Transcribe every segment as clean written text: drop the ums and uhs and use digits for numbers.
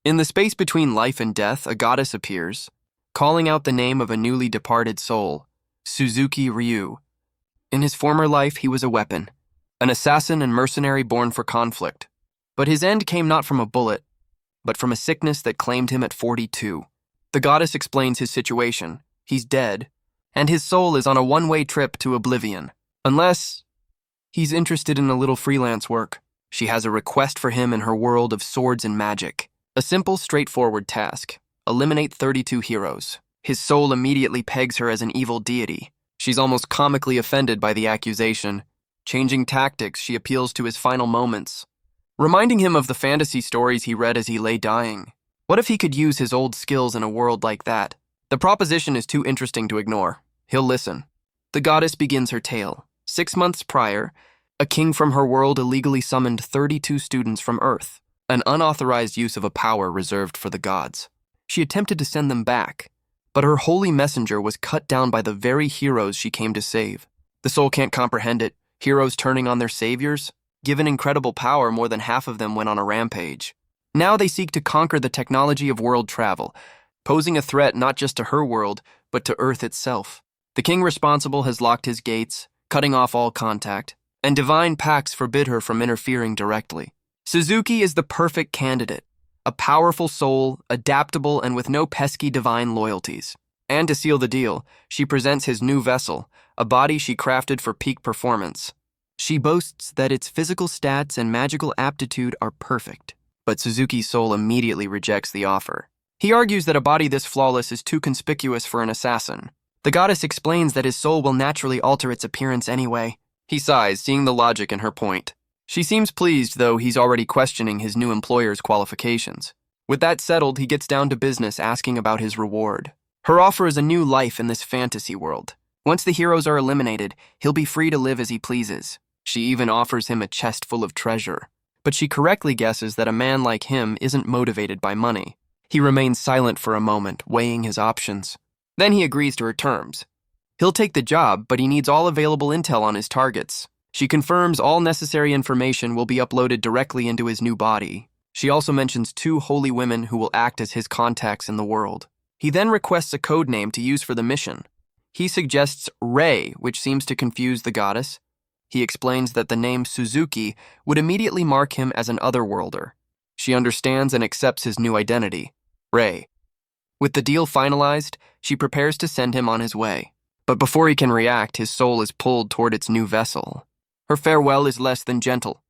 In the space between life and death, a goddess appears, calling out the name of a newly departed soul, Suzuki Ryu. In his former life, he was a weapon, an assassin and mercenary born for conflict. But his end came not from a bullet, but from a sickness that claimed him at 42. The goddess explains his situation. He's dead, and his soul is on a one-way trip to oblivion. Unless he's interested in a little freelance work. She has a request for him in her world of swords and magic. A simple, straightforward task. Eliminate 32 heroes. His soul immediately pegs her as an evil deity. She's almost comically offended by the accusation. Changing tactics, she appeals to his final moments, reminding him of the fantasy stories he read as he lay dying. What if he could use his old skills in a world like that? The proposition is too interesting to ignore. He'll listen. The goddess begins her tale. 6 months prior, a king from her world illegally summoned 32 students from Earth, an unauthorized use of a power reserved for the gods. She attempted to send them back, but her holy messenger was cut down by the very heroes she came to save. The soul can't comprehend it. Heroes turning on their saviors? Given incredible power, more than half of them went on a rampage. Now they seek to conquer the technology of world travel, posing a threat not just to her world, but to Earth itself. The king responsible has locked his gates, cutting off all contact, and divine pacts forbid her from interfering directly. Suzuki is the perfect candidate, a powerful soul, adaptable and with no pesky divine loyalties. And to seal the deal, she presents his new vessel, a body she crafted for peak performance. She boasts that its physical stats and magical aptitude are perfect, but Suzuki's soul immediately rejects the offer. He argues that a body this flawless is too conspicuous for an assassin. The goddess explains that his soul will naturally alter its appearance anyway. He sighs, seeing the logic in her point. She seems pleased, though he's already questioning his new employer's qualifications. With that settled, he gets down to business, asking about his reward. Her offer is a new life in this fantasy world. Once the heroes are eliminated, he'll be free to live as he pleases. She even offers him a chest full of treasure. But she correctly guesses that a man like him isn't motivated by money. He remains silent for a moment, weighing his options. Then he agrees to her terms. He'll take the job, but he needs all available intel on his targets. She confirms all necessary information will be uploaded directly into his new body. She also mentions 2 holy women who will act as his contacts in the world. He then requests a code name to use for the mission. He suggests Rei, which seems to confuse the goddess. He explains that the name Suzuki would immediately mark him as an otherworlder. She understands and accepts his new identity, Rei. With the deal finalized, she prepares to send him on his way. But before he can react, his soul is pulled toward its new vessel. Her farewell is less than gentle.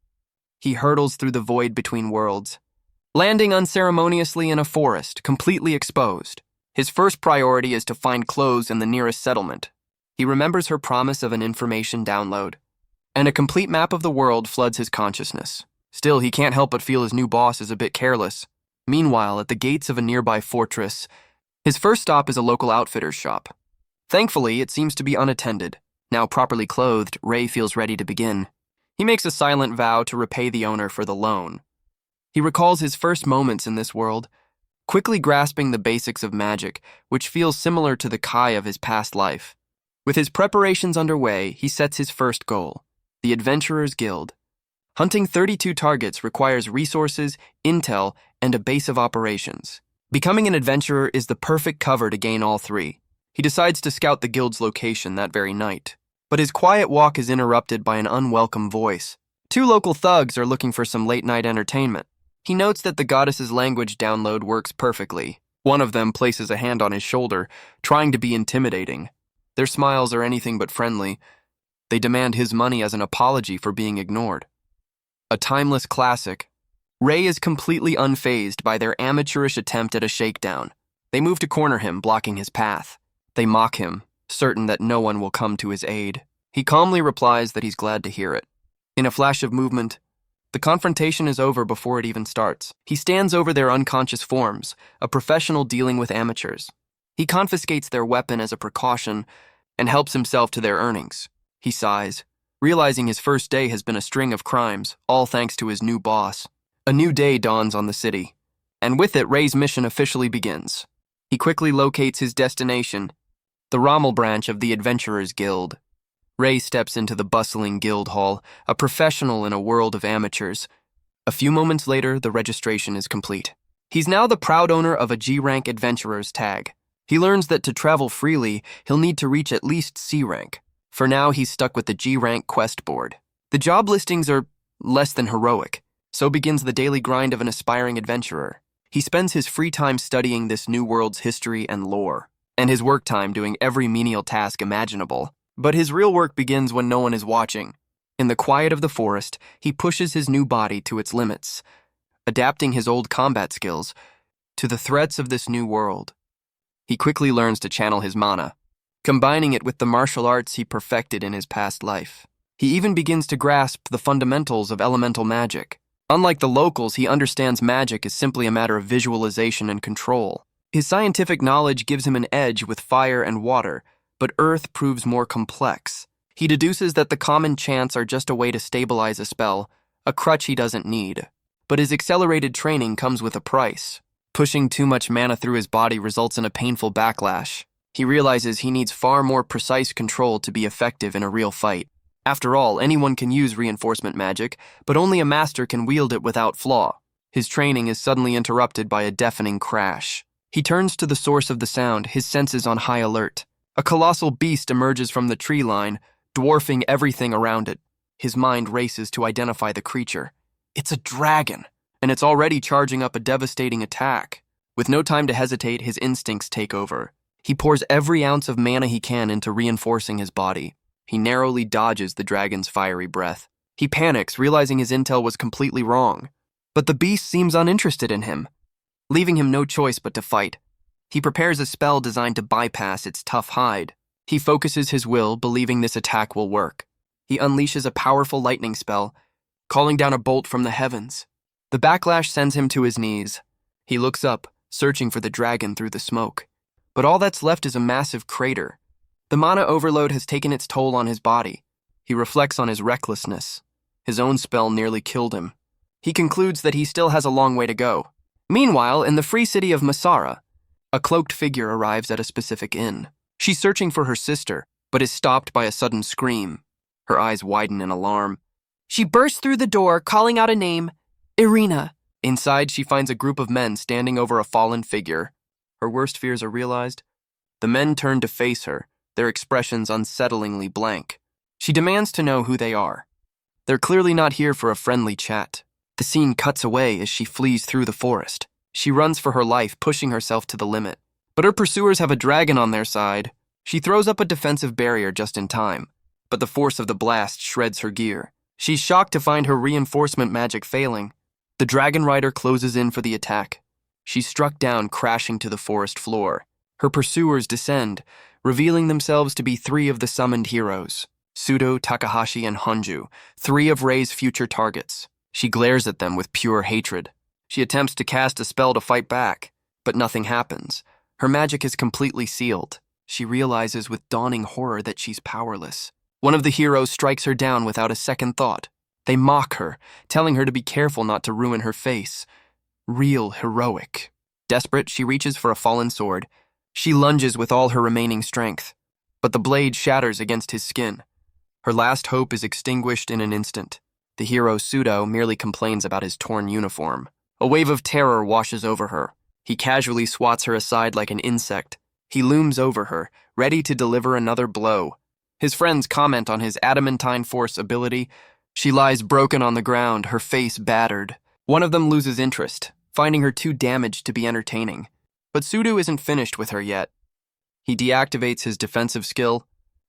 He hurtles through the void between worlds, landing unceremoniously in a forest, completely exposed. His first priority is to find clothes in the nearest settlement. He remembers her promise of an information download, and a complete map of the world floods his consciousness. Still, he can't help but feel his new boss is a bit careless. Meanwhile, at the gates of a nearby fortress, his first stop is a local outfitter's shop. Thankfully, it seems to be unattended. Now properly clothed, Rei feels ready to begin. He makes a silent vow to repay the owner for the loan. He recalls his first moments in this world, quickly grasping the basics of magic, which feels similar to the Kai of his past life. With his preparations underway, he sets his first goal, the Adventurers Guild. Hunting 32 targets requires resources, intel, and a base of operations. Becoming an adventurer is the perfect cover to gain all 3. He decides to scout the guild's location that very night. But his quiet walk is interrupted by an unwelcome voice. 2 local thugs are looking for some late-night entertainment. He notes that the goddess's language download works perfectly. One of them places a hand on his shoulder, trying to be intimidating. Their smiles are anything but friendly. They demand his money as an apology for being ignored. A timeless classic, Rei is completely unfazed by their amateurish attempt at a shakedown. They move to corner him, blocking his path. They mock him, certain that no one will come to his aid. He calmly replies that he's glad to hear it. In a flash of movement, the confrontation is over before it even starts. He stands over their unconscious forms, a professional dealing with amateurs. He confiscates their weapon as a precaution and helps himself to their earnings. He sighs, realizing his first day has been a string of crimes, all thanks to his new boss. A new day dawns on the city, and with it, Rei's mission officially begins. He quickly locates his destination, the Rommel branch of the Adventurers Guild. Rei steps into the bustling guild hall, a professional in a world of amateurs. A few moments later, the registration is complete. He's now the proud owner of a G-rank adventurer's tag. He learns that to travel freely, he'll need to reach at least C rank. For now, he's stuck with the G-rank quest board. The job listings are less than heroic. So begins the daily grind of an aspiring adventurer. He spends his free time studying this new world's history and lore, and his work time doing every menial task imaginable. But his real work begins when no one is watching. In the quiet of the forest, he pushes his new body to its limits, adapting his old combat skills to the threats of this new world. He quickly learns to channel his mana, combining it with the martial arts he perfected in his past life. He even begins to grasp the fundamentals of elemental magic. Unlike the locals, he understands magic is simply a matter of visualization and control. His scientific knowledge gives him an edge with fire and water, but earth proves more complex. He deduces that the common chants are just a way to stabilize a spell, a crutch he doesn't need. But his accelerated training comes with a price. Pushing too much mana through his body results in a painful backlash. He realizes he needs far more precise control to be effective in a real fight. After all, anyone can use reinforcement magic, but only a master can wield it without flaw. His training is suddenly interrupted by a deafening crash. He turns to the source of the sound, his senses on high alert. A colossal beast emerges from the tree line, dwarfing everything around it. His mind races to identify the creature. It's a dragon, and it's already charging up a devastating attack. With no time to hesitate, his instincts take over. He pours every ounce of mana he can into reinforcing his body. He narrowly dodges the dragon's fiery breath. He panics, realizing his intel was completely wrong. But the beast seems uninterested in him, leaving him no choice but to fight. He prepares a spell designed to bypass its tough hide. He focuses his will, believing this attack will work. He unleashes a powerful lightning spell, calling down a bolt from the heavens. The backlash sends him to his knees. He looks up, searching for the dragon through the smoke. But all that's left is a massive crater. The mana overload has taken its toll on his body. He reflects on his recklessness. His own spell nearly killed him. He concludes that he still has a long way to go. Meanwhile, in the free city of Masara, a cloaked figure arrives at a specific inn. She's searching for her sister, but is stopped by a sudden scream. Her eyes widen in alarm. She bursts through the door, calling out a name, Irina. Inside, she finds a group of men standing over a fallen figure. Her worst fears are realized. The men turn to face her, their expressions unsettlingly blank. She demands to know who they are. They're clearly not here for a friendly chat. The scene cuts away as she flees through the forest. She runs for her life, pushing herself to the limit. But her pursuers have a dragon on their side. She throws up a defensive barrier just in time, but the force of the blast shreds her gear. She's shocked to find her reinforcement magic failing. The dragon rider closes in for the attack. She's struck down, crashing to the forest floor. Her pursuers descend, revealing themselves to be three of the summoned heroes, Sudo, Takahashi, and Honju, three of Rei's future targets. She glares at them with pure hatred. She attempts to cast a spell to fight back, but nothing happens. Her magic is completely sealed. She realizes with dawning horror that she's powerless. One of the heroes strikes her down without a second thought. They mock her, telling her to be careful not to ruin her face. Real heroic. Desperate, she reaches for a fallen sword. She lunges with all her remaining strength, but the blade shatters against his skin. Her last hope is extinguished in an instant. The hero Sudo merely complains about his torn uniform. A wave of terror washes over her. He casually swats her aside like an insect. He looms over her, ready to deliver another blow. His friends comment on his adamantine force ability. She lies broken on the ground, her face battered. One of them loses interest, finding her too damaged to be entertaining. But Sudo isn't finished with her yet. He deactivates his defensive skill.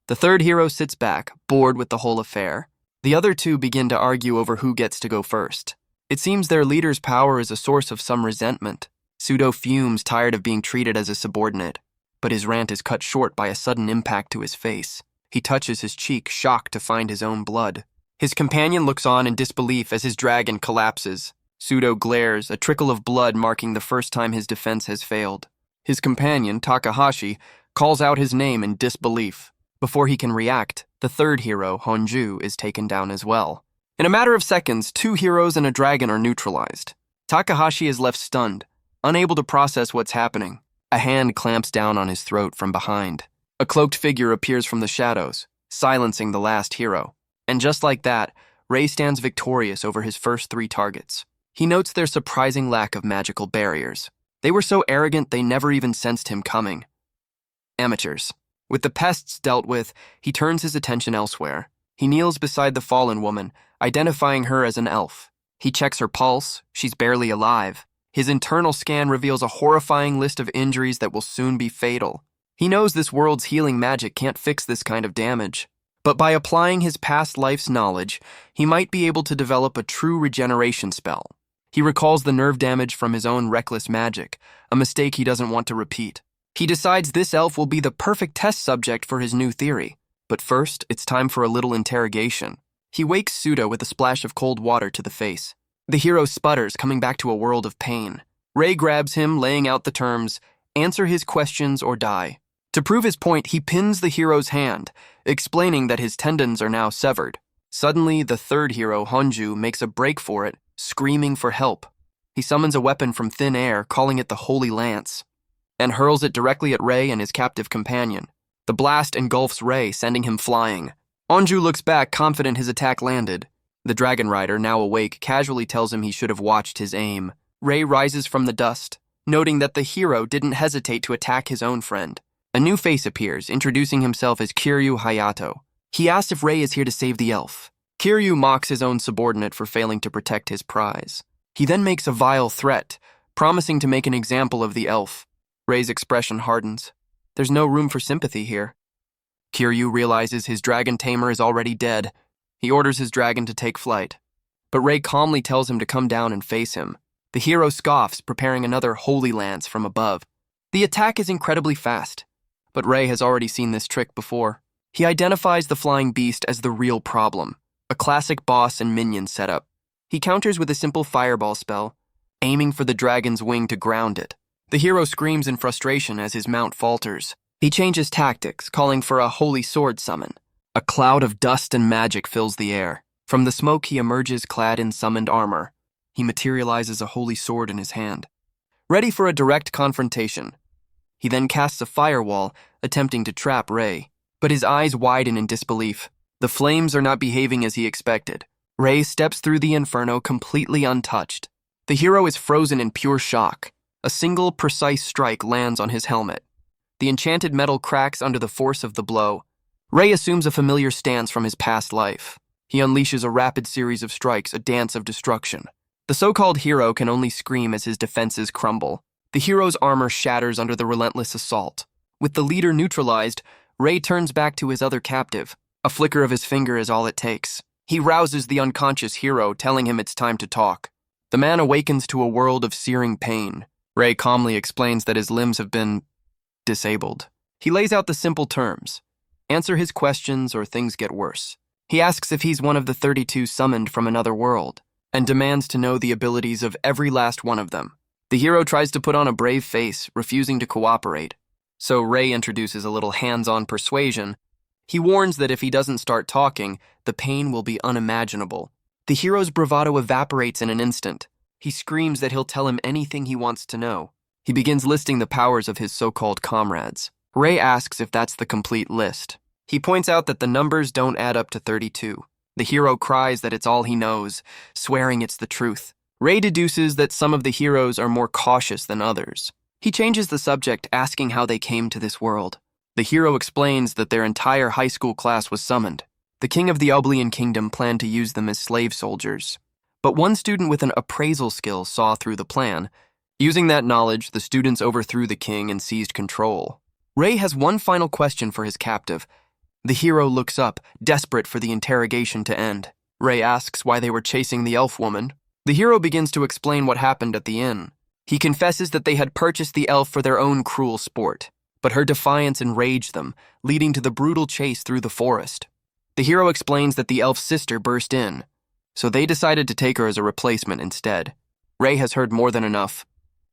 The third hero sits back, bored with the whole affair. The other two begin to argue over who gets to go first. It seems their leader's power is a source of some resentment. Sudo fumes, tired of being treated as a subordinate. But his rant is cut short by a sudden impact to his face. He touches his cheek, shocked to find his own blood. His companion looks on in disbelief as his dragon collapses. Sudo glares, a trickle of blood marking the first time his defense has failed. His companion, Takahashi, calls out his name in disbelief. Before he can react, the third hero, Honju, is taken down as well. In a matter of seconds, two heroes and a dragon are neutralized. Takahashi is left stunned, unable to process what's happening. A hand clamps down on his throat from behind. A cloaked figure appears from the shadows, silencing the last hero. And just like that, Rei stands victorious over his first three targets. He notes their surprising lack of magical barriers. They were so arrogant they never even sensed him coming. Amateurs. With the pests dealt with, he turns his attention elsewhere. He kneels beside the fallen woman, identifying her as an elf. He checks her pulse. She's barely alive. His internal scan reveals a horrifying list of injuries that will soon be fatal. He knows this world's healing magic can't fix this kind of damage. But by applying his past life's knowledge, he might be able to develop a true regeneration spell. He recalls the nerve damage from his own reckless magic, a mistake he doesn't want to repeat. He decides this elf will be the perfect test subject for his new theory. But first, it's time for a little interrogation. He wakes Suda with a splash of cold water to the face. The hero sputters, coming back to a world of pain. Rei grabs him, laying out the terms, answer his questions or die. To prove his point, he pins the hero's hand, explaining that his tendons are now severed. Suddenly, the third hero, Honju, makes a break for it, screaming for help. He summons a weapon from thin air, calling it the Holy Lance, and hurls it directly at Rei and his captive companion. The blast engulfs Rei, sending him flying. Honju looks back, confident his attack landed. The Dragon Rider, now awake, casually tells him he should have watched his aim. Rei rises from the dust, noting that the hero didn't hesitate to attack his own friend. A new face appears, introducing himself as Kiryu Hayato. He asks if Rei is here to save the elf. Kiryu mocks his own subordinate for failing to protect his prize. He then makes a vile threat, promising to make an example of the elf. Rei's expression hardens. There's no room for sympathy here. Kiryu realizes his dragon tamer is already dead. He orders his dragon to take flight. But Rei calmly tells him to come down and face him. The hero scoffs, preparing another Holy Lance from above. The attack is incredibly fast, but Rei has already seen this trick before. He identifies the flying beast as the real problem, a classic boss and minion setup. He counters with a simple fireball spell, aiming for the dragon's wing to ground it. The hero screams in frustration as his mount falters. He changes tactics, calling for a holy sword summon. A cloud of dust and magic fills the air. From the smoke, he emerges clad in summoned armor. He materializes a holy sword in his hand, ready for a direct confrontation. He then casts a firewall, attempting to trap Rei, but his eyes widen in disbelief. The flames are not behaving as he expected. Rei steps through the inferno completely untouched. The hero is frozen in pure shock. A single, precise strike lands on his helmet. The enchanted metal cracks under the force of the blow. Rei assumes a familiar stance from his past life. He unleashes a rapid series of strikes, a dance of destruction. The so-called hero can only scream as his defenses crumble. The hero's armor shatters under the relentless assault. With the leader neutralized, Rei turns back to his other captive. A flicker of his finger is all it takes. He rouses the unconscious hero, telling him it's time to talk. The man awakens to a world of searing pain. Rei calmly explains that his limbs have been disabled. He lays out the simple terms. Answer his questions or things get worse. He asks if he's one of the 32 summoned from another world, and demands to know the abilities of every last one of them. The hero tries to put on a brave face, refusing to cooperate. So Rei introduces a little hands-on persuasion. He warns that if he doesn't start talking, the pain will be unimaginable. The hero's bravado evaporates in an instant. He screams that he'll tell him anything he wants to know. He begins listing the powers of his so-called comrades. Rei asks if that's the complete list. He points out that the numbers don't add up to 32. The hero cries that it's all he knows, swearing it's the truth. Rei deduces that some of the heroes are more cautious than others. He changes the subject, asking how they came to this world. The hero explains that their entire high school class was summoned. The king of the Oblivion Kingdom planned to use them as slave soldiers. But one student with an appraisal skill saw through the plan. Using that knowledge, the students overthrew the king and seized control. Rei has one final question for his captive. The hero looks up, desperate for the interrogation to end. Rei asks why they were chasing the elf woman. The hero begins to explain what happened at the inn. He confesses that they had purchased the elf for their own cruel sport, but her defiance enraged them, leading to the brutal chase through the forest. The hero explains that the elf's sister burst in, so they decided to take her as a replacement instead. Rei has heard more than enough.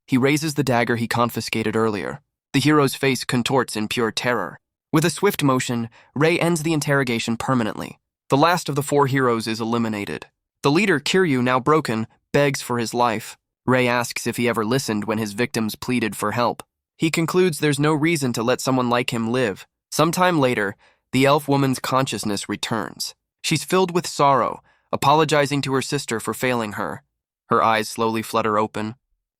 He raises the dagger he confiscated earlier. The hero's face contorts in pure terror. With a swift motion, Rei ends the interrogation permanently. The last of the 4 heroes is eliminated. The leader, Kiryu, now broken, begs for his life. Rei asks if he ever listened when his victims pleaded for help. He concludes there's no reason to let someone like him live. Sometime later, the elf woman's consciousness returns. She's filled with sorrow, apologizing to her sister for failing her. Her eyes slowly flutter open.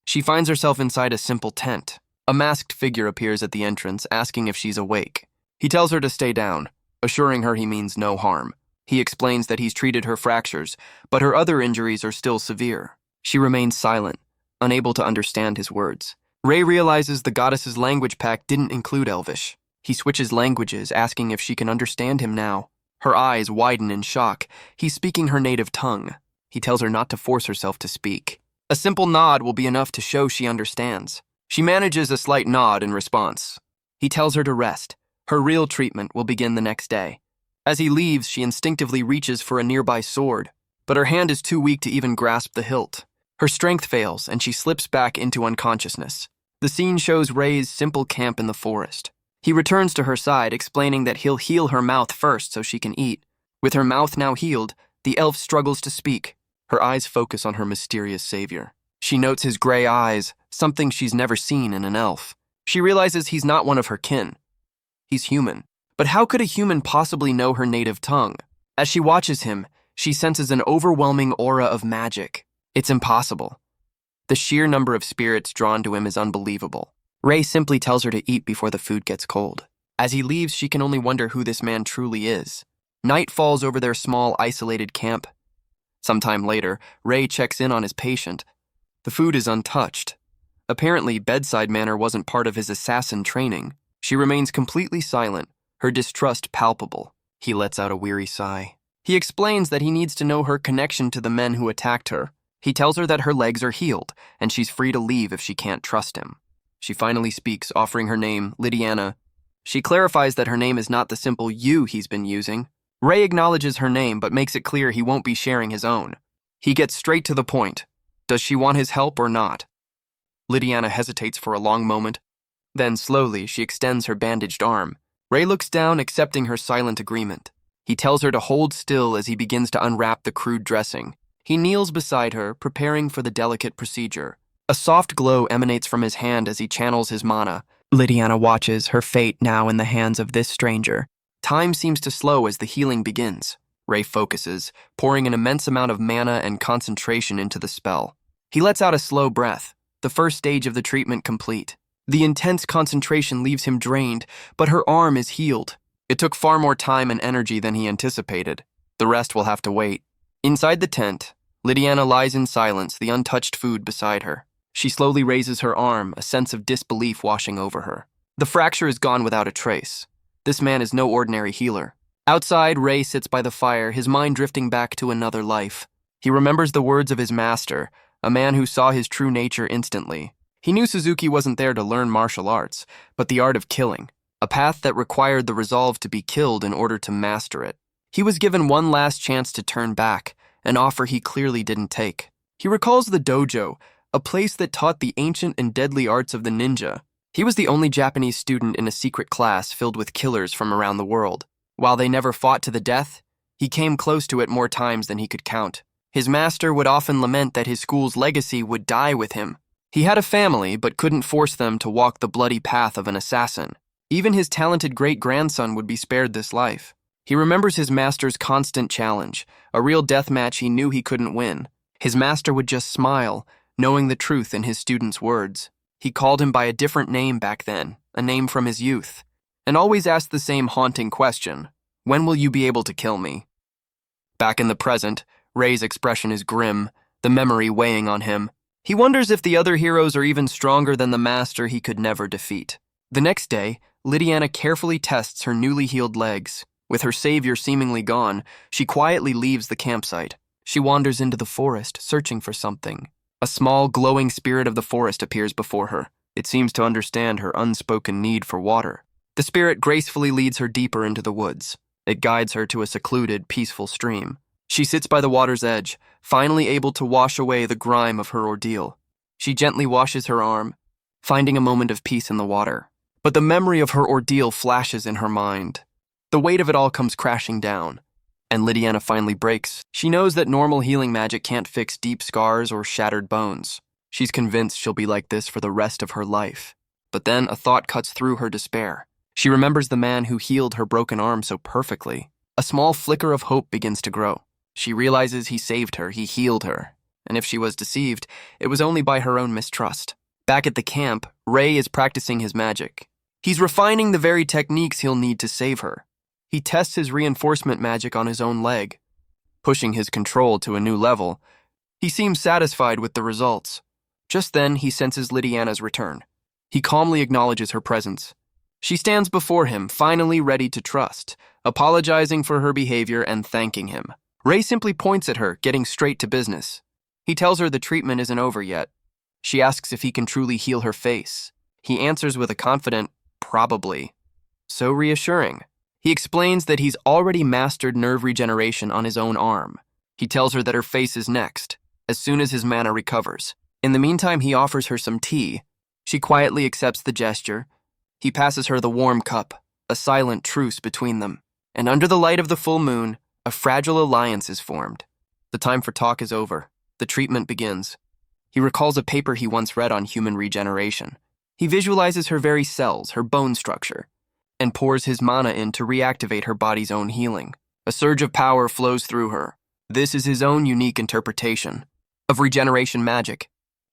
She finds herself inside a simple tent. A masked figure appears at the entrance, asking if she's awake. He tells her to stay down, assuring her he means no harm. He explains that he's treated her fractures, but her other injuries are still severe. She remains silent, unable to understand his words. Rei realizes the goddess's language pack didn't include Elvish. He switches languages, asking if she can understand him now. Her eyes widen in shock. He's speaking her native tongue. He tells her not to force herself to speak. A simple nod will be enough to show she understands. She manages a slight nod in response. He tells her to rest. Her real treatment will begin the next day. As he leaves, she instinctively reaches for a nearby sword, but her hand is too weak to even grasp the hilt. Her strength fails, and she slips back into unconsciousness. The scene shows Rei's simple camp in the forest. He returns to her side, explaining that he'll heal her mouth first so she can eat. With her mouth now healed, the elf struggles to speak. Her eyes focus on her mysterious savior. She notes his gray eyes, something she's never seen in an elf. She realizes he's not one of her kin. He's human. But how could a human possibly know her native tongue? As she watches him, she senses an overwhelming aura of magic. It's impossible. The sheer number of spirits drawn to him is unbelievable. Rei simply tells her to eat before the food gets cold. As he leaves, she can only wonder who this man truly is. Night falls over their small, isolated camp. Sometime later, Rei checks in on his patient. The food is untouched. Apparently, bedside manner wasn't part of his assassin training. She remains completely silent, her distrust palpable. He lets out a weary sigh. He explains that he needs to know her connection to the men who attacked her. He tells her that her legs are healed, and she's free to leave if she can't trust him. She finally speaks, offering her name, Lydiana. She clarifies that her name is not the simple you he's been using. Rei acknowledges her name, but makes it clear he won't be sharing his own. He gets straight to the point. Does she want his help or not? Lydiana hesitates for a long moment. Then, slowly, she extends her bandaged arm. Rei looks down, accepting her silent agreement. He tells her to hold still as he begins to unwrap the crude dressing. He kneels beside her, preparing for the delicate procedure. A soft glow emanates from his hand as he channels his mana. Lydiana watches, her fate now in the hands of this stranger. Time seems to slow as the healing begins. Rei focuses, pouring an immense amount of mana and concentration into the spell. He lets out a slow breath, the first stage of the treatment complete. The intense concentration leaves him drained, but her arm is healed. It took far more time and energy than he anticipated. The rest will have to wait. Inside the tent, Lydiana lies in silence, the untouched food beside her. She slowly raises her arm, a sense of disbelief washing over her. The fracture is gone without a trace. This man is no ordinary healer. Outside, Rei sits by the fire, his mind drifting back to another life. He remembers the words of his master, a man who saw his true nature instantly. He knew Suzuki wasn't there to learn martial arts, but the art of killing, a path that required the resolve to be killed in order to master it. He was given one last chance to turn back, an offer he clearly didn't take. He recalls the dojo, a place that taught the ancient and deadly arts of the ninja. He was the only Japanese student in a secret class filled with killers from around the world. While they never fought to the death, he came close to it more times than he could count. His master would often lament that his school's legacy would die with him. He had a family, but couldn't force them to walk the bloody path of an assassin. Even his talented great-grandson would be spared this life. He remembers his master's constant challenge, a real death match he knew he couldn't win. His master would just smile, knowing the truth in his student's words. He called him by a different name back then, a name from his youth, and always asked the same haunting question: when will you be able to kill me? Back in the present, Rei's expression is grim, the memory weighing on him. He wonders if the other heroes are even stronger than the master he could never defeat. The next day, Lydiana carefully tests her newly healed legs. With her savior seemingly gone, she quietly leaves the campsite. She wanders into the forest, searching for something. A small, glowing spirit of the forest appears before her. It seems to understand her unspoken need for water. The spirit gracefully leads her deeper into the woods. It guides her to a secluded, peaceful stream. She sits by the water's edge, finally able to wash away the grime of her ordeal. She gently washes her arm, finding a moment of peace in the water. But the memory of her ordeal flashes in her mind. The weight of it all comes crashing down, and Lydiana finally breaks. She knows that normal healing magic can't fix deep scars or shattered bones. She's convinced she'll be like this for the rest of her life. But then a thought cuts through her despair. She remembers the man who healed her broken arm so perfectly. A small flicker of hope begins to grow. She realizes he saved her, he healed her. and if she was deceived, it was only by her own mistrust. Back at the camp, Rei is practicing his magic. He's refining the very techniques he'll need to save her. He tests his reinforcement magic on his own leg, pushing his control to a new level. He seems satisfied with the results. Just then, he senses Lydiana's return. He calmly acknowledges her presence. She stands before him, finally ready to trust, apologizing for her behavior and thanking him. Rei simply points at her, getting straight to business. He tells her the treatment isn't over yet. She asks if he can truly heal her face. He answers with a confident, probably. So reassuring. He explains that he's already mastered nerve regeneration on his own arm. He tells her that her face is next, as soon as his mana recovers. In the meantime, he offers her some tea. She quietly accepts the gesture. He passes her the warm cup, a silent truce between them. And under the light of the full moon, a fragile alliance is formed. The time for talk is over. The treatment begins. He recalls a paper he once read on human regeneration. He visualizes her very cells, her bone structure, and pours his mana in to reactivate her body's own healing. A surge of power flows through her. This is his own unique interpretation of regeneration magic.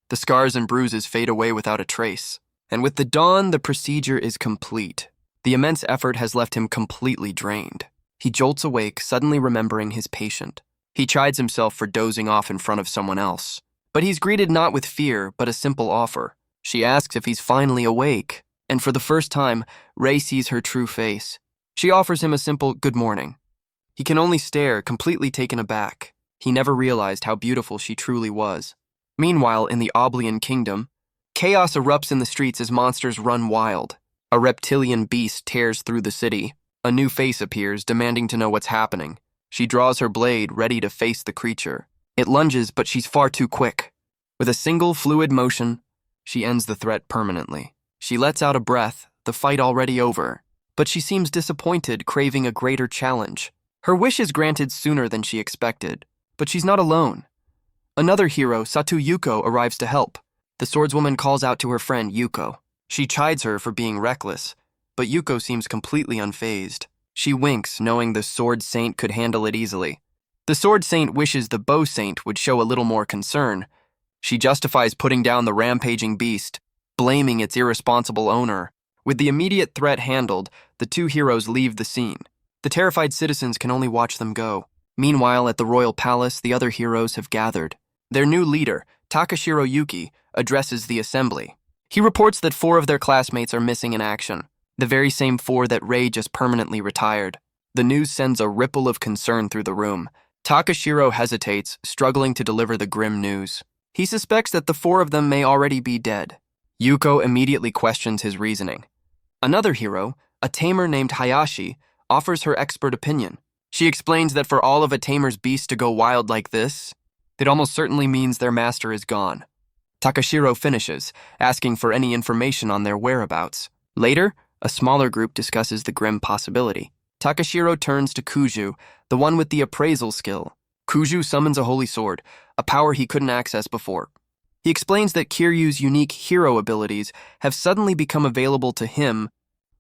The scars and bruises fade away without a trace. And with the dawn, the procedure is complete. The immense effort has left him completely drained. He jolts awake, suddenly remembering his patient. He chides himself for dozing off in front of someone else. But he's greeted not with fear, but a simple offer. She asks if he's finally awake, and for the first time, Rei sees her true face. She offers him a simple good morning. He can only stare, completely taken aback. He never realized how beautiful she truly was. Meanwhile, in the Oblian Kingdom, chaos erupts in the streets as monsters run wild. A reptilian beast tears through the city. A new face appears, demanding to know what's happening. She draws her blade, ready to face the creature. It lunges, but she's far too quick. With a single fluid motion, she ends the threat permanently. She lets out a breath, the fight already over. But she seems disappointed, craving a greater challenge. Her wish is granted sooner than she expected, but she's not alone. Another hero, Satu Yuko, arrives to help. The swordswoman calls out to her friend, Yuko. She chides her for being reckless, but Yuko seems completely unfazed. She winks, knowing the sword saint could handle it easily. The sword saint wishes the bow saint would show a little more concern. She justifies putting down the rampaging beast, blaming its irresponsible owner. With the immediate threat handled, the two heroes leave the scene. The terrified citizens can only watch them go. Meanwhile, at the royal palace, the other heroes have gathered. Their new leader, Takashiro Yuki, addresses the assembly. He reports that 4 of their classmates are missing in action, the very same 4 that Rei just permanently retired. The news sends a ripple of concern through the room. Takashiro hesitates, struggling to deliver the grim news. He suspects that the 4 of them may already be dead. Yuko immediately questions his reasoning. Another hero, a tamer named Hayashi, offers her expert opinion. She explains that for all of a tamer's beasts to go wild like this, it almost certainly means their master is gone. Takashiro finishes, asking for any information on their whereabouts. Later, a smaller group discusses the grim possibility. Takashiro turns to Kuju, the one with the appraisal skill. Kuju summons a holy sword, a power he couldn't access before. He explains that Kiryu's unique hero abilities have suddenly become available to him.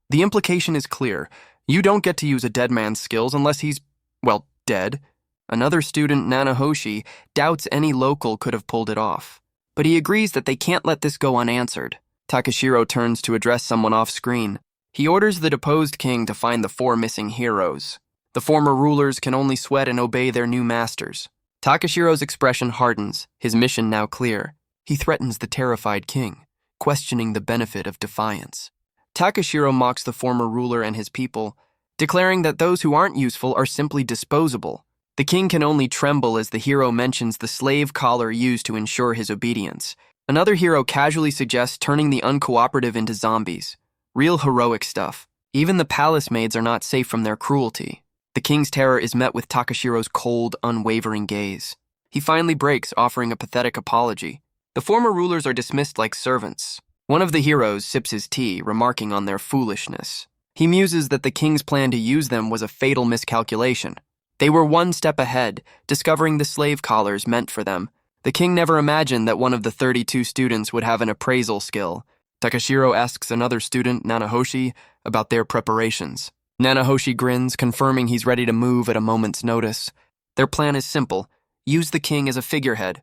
The implication is clear. You don't get to use a dead man's skills unless he's, well, dead. Another student, Nanahoshi, doubts any local could have pulled it off. But he agrees that they can't let this go unanswered. Takashiro turns to address someone off-screen. He orders the deposed king to find the 4 missing heroes. The former rulers can only sweat and obey their new masters. Takashiro's expression hardens, his mission now clear. He threatens the terrified king, questioning the benefit of defiance. Takashiro mocks the former ruler and his people, declaring that those who aren't useful are simply disposable. The king can only tremble as the hero mentions the slave collar used to ensure his obedience. Another hero casually suggests turning the uncooperative into zombies. Real heroic stuff. Even the palace maids are not safe from their cruelty. The king's terror is met with Takashiro's cold, unwavering gaze. He finally breaks, offering a pathetic apology. The former rulers are dismissed like servants. One of the heroes sips his tea, remarking on their foolishness. He muses that the king's plan to use them was a fatal miscalculation. They were one step ahead, discovering the slave collars meant for them. The king never imagined that one of the 32 students would have an appraisal skill. Takashiro asks another student, Nanahoshi, about their preparations. Nanahoshi grins, confirming he's ready to move at a moment's notice. Their plan is simple. Use the king as a figurehead.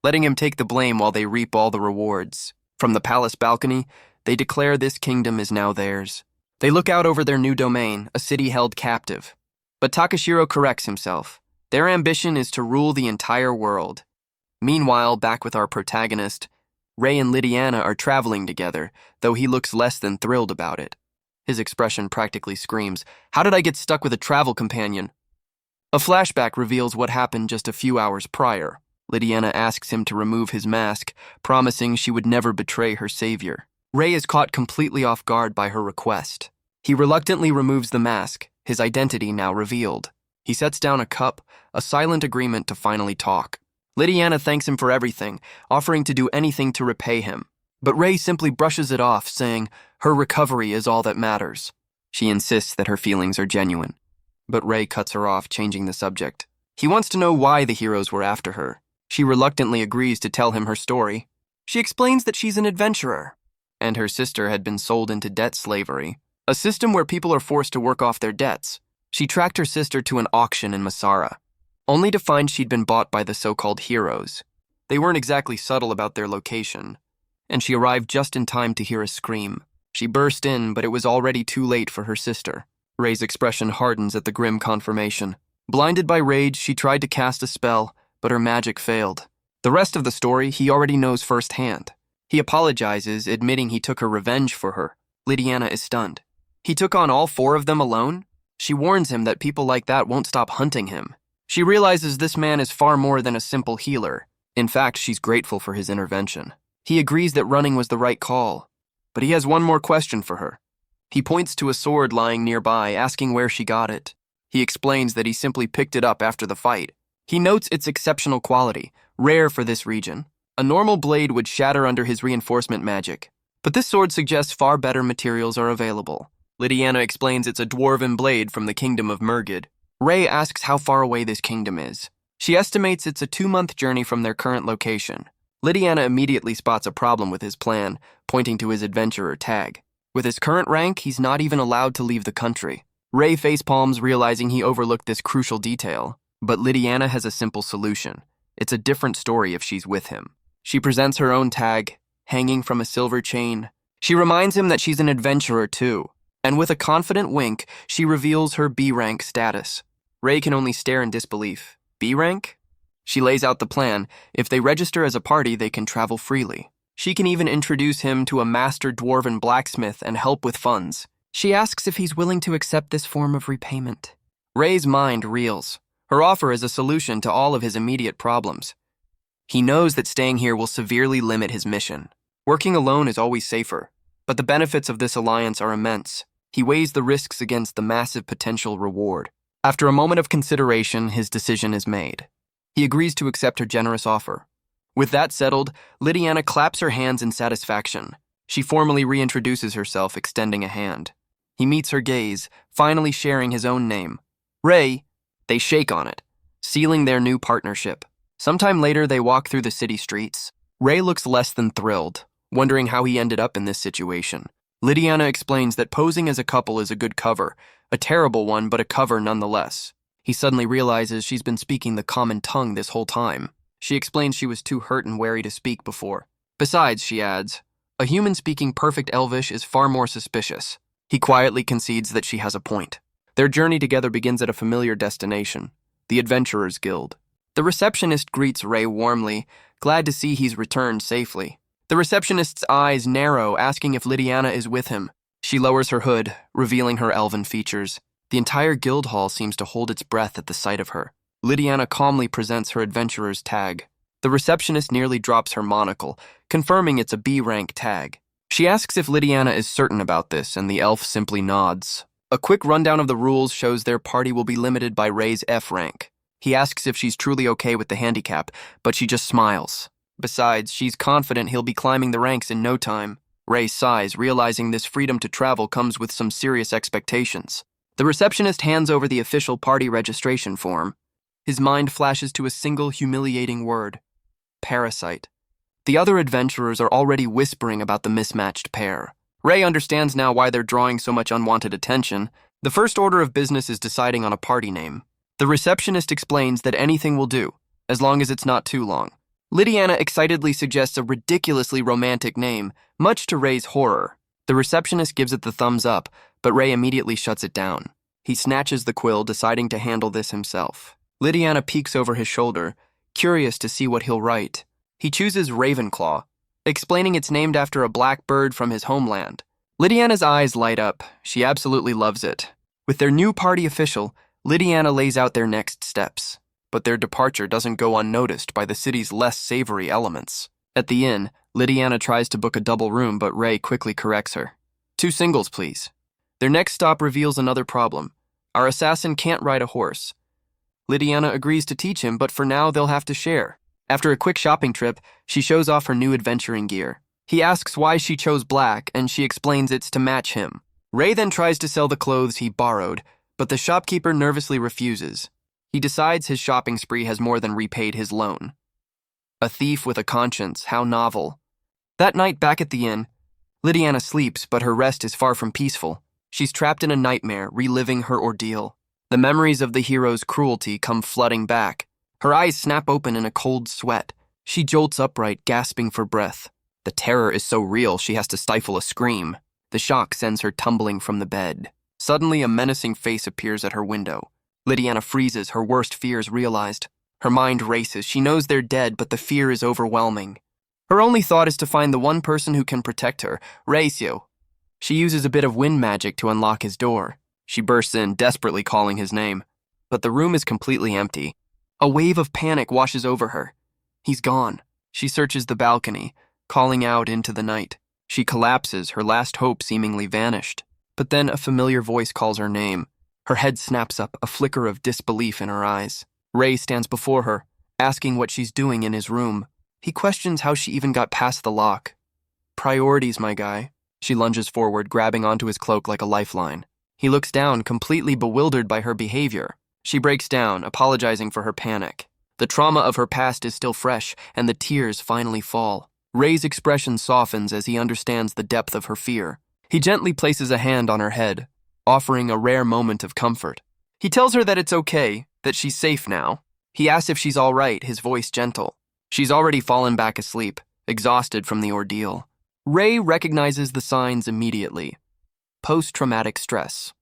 letting him take the blame while they reap all the rewards. From the palace balcony, they declare this kingdom is now theirs. They look out over their new domain, a city held captive. But Takashiro corrects himself. Their ambition is to rule the entire world. Meanwhile, back with our protagonist, Ray and Lydiana are traveling together, though he looks less than thrilled about it. His expression practically screams, "How did I get stuck with a travel companion?" A flashback reveals what happened just a few hours prior. Lydiana asks him to remove his mask, promising she would never betray her savior. Ray is caught completely off guard by her request. He reluctantly removes the mask, his identity now revealed. He sets down a cup, a silent agreement to finally talk. Lydiana thanks him for everything, offering to do anything to repay him. But Ray simply brushes it off, saying her recovery is all that matters. She insists that her feelings are genuine. But Ray cuts her off, changing the subject. He wants to know why the heroes were after her. She reluctantly agrees to tell him her story. She explains that she's an adventurer, and her sister had been sold into debt slavery, a system where people are forced to work off their debts. She tracked her sister to an auction in Masara, only to find she'd been bought by the so-called heroes. They weren't exactly subtle about their location, and she arrived just in time to hear a scream. She burst in, but it was already too late for her sister. Ray's expression hardens at the grim confirmation. Blinded by rage, she tried to cast a spell, but her magic failed. The rest of the story he already knows firsthand. He apologizes, admitting he took her revenge for her. Lydiana is stunned. He took on all 4 of them alone? She warns him that people like that won't stop hunting him. She realizes this man is far more than a simple healer. In fact, she's grateful for his intervention. He agrees that running was the right call, but he has one more question for her. He points to a sword lying nearby, asking where she got it. He explains that he simply picked it up after the fight. He notes its exceptional quality, rare for this region. A normal blade would shatter under his reinforcement magic, but this sword suggests far better materials are available. Lydiana explains it's a dwarven blade from the kingdom of Murgid. Ray asks how far away this kingdom is. She estimates it's a 2-month journey from their current location. Lydiana immediately spots a problem with his plan, pointing to his adventurer tag. With his current rank, he's not even allowed to leave the country. Ray facepalms, realizing he overlooked this crucial detail. But Lydiana has a simple solution. It's a different story if she's with him. She presents her own tag, hanging from a silver chain. She reminds him that she's an adventurer too, and with a confident wink, she reveals her B-rank status. Ray can only stare in disbelief. B-rank? She lays out the plan. If they register as a party, they can travel freely. She can even introduce him to a master dwarven blacksmith and help with funds. She asks if he's willing to accept this form of repayment. Ray's mind reels. Her offer is a solution to all of his immediate problems. He knows that staying here will severely limit his mission. Working alone is always safer, but the benefits of this alliance are immense. He weighs the risks against the massive potential reward. After a moment of consideration, his decision is made. He agrees to accept her generous offer. With that settled, Lydiana claps her hands in satisfaction. She formally reintroduces herself, extending a hand. He meets her gaze, finally sharing his own name. Ray. They shake on it, sealing their new partnership. Sometime later, they walk through the city streets. Ray looks less than thrilled, wondering how he ended up in this situation. Lydiana explains that posing as a couple is a good cover, a terrible one, but a cover nonetheless. He suddenly realizes she's been speaking the common tongue this whole time. She explains she was too hurt and wary to speak before. Besides, she adds, a human speaking perfect Elvish is far more suspicious. He quietly concedes that she has a point. Their journey together begins at a familiar destination, the Adventurers Guild. The receptionist greets Ray warmly, glad to see he's returned safely. The receptionist's eyes narrow, asking if Lydiana is with him. She lowers her hood, revealing her elven features. The entire guild hall seems to hold its breath at the sight of her. Lydiana calmly presents her adventurer's tag. The receptionist nearly drops her monocle, confirming it's a B-rank tag. She asks if Lydiana is certain about this, and the elf simply nods. A quick rundown of the rules shows their party will be limited by Ray's F rank. He asks if she's truly okay with the handicap, but she just smiles. Besides, she's confident he'll be climbing the ranks in no time. Ray sighs, realizing this freedom to travel comes with some serious expectations. The receptionist hands over the official party registration form. His mind flashes to a single humiliating word: parasite. The other adventurers are already whispering about the mismatched pair. Ray understands now why they're drawing so much unwanted attention. The first order of business is deciding on a party name. The receptionist explains that anything will do, as long as it's not too long. Lydiana excitedly suggests a ridiculously romantic name, much to Ray's horror. The receptionist gives it the thumbs up, but Ray immediately shuts it down. He snatches the quill, deciding to handle this himself. Lydiana peeks over his shoulder, curious to see what he'll write. He chooses Ravenclaw, explaining it's named after a black bird from his homeland. Lydiana's eyes light up. She absolutely loves it. With their new party official, Lydiana lays out their next steps. But their departure doesn't go unnoticed by the city's less savory elements. At the inn, Lydiana tries to book a double room, but Ray quickly corrects her. 2 singles, please. Their next stop reveals another problem. Our assassin can't ride a horse. Lydiana agrees to teach him, but for now they'll have to share. After a quick shopping trip, she shows off her new adventuring gear. He asks why she chose black, and she explains it's to match him. Ray then tries to sell the clothes he borrowed, but the shopkeeper nervously refuses. He decides his shopping spree has more than repaid his loan. A thief with a conscience, how novel. That night back at the inn, Lydiana sleeps, but her rest is far from peaceful. She's trapped in a nightmare, reliving her ordeal. The memories of the hero's cruelty come flooding back. Her eyes snap open in a cold sweat. She jolts upright, gasping for breath. The terror is so real she has to stifle a scream. The shock sends her tumbling from the bed. Suddenly, a menacing face appears at her window. Lydiana freezes, her worst fears realized. Her mind races. She knows they're dead, but the fear is overwhelming. Her only thought is to find the one person who can protect her, Reacio. She uses a bit of wind magic to unlock his door. She bursts in, desperately calling his name. But the room is completely empty. A wave of panic washes over her. He's gone. She searches the balcony, calling out into the night. She collapses, her last hope seemingly vanished. But then a familiar voice calls her name. Her head snaps up, a flicker of disbelief in her eyes. Ray stands before her, asking what she's doing in his room. He questions how she even got past the lock. Priorities, my guy. She lunges forward, grabbing onto his cloak like a lifeline. He looks down, completely bewildered by her behavior. She breaks down, apologizing for her panic. The trauma of her past is still fresh, and the tears finally fall. Ray's expression softens as he understands the depth of her fear. He gently places a hand on her head, offering a rare moment of comfort. He tells her that it's okay, that she's safe now. He asks if she's all right, his voice gentle. She's already fallen back asleep, exhausted from the ordeal. Ray recognizes the signs immediately. Post-traumatic stress.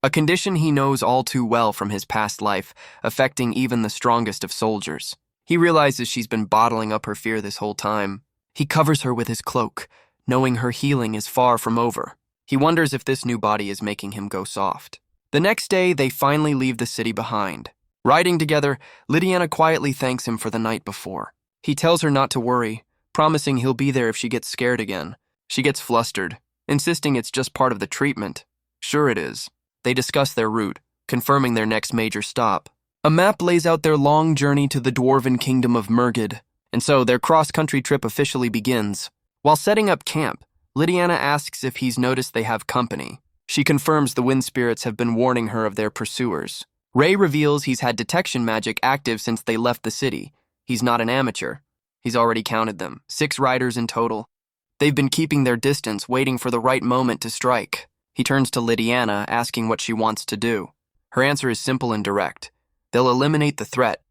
A condition he knows all too well from his past life, affecting even the strongest of soldiers. He realizes she's been bottling up her fear this whole time. He covers her with his cloak, knowing her healing is far from over. He wonders if this new body is making him go soft. The next day, they finally leave the city behind. Riding together, Lydiana quietly thanks him for the night before. He tells her not to worry, promising he'll be there if she gets scared again. She gets flustered, insisting it's just part of the treatment. Sure it is. They discuss their route, confirming their next major stop. A map lays out their long journey to the dwarven kingdom of Murgid, and so their cross-country trip officially begins. While setting up camp, Lydiana asks if he's noticed they have company. She confirms the wind spirits have been warning her of their pursuers. Ray reveals he's had detection magic active since they left the city. He's not an amateur. He's already counted them, 6 riders in total. They've been keeping their distance, waiting for the right moment to strike. He turns to Lydiana, asking what she wants to do. Her answer is simple and direct. They'll eliminate the threat.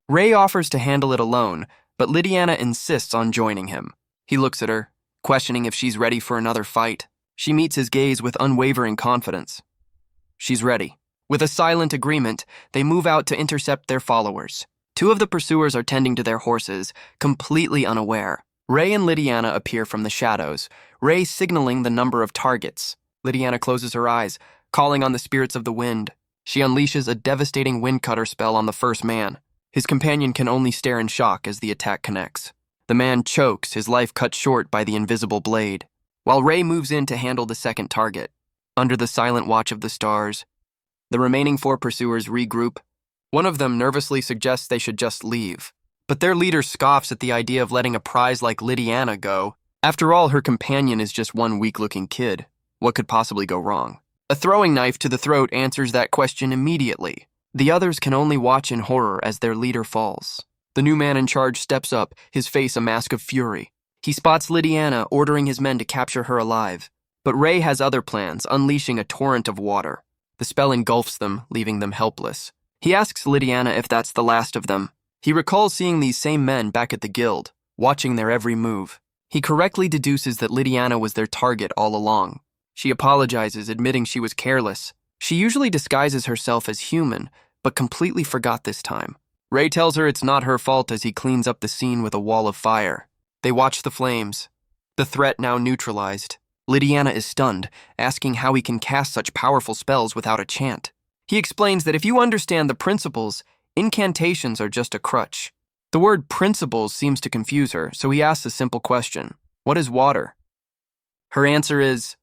Ray offers to handle it alone, but Lydiana insists on joining him. He looks at her, questioning if she's ready for another fight. She meets his gaze with unwavering confidence. She's ready. With a silent agreement, they move out to intercept their followers. 2 of the pursuers are tending to their horses, completely unaware. Ray and Lydiana appear from the shadows, Ray signaling the number of targets. Lydiana closes her eyes, calling on the spirits of the wind. She unleashes a devastating windcutter spell on the first man. His companion can only stare in shock as the attack connects. The man chokes, his life cut short by the invisible blade, while Ray moves in to handle the second target. Under the silent watch of the stars, the remaining 4 pursuers regroup. One of them nervously suggests they should just leave, but their leader scoffs at the idea of letting a prize like Lydiana go. After all, her companion is just one weak-looking kid. What could possibly go wrong? A throwing knife to the throat answers that question immediately. The others can only watch in horror as their leader falls. The new man in charge steps up, his face a mask of fury. He spots Lydiana, ordering his men to capture her alive. But Ray has other plans, unleashing a torrent of water. The spell engulfs them, leaving them helpless. He asks Lydiana if that's the last of them. He recalls seeing these same men back at the guild, watching their every move. He correctly deduces that Lydiana was their target all along. She apologizes, admitting she was careless. She usually disguises herself as human, but completely forgot this time. Ray tells her it's not her fault as he cleans up the scene with a wall of fire. They watch the flames. The threat now neutralized. Lydiana is stunned, asking how he can cast such powerful spells without a chant. He explains that if you understand the principles, incantations are just a crutch. The word principles seems to confuse her, so he asks a simple question. What is water? Her answer is,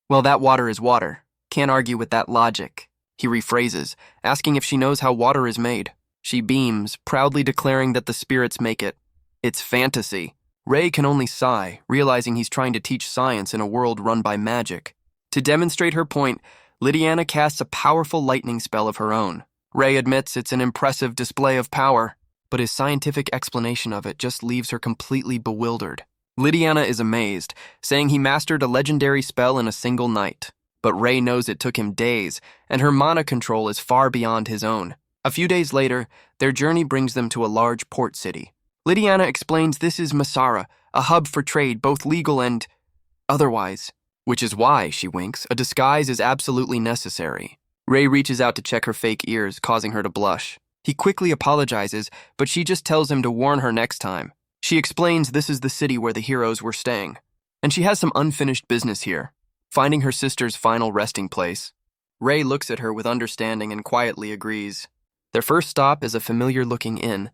well, that water is water. Can't argue with that logic. He rephrases, asking if she knows how water is made. She beams, proudly declaring that the spirits make it. It's fantasy. Ray can only sigh, realizing he's trying to teach science in a world run by magic. To demonstrate her point, Lydiana casts a powerful lightning spell of her own. Ray admits it's an impressive display of power, but his scientific explanation of it just leaves her completely bewildered. Lydiana is amazed, saying he mastered a legendary spell in a single night. But Ray knows it took him days, and her mana control is far beyond his own. A few days later, their journey brings them to a large port city. Lydiana explains this is Masara, a hub for trade, both legal and otherwise. Which is why, she winks, a disguise is absolutely necessary. Ray reaches out to check her fake ears, causing her to blush. He quickly apologizes, but she just tells him to warn her next time. She explains this is the city where the heroes were staying, and she has some unfinished business here, finding her sister's final resting place. Ray looks at her with understanding and quietly agrees. Their first stop is a familiar-looking inn.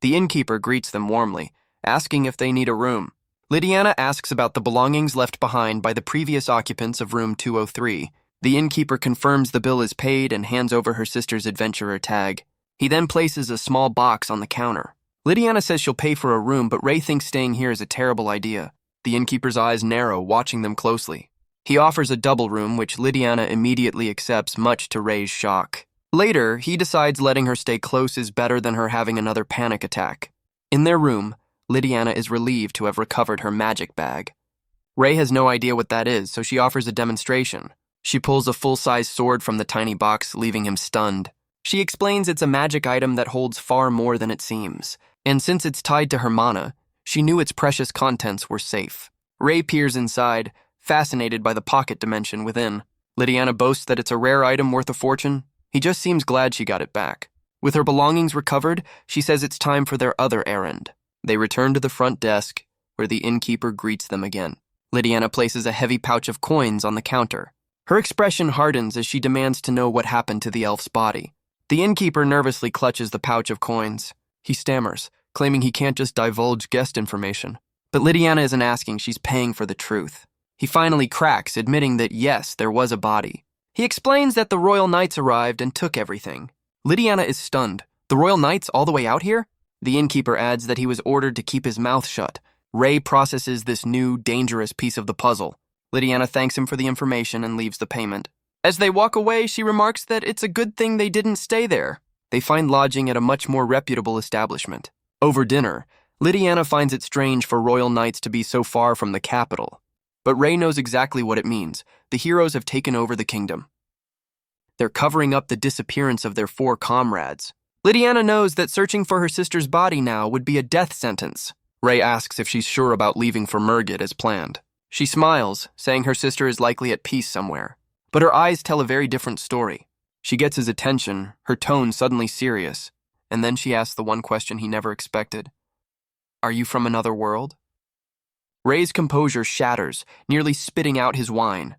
The innkeeper greets them warmly, asking if they need a room. Lydiana asks about the belongings left behind by the previous occupants of room 203. The innkeeper confirms the bill is paid and hands over her sister's adventurer tag. He then places a small box on the counter. Lydiana says she'll pay for a room, but Ray thinks staying here is a terrible idea. The innkeeper's eyes narrow, watching them closely. He offers a double room, which Lydiana immediately accepts, much to Ray's shock. Later, he decides letting her stay close is better than her having another panic attack. In their room, Lydiana is relieved to have recovered her magic bag. Ray has no idea what that is, so she offers a demonstration. She pulls a full-size sword from the tiny box, leaving him stunned. She explains it's a magic item that holds far more than it seems, and since it's tied to her mana, she knew its precious contents were safe. Ray peers inside, fascinated by the pocket dimension within. Lydiana boasts that it's a rare item worth a fortune. He just seems glad she got it back. With her belongings recovered, she says it's time for their other errand. They return to the front desk, where the innkeeper greets them again. Lydiana places a heavy pouch of coins on the counter. Her expression hardens as she demands to know what happened to the elf's body. The innkeeper nervously clutches the pouch of coins. He stammers, claiming he can't just divulge guest information. But Lydiana isn't asking, she's paying for the truth. He finally cracks, admitting that yes, there was a body. He explains that the Royal Knights arrived and took everything. Lydiana is stunned. The Royal Knights all the way out here? The innkeeper adds that he was ordered to keep his mouth shut. Ray processes this new, dangerous piece of the puzzle. Lydiana thanks him for the information and leaves the payment. As they walk away, she remarks that it's a good thing they didn't stay there. They find lodging at a much more reputable establishment. Over dinner, Lydiana finds it strange for Royal Knights to be so far from the capital. But Ray knows exactly what it means. The heroes have taken over the kingdom. They're covering up the disappearance of their 4 comrades. Lydiana knows that searching for her sister's body now would be a death sentence. Ray asks if she's sure about leaving for Murgit as planned. She smiles, saying her sister is likely at peace somewhere. But her eyes tell a very different story. She gets his attention, her tone suddenly serious, and then she asks the one question he never expected. Are you from another world? Ray's composure shatters, nearly spitting out his wine.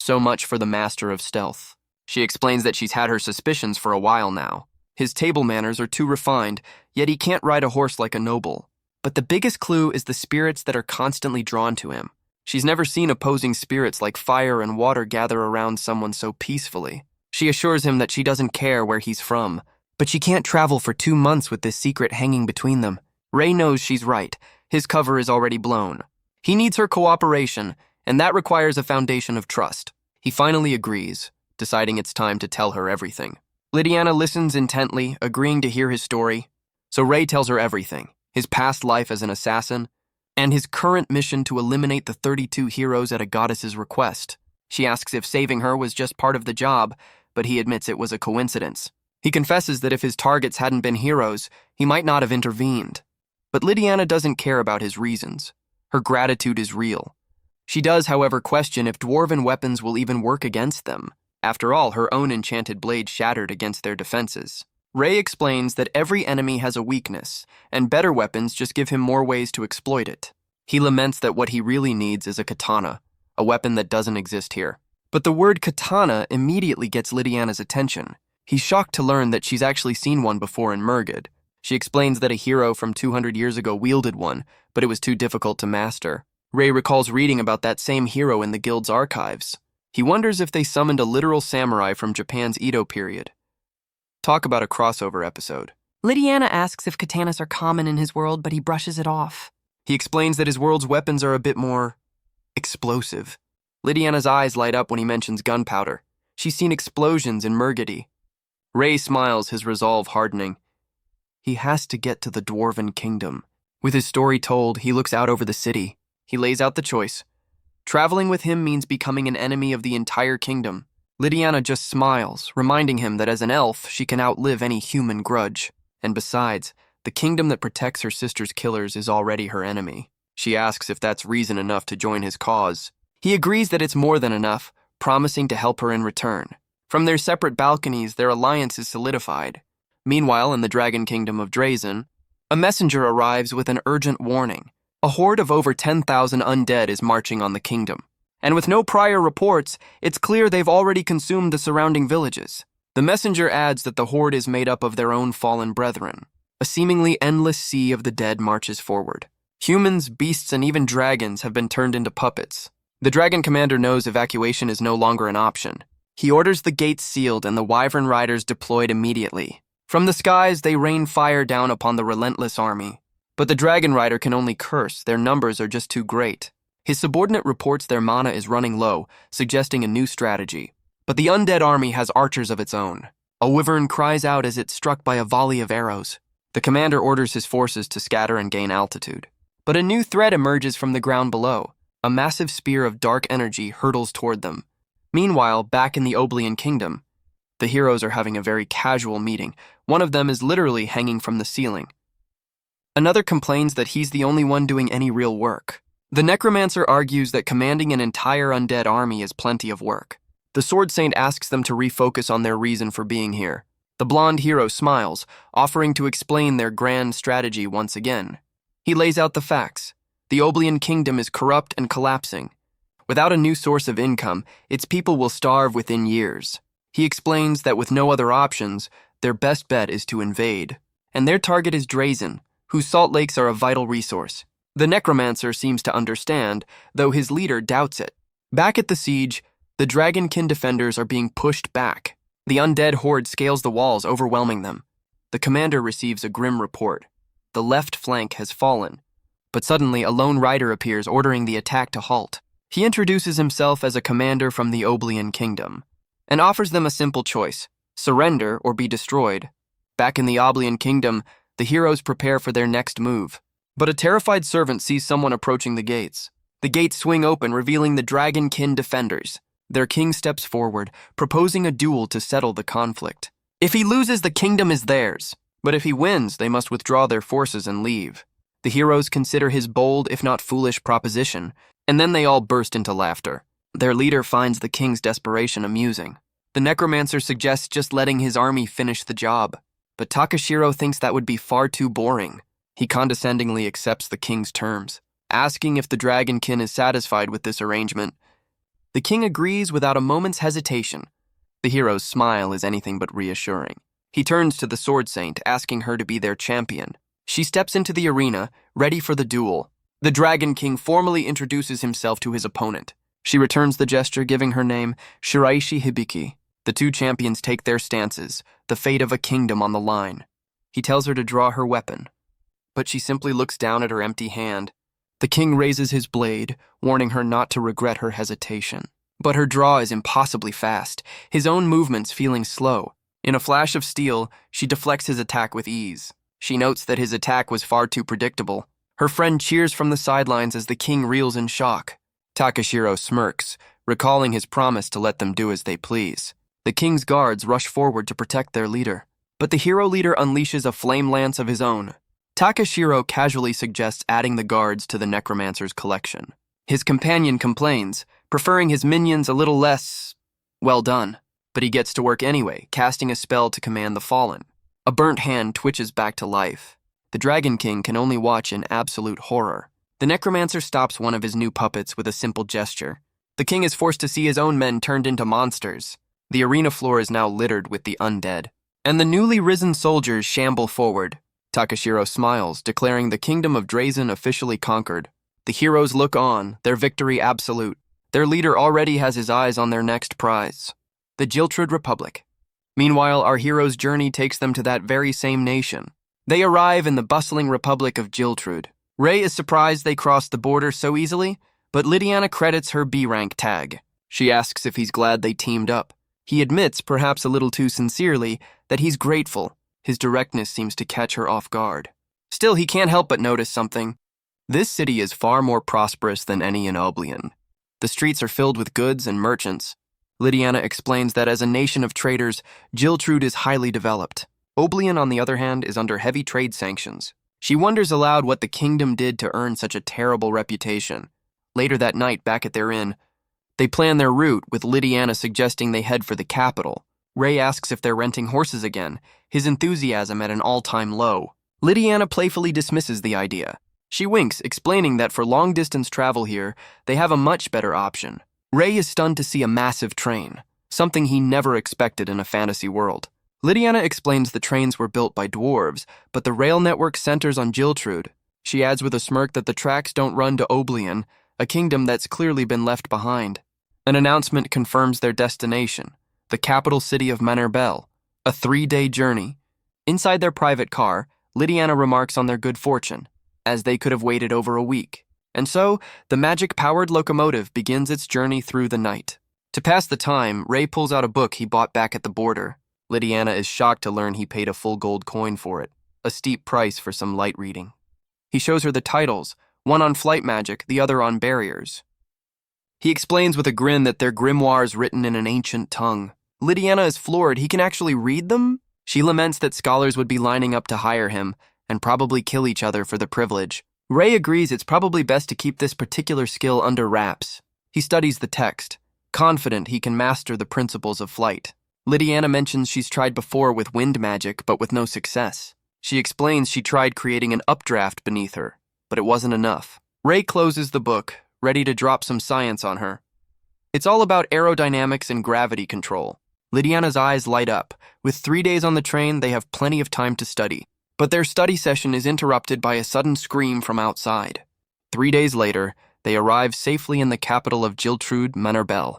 So much for the master of stealth. She explains that she's had her suspicions for a while now. His table manners are too refined, yet he can't ride a horse like a noble. But the biggest clue is the spirits that are constantly drawn to him. She's never seen opposing spirits like fire and water gather around someone so peacefully. She assures him that she doesn't care where he's from, but she can't travel for 2 months with this secret hanging between them. Ray knows she's right. His cover is already blown. He needs her cooperation, and that requires a foundation of trust. He finally agrees, deciding it's time to tell her everything. Lydiana listens intently, agreeing to hear his story. So Ray tells her everything, his past life as an assassin, and his current mission to eliminate the 32 heroes at a goddess's request. She asks if saving her was just part of the job, but he admits it was a coincidence. He confesses that if his targets hadn't been heroes, He might not have intervened. But Lydiana doesn't care about his reasons. Her gratitude is real. She does, however, question if dwarven weapons will even work against them. After all, her own enchanted blade shattered against their defenses. Ray explains that every enemy has a weakness, and better weapons just give him more ways to exploit it. He laments that what he really needs is a katana, a weapon that doesn't exist here. But the word katana immediately gets Lydiana's attention. He's shocked to learn that she's actually seen one before in Murgid. She explains that a hero from 200 years ago wielded one, but it was too difficult to master. Ray recalls reading about that same hero in the guild's archives. He wonders if they summoned a literal samurai from Japan's Edo period. Talk about a crossover episode. Lydiana asks if katanas are common in his world, but he brushes it off. He explains that his world's weapons are a bit more explosive. Lydiana's eyes light up when he mentions gunpowder. She's seen explosions in Murgidi. Ray smiles, his resolve hardening. He has to get to the Dwarven Kingdom. With his story told, he looks out over the city. He lays out the choice. Traveling with him means becoming an enemy of the entire kingdom. Lydiana just smiles, reminding him that as an elf, she can outlive any human grudge. And besides, the kingdom that protects her sister's killers is already her enemy. She asks if that's reason enough to join his cause. He agrees that it's more than enough, promising to help her in return. From their separate balconies, their alliance is solidified. Meanwhile, in the Dragon Kingdom of Drazen, a messenger arrives with an urgent warning. A horde of over 10,000 undead is marching on the kingdom. And with no prior reports, it's clear they've already consumed the surrounding villages. The messenger adds that the horde is made up of their own fallen brethren. A seemingly endless sea of the dead marches forward. Humans, beasts, and even dragons have been turned into puppets. The dragon commander knows evacuation is no longer an option. He orders the gates sealed and the wyvern riders deployed immediately. From the skies, they rain fire down upon the relentless army. But the dragon rider can only curse, their numbers are just too great. His subordinate reports their mana is running low, suggesting a new strategy. But the undead army has archers of its own. A wyvern cries out as it's struck by a volley of arrows. The commander orders his forces to scatter and gain altitude. But a new threat emerges from the ground below. A massive spear of dark energy hurtles toward them. Meanwhile, back in the Oblian Kingdom, the heroes are having a very casual meeting. One of them is literally hanging from the ceiling. Another complains that he's the only one doing any real work. The necromancer argues that commanding an entire undead army is plenty of work. The Sword Saint asks them to refocus on their reason for being here. The blonde hero smiles, offering to explain their grand strategy once again. He lays out the facts. The Oblian Kingdom is corrupt and collapsing. Without a new source of income, its people will starve within years. He explains that with no other options, their best bet is to invade. And their target is Drazen, whose salt lakes are a vital resource. The necromancer seems to understand, though his leader doubts it. Back at the siege, the Dragonkin defenders are being pushed back. The undead horde scales the walls, overwhelming them. The commander receives a grim report. The left flank has fallen. But suddenly, a lone rider appears, ordering the attack to halt. He introduces himself as a commander from the Oblian Kingdom, and offers them a simple choice: surrender or be destroyed. Back in the Oblian Kingdom, the heroes prepare for their next move. But a terrified servant sees someone approaching the gates. The gates swing open, revealing the Dragonkin defenders. Their king steps forward, proposing a duel to settle the conflict. If he loses, the kingdom is theirs. But if he wins, they must withdraw their forces and leave. The heroes consider his bold, if not foolish, proposition, and then they all burst into laughter. Their leader finds the king's desperation amusing. The necromancer suggests just letting his army finish the job. But Takashiro thinks that would be far too boring. He condescendingly accepts the king's terms, asking if the Dragonkin is satisfied with this arrangement. The king agrees without a moment's hesitation. The hero's smile is anything but reassuring. He turns to the Sword Saint, asking her to be their champion. She steps into the arena, ready for the duel. The Dragon King formally introduces himself to his opponent. She returns the gesture, giving her name Shiraishi Hibiki. The two champions take their stances, the fate of a kingdom on the line. He tells her to draw her weapon, but she simply looks down at her empty hand. The king raises his blade, warning her not to regret her hesitation. But her draw is impossibly fast, his own movements feeling slow. In a flash of steel, she deflects his attack with ease. She notes that his attack was far too predictable. Her friend cheers from the sidelines as the king reels in shock. Takashiro smirks, recalling his promise to let them do as they please. The king's guards rush forward to protect their leader. but the hero leader unleashes a flame lance of his own. Takashiro casually suggests adding the guards to the necromancer's collection. His companion complains, preferring his minions a little less well done, but he gets to work anyway, casting a spell to command the fallen. A burnt hand twitches back to life. The Dragon King can only watch in absolute horror. The necromancer stops one of his new puppets with a simple gesture. The king is forced to see his own men turned into monsters. The arena floor is now littered with the undead, and the newly risen soldiers shamble forward. Takashiro smiles, declaring the kingdom of Drazen officially conquered. The heroes look on, their victory absolute. Their leader already has his eyes on their next prize, the Jiltrud Republic. Meanwhile, our hero's journey takes them to that very same nation. They arrive in the bustling Republic of Jiltrud. Ray is surprised they crossed the border so easily, but Lydiana credits her B-rank tag. She asks if he's glad they teamed up. He admits, perhaps a little too sincerely, that he's grateful. His directness seems to catch her off guard. Still, he can't help but notice something. This city is far more prosperous than any in Oblivion. The streets are filled with goods and merchants. Lydiana explains that as a nation of traders, Jiltrud is highly developed. Oblivion, on the other hand, is under heavy trade sanctions. She wonders aloud what the kingdom did to earn such a terrible reputation. Later that night, back at their inn, they plan their route, with Lydiana suggesting they head for the capital. Ray asks if they're renting horses again, his enthusiasm at an all-time low. Lydiana playfully dismisses the idea. She winks, explaining that for long-distance travel here, they have a much better option. Ray is stunned to see a massive train, something he never expected in a fantasy world. Lydiana explains the trains were built by dwarves, but the rail network centers on Jiltrud. She adds with a smirk that the tracks don't run to Oblivion, a kingdom that's clearly been left behind. An announcement confirms their destination, the capital city of Manerbel, a 3-day journey. Inside their private car, Lydiana remarks on their good fortune, as they could have waited over a week. And so, the magic-powered locomotive begins its journey through the night. To pass the time, Ray pulls out a book he bought back at the border. Lydiana is shocked to learn he paid a full gold coin for it, a steep price for some light reading. He shows her the titles, one on flight magic, the other on barriers. He explains with a grin that they're grimoires written in an ancient tongue. Lydiana is floored. He can actually read them? She laments that scholars would be lining up to hire him, and probably kill each other for the privilege. Ray agrees it's probably best to keep this particular skill under wraps. He studies the text, confident he can master the principles of flight. Lydiana mentions she's tried before with wind magic, but with no success. She explains she tried creating an updraft beneath her, but it wasn't enough. Ray closes the book, ready to drop some science on her. It's all about aerodynamics and gravity control. Lydiana's eyes light up. With 3 days on the train, they have plenty of time to study. But their study session is interrupted by a sudden scream from outside. 3 days later, they arrive safely in the capital of Jiltrud, Manerbel.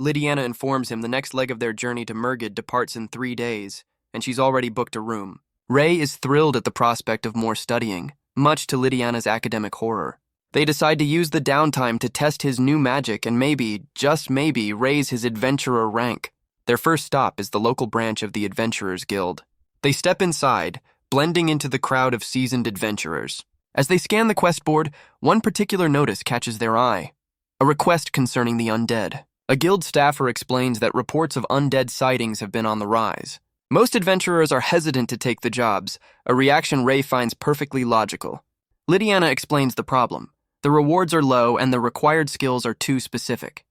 Lydiana informs him the next leg of their journey to Mergid departs in 3 days, and she's already booked a room. Ray is thrilled at the prospect of more studying, much to Lydiana's academic horror. They decide to use the downtime to test his new magic and maybe, just maybe, raise his adventurer rank. Their first stop is the local branch of the Adventurers Guild. They step inside, blending into the crowd of seasoned adventurers. As they scan the quest board, one particular notice catches their eye. A request concerning the undead. A guild staffer explains that reports of undead sightings have been on the rise. Most adventurers are hesitant to take the jobs, a reaction Ray finds perfectly logical. Lydiana explains the problem. The rewards are low and the required skills are too specific.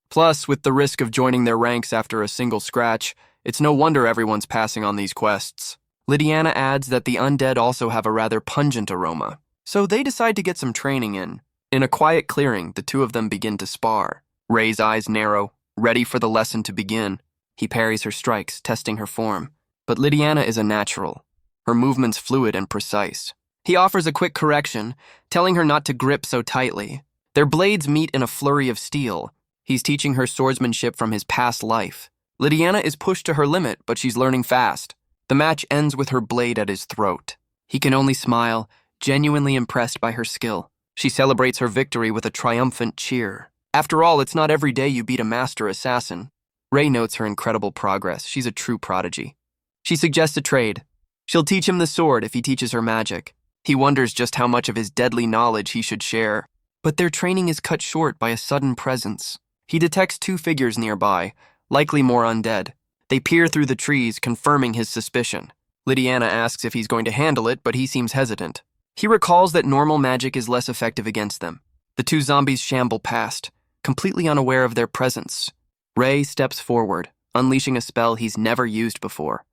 Plus, with the risk of joining their ranks after a single scratch, it's no wonder everyone's passing on these quests. Lydiana adds that the undead also have a rather pungent aroma, so they decide to get some training in. In a quiet clearing, the two of them begin to spar. Ray's eyes narrow, ready for the lesson to begin. He parries her strikes, testing her form. But Lydiana is a natural, her movements fluid and precise. He offers a quick correction, telling her not to grip so tightly. Their blades meet in a flurry of steel. He's teaching her swordsmanship from his past life. Lydiana is pushed to her limit, but she's learning fast. The match ends with her blade at his throat. He can only smile, genuinely impressed by her skill. She celebrates her victory with a triumphant cheer. After all, it's not every day you beat a master assassin. Ray notes her incredible progress. She's a true prodigy. She suggests a trade. She'll teach him the sword if he teaches her magic. He wonders just how much of his deadly knowledge he should share. But their training is cut short by a sudden presence. He detects 2 figures nearby, likely more undead. They peer through the trees, confirming his suspicion. Lydiana asks if he's going to handle it, but he seems hesitant. He recalls that normal magic is less effective against them. The two zombies shamble past, completely unaware of their presence. Ray steps forward, unleashing a spell he's never used before.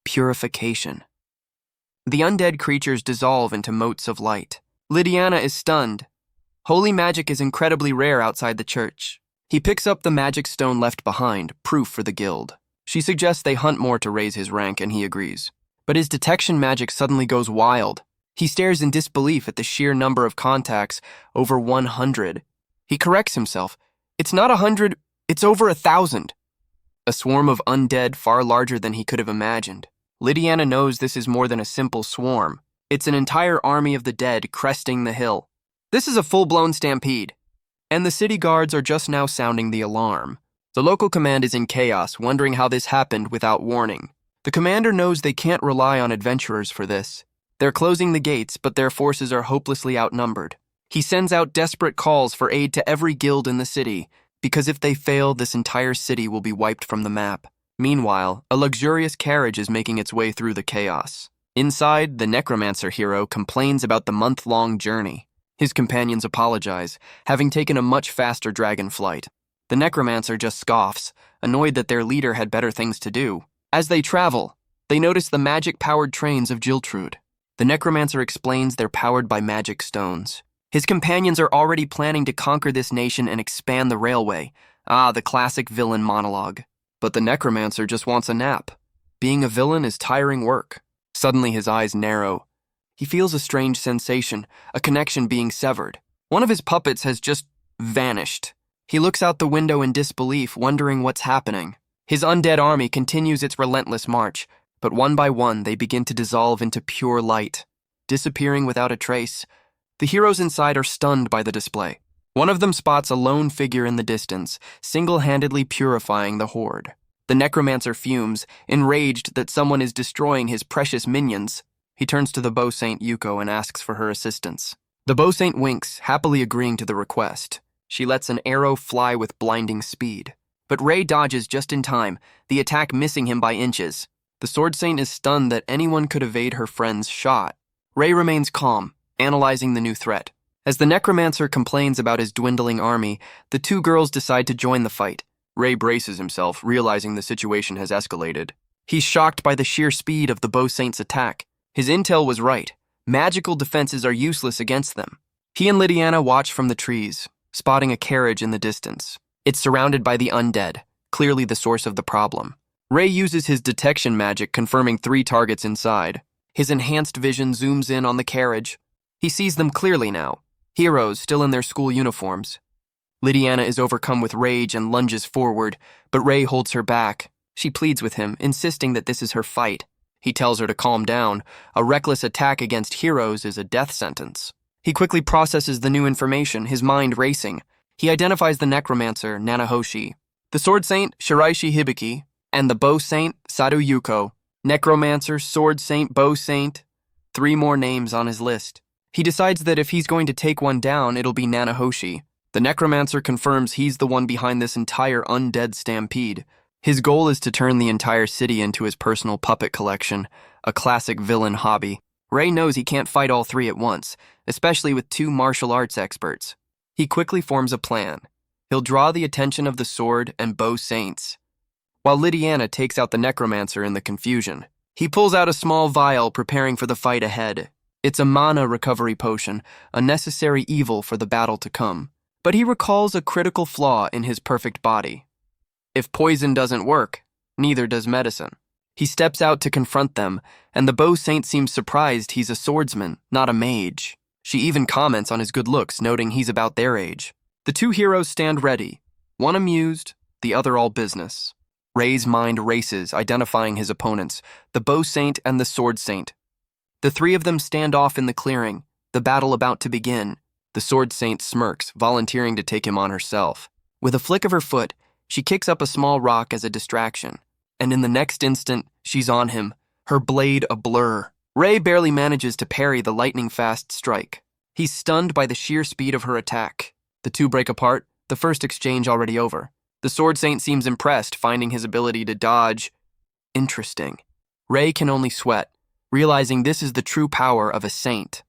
Purification. The undead creatures dissolve into motes of light. Lydiana is stunned. Holy magic is incredibly rare outside the church. He picks up the magic stone left behind, proof for the guild. She suggests they hunt more to raise his rank, and he agrees. But his detection magic suddenly goes wild. He stares in disbelief at the sheer number of contacts, over 100. He corrects himself. It's not 100, it's over 1,000. A swarm of undead far larger than he could have imagined. Lydiana knows this is more than a simple swarm. It's an entire army of the dead cresting the hill. This is a full-blown stampede. And the city guards are just now sounding the alarm. The local command is in chaos, wondering how this happened without warning. The commander knows they can't rely on adventurers for this. They're closing the gates, but their forces are hopelessly outnumbered. He sends out desperate calls for aid to every guild in the city, because if they fail, this entire city will be wiped from the map. Meanwhile, a luxurious carriage is making its way through the chaos. Inside, the necromancer hero complains about the month-long journey. His companions apologize, having taken a much faster dragon flight. The necromancer just scoffs, annoyed that their leader had better things to do. As they travel, they notice the magic-powered trains of Giltrude. The necromancer explains they're powered by magic stones. His companions are already planning to conquer this nation and expand the railway. The classic villain monologue. But the necromancer just wants a nap. Being a villain is tiring work. Suddenly his eyes narrow. He feels a strange sensation, a connection being severed. One of his puppets has just vanished. He looks out the window in disbelief, wondering what's happening. His undead army continues its relentless march, but one by one they begin to dissolve into pure light, disappearing without a trace. The heroes inside are stunned by the display. One of them spots a lone figure in the distance, single-handedly purifying the horde. The necromancer fumes, enraged that someone is destroying his precious minions. He turns to the bow saint Yuko and asks for her assistance. The bow saint winks, happily agreeing to the request. She lets an arrow fly with blinding speed. But Ray dodges just in time, the attack missing him by inches. The sword saint is stunned that anyone could evade her friend's shot. Ray remains calm, analyzing the new threat. As the necromancer complains about his dwindling army, the two girls decide to join the fight. Ray braces himself, realizing the situation has escalated. He's shocked by the sheer speed of the bow saint's attack. His intel was right. Magical defenses are useless against them. He and Lydiana watch from the trees, spotting a carriage in the distance. It's surrounded by the undead, clearly the source of the problem. Ray uses his detection magic, confirming 3 targets inside. His enhanced vision zooms in on the carriage. He sees them clearly now. Heroes still in their school uniforms. Lydiana is overcome with rage and lunges forward, but Ray holds her back. She pleads with him, insisting that this is her fight. He tells her to calm down. A reckless attack against heroes is a death sentence. He quickly processes the new information, his mind racing. He identifies the necromancer, Nanahoshi, the sword saint, Shiraishi Hibiki, and the bow saint, Sadu Yuko. Necromancer, sword saint, bow saint. 3 more names on his list. He decides that if he's going to take one down, it'll be Nanahoshi. The necromancer confirms he's the one behind this entire undead stampede. His goal is to turn the entire city into his personal puppet collection, a classic villain hobby. Ray knows he can't fight all 3 at once, especially with 2 martial arts experts. He quickly forms a plan. He'll draw the attention of the sword and bow saints, while Lydiana takes out the necromancer in the confusion. He pulls out a small vial, preparing for the fight ahead. It's a mana recovery potion, a necessary evil for the battle to come. But he recalls a critical flaw in his perfect body. If poison doesn't work, neither does medicine. He steps out to confront them, and the bow saint seems surprised he's a swordsman, not a mage. She even comments on his good looks, noting he's about their age. The 2 heroes stand ready, one amused, the other all business. Ray's mind races, identifying his opponents, the bow saint and the sword saint. The 3 of them stand off in the clearing, the battle about to begin. The sword saint smirks, volunteering to take him on herself. With a flick of her foot, she kicks up a small rock as a distraction, and in the next instant, she's on him, her blade a blur. Ray barely manages to parry the lightning-fast strike. He's stunned by the sheer speed of her attack. The 2 break apart, the first exchange already over. The Sword Saint seems impressed, finding his ability to dodge interesting. Rei can only sweat, realizing this is the true power of a saint.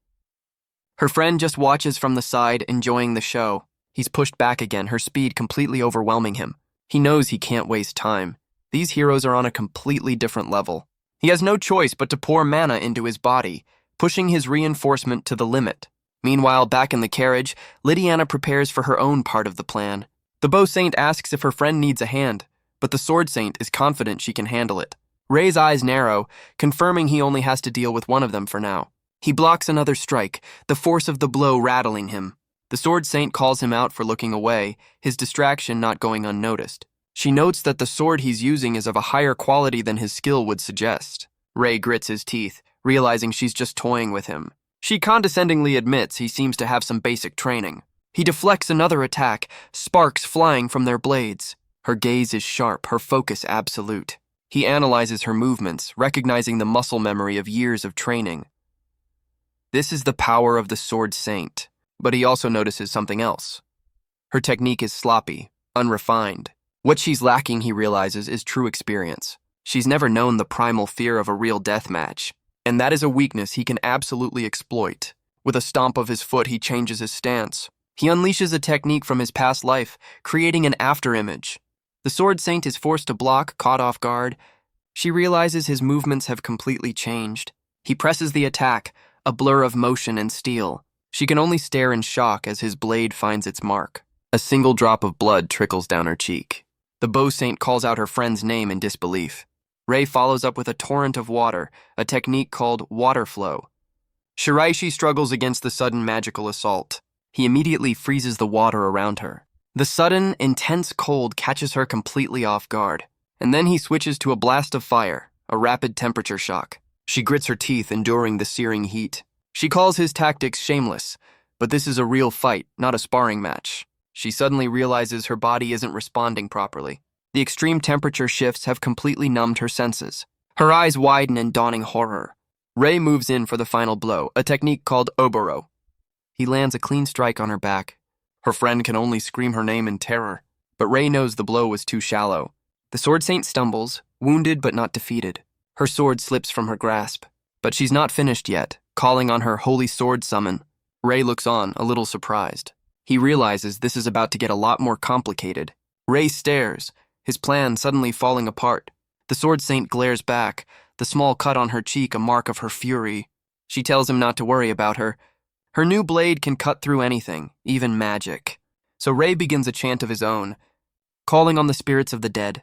Her friend just watches from the side, enjoying the show. He's pushed back again, her speed completely overwhelming him. He knows he can't waste time. These heroes are on a completely different level. He has no choice but to pour mana into his body, pushing his reinforcement to the limit. Meanwhile, back in the carriage, Lydiana prepares for her own part of the plan. The Bow Saint asks if her friend needs a hand, but the Sword Saint is confident she can handle it. Rei's eyes narrow, confirming he only has to deal with one of them for now. He blocks another strike, the force of the blow rattling him. The Sword Saint calls him out for looking away, his distraction not going unnoticed. She notes that the sword he's using is of a higher quality than his skill would suggest. Rei grits his teeth, realizing she's just toying with him. She condescendingly admits he seems to have some basic training. He deflects another attack, sparks flying from their blades. Her gaze is sharp, her focus absolute. He analyzes her movements, recognizing the muscle memory of years of training. This is the power of the Sword Saint, but he also notices something else. Her technique is sloppy, unrefined. What she's lacking, he realizes, is true experience. She's never known the primal fear of a real death match, and that is a weakness he can absolutely exploit. With a stomp of his foot, he changes his stance. He unleashes a technique from his past life, creating an afterimage. The Sword Saint is forced to block, caught off guard. She realizes his movements have completely changed. He presses the attack, a blur of motion and steel. She can only stare in shock as his blade finds its mark. A single drop of blood trickles down her cheek. The Bow Saint calls out her friend's name in disbelief. Rei follows up with a torrent of water, a technique called water flow. Shiraishi struggles against the sudden magical assault. He immediately freezes the water around her. The sudden, intense cold catches her completely off guard, and then he switches to a blast of fire, a rapid temperature shock. She grits her teeth, enduring the searing heat. She calls his tactics shameless, but this is a real fight, not a sparring match. She suddenly realizes her body isn't responding properly. The extreme temperature shifts have completely numbed her senses. Her eyes widen in dawning horror. Rei moves in for the final blow, a technique called oboro. He lands a clean strike on her back. Her friend can only scream her name in terror, but Rei knows the blow was too shallow. The Sword Saint stumbles, wounded but not defeated. Her sword slips from her grasp, but she's not finished yet, calling on her holy sword summon. Rei looks on, a little surprised. He realizes this is about to get a lot more complicated. Rei stares, his plan suddenly falling apart. The Sword Saint glares back, the small cut on her cheek a mark of her fury. She tells him not to worry about her. Her new blade can cut through anything, even magic. So Rei begins a chant of his own, calling on the spirits of the dead.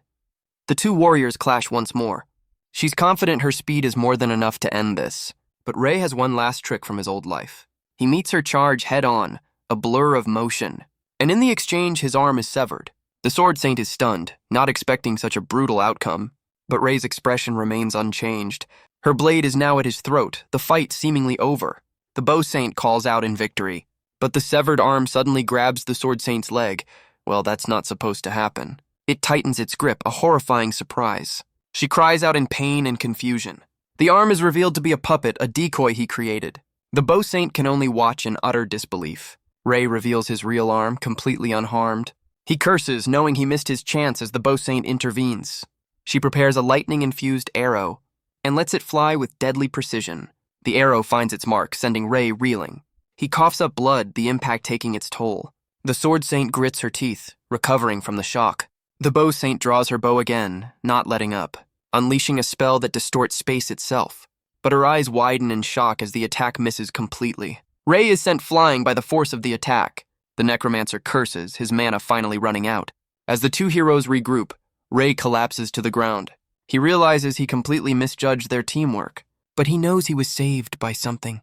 The two warriors clash once more. She's confident her speed is more than enough to end this, but Rei has one last trick from his old life. He meets her charge head-on, a blur of motion, and in the exchange his arm is severed. The Sword Saint is stunned, not expecting such a brutal outcome, but Rei's expression remains unchanged. Her blade is now at his throat, the fight seemingly over. The Bow Saint calls out in victory, but the severed arm suddenly grabs the Sword Saint's leg. Well, that's not supposed to happen. It tightens its grip, a horrifying surprise. She cries out in pain and confusion. The arm is revealed to be a puppet, a decoy he created. The Bow Saint can only watch in utter disbelief. Rei reveals his real arm, completely unharmed. He curses, knowing he missed his chance as the Bow Saint intervenes. She prepares a lightning-infused arrow and lets it fly with deadly precision. The arrow finds its mark, sending Rei reeling. He coughs up blood, the impact taking its toll. The Sword Saint grits her teeth, recovering from the shock. The Bow Saint draws her bow again, not letting up, unleashing a spell that distorts space itself. But her eyes widen in shock as the attack misses completely. Rei is sent flying by the force of the attack. The necromancer curses, his mana finally running out. As the two heroes regroup, Rei collapses to the ground. He realizes he completely misjudged their teamwork, but he knows he was saved by something,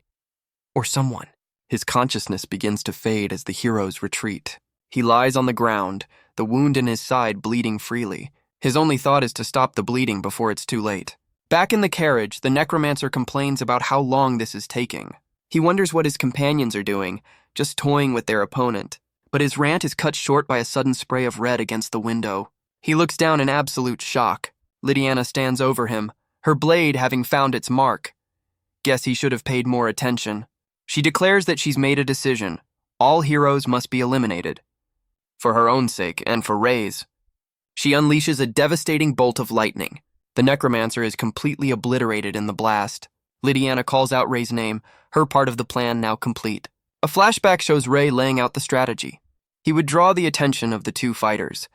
or someone. His consciousness begins to fade as the heroes retreat. He lies on the ground, the wound in his side bleeding freely. His only thought is to stop the bleeding before it's too late. Back in the carriage, the necromancer complains about how long this is taking. He wonders what his companions are doing, just toying with their opponent. But his rant is cut short by a sudden spray of red against the window. He looks down in absolute shock. Lydiana stands over him, her blade having found its mark. Guess he should have paid more attention. She declares that she's made a decision. All heroes must be eliminated. For her own sake and for Rei's. She unleashes a devastating bolt of lightning. The necromancer is completely obliterated in the blast. Lydiana calls out Ray's name, her part of the plan now complete. A flashback shows Ray laying out the strategy. He would draw the attention of the two fighters,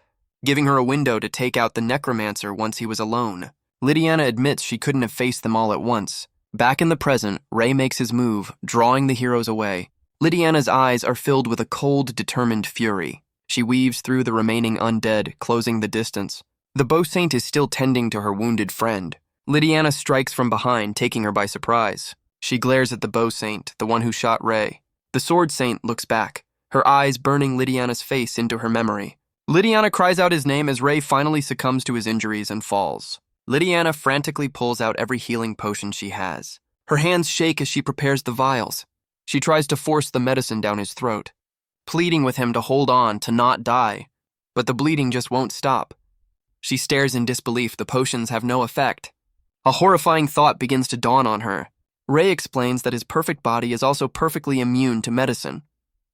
giving her a window to take out the necromancer once he was alone. Lydiana admits she couldn't have faced them all at once. Back in the present, Ray makes his move, drawing the heroes away. Lydiana's eyes are filled with a cold, determined fury. She weaves through the remaining undead, closing the distance. The Bow Saint is still tending to her wounded friend. Lydiana strikes from behind, taking her by surprise. She glares at the Bow Saint, the one who shot Ray. The Sword Saint looks back, her eyes burning Lydiana's face into her memory. Lydiana cries out his name as Ray finally succumbs to his injuries and falls. Lydiana frantically pulls out every healing potion she has. Her hands shake as she prepares the vials. She tries to force the medicine down his throat, pleading with him to hold on, to not die. But the bleeding just won't stop. She stares in disbelief. The potions have no effect. A horrifying thought begins to dawn on her. Ray explains that his perfect body is also perfectly immune to medicine.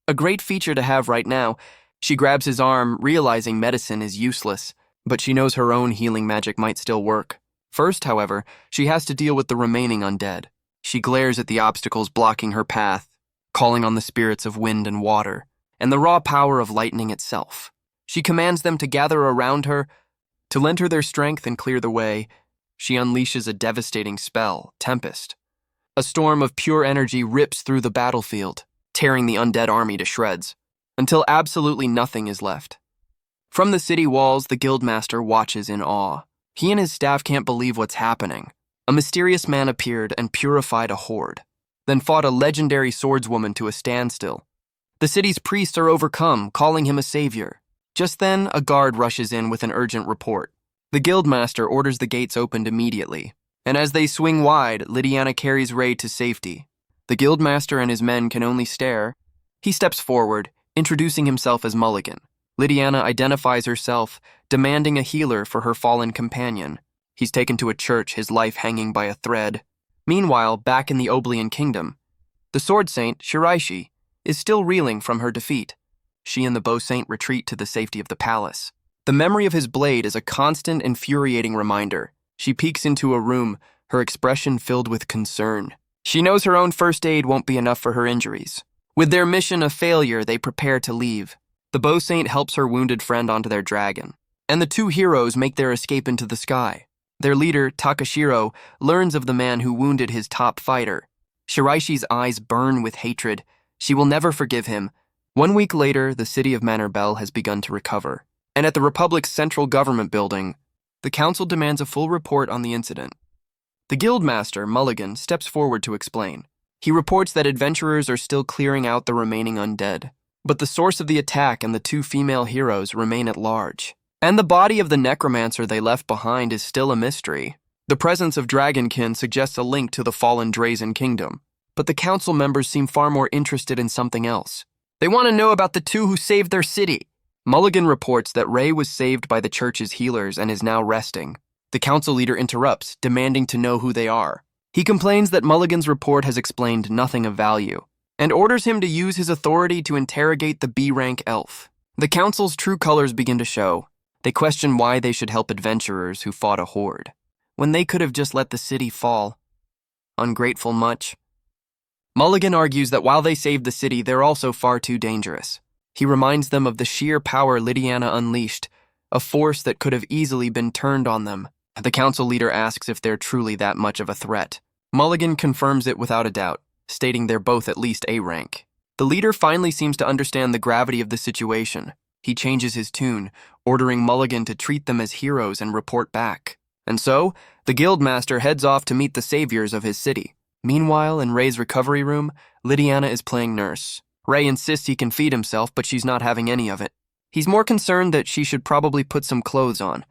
A great feature to have right now. She grabs his arm, realizing medicine is useless, but she knows her own healing magic might still work. First, however, she has to deal with the remaining undead. She glares at the obstacles blocking her path, calling on the spirits of wind and water, and the raw power of lightning itself. She commands them to gather around her, to lend her their strength and clear the way. She unleashes a devastating spell, Tempest. A storm of pure energy rips through the battlefield, tearing the undead army to shreds, until absolutely nothing is left. From the city walls, the guildmaster watches in awe. He and his staff can't believe what's happening. A mysterious man appeared and purified a horde, then fought a legendary swordswoman to a standstill. The city's priests are overcome, calling him a savior. Just then, a guard rushes in with an urgent report. The guildmaster orders the gates opened immediately, and as they swing wide, Lydiana carries Ray to safety. The guildmaster and his men can only stare. He steps forward, introducing himself as Mulligan. Lydiana identifies herself, demanding a healer for her fallen companion. He's taken to a church, his life hanging by a thread. Meanwhile, back in the Oblian Kingdom, the Sword Saint, Shiraishi, is still reeling from her defeat. She and the Bow Saint retreat to the safety of the palace. The memory of his blade is a constant, infuriating reminder. She peeks into a room, her expression filled with concern. She knows her own first aid won't be enough for her injuries. With their mission a failure, they prepare to leave. The Bow Saint helps her wounded friend onto their dragon, and the two heroes make their escape into the sky. Their leader, Takashiro, learns of the man who wounded his top fighter. Shiraishi's eyes burn with hatred. She will never forgive him. 1 week later, the city of Manor Bell has begun to recover. And at the Republic's central government building, the council demands a full report on the incident. The guildmaster, Mulligan, steps forward to explain. He reports that adventurers are still clearing out the remaining undead, but the source of the attack and the two female heroes remain at large. And the body of the necromancer they left behind is still a mystery. The presence of dragonkin suggests a link to the fallen Drazen Kingdom, but the council members seem far more interested in something else. They want to know about the two who saved their city. Mulligan reports that Ray was saved by the church's healers and is now resting. The council leader interrupts, demanding to know who they are. He complains that Mulligan's report has explained nothing of value, and orders him to use his authority to interrogate the B-rank elf. The council's true colors begin to show. They question why they should help adventurers who fought a horde, when they could have just let the city fall. Ungrateful much? Mulligan argues that while they saved the city, they're also far too dangerous. He reminds them of the sheer power Lydiana unleashed, a force that could have easily been turned on them. The council leader asks if they're truly that much of a threat. Mulligan confirms it without a doubt, stating they're both at least A rank. The leader finally seems to understand the gravity of the situation. He changes his tune, ordering Mulligan to treat them as heroes and report back. And so, the guildmaster heads off to meet the saviors of his city. Meanwhile, in Ray's recovery room, Lydiana is playing nurse. Ray insists he can feed himself, but she's not having any of it. He's more concerned that she should probably put some clothes on.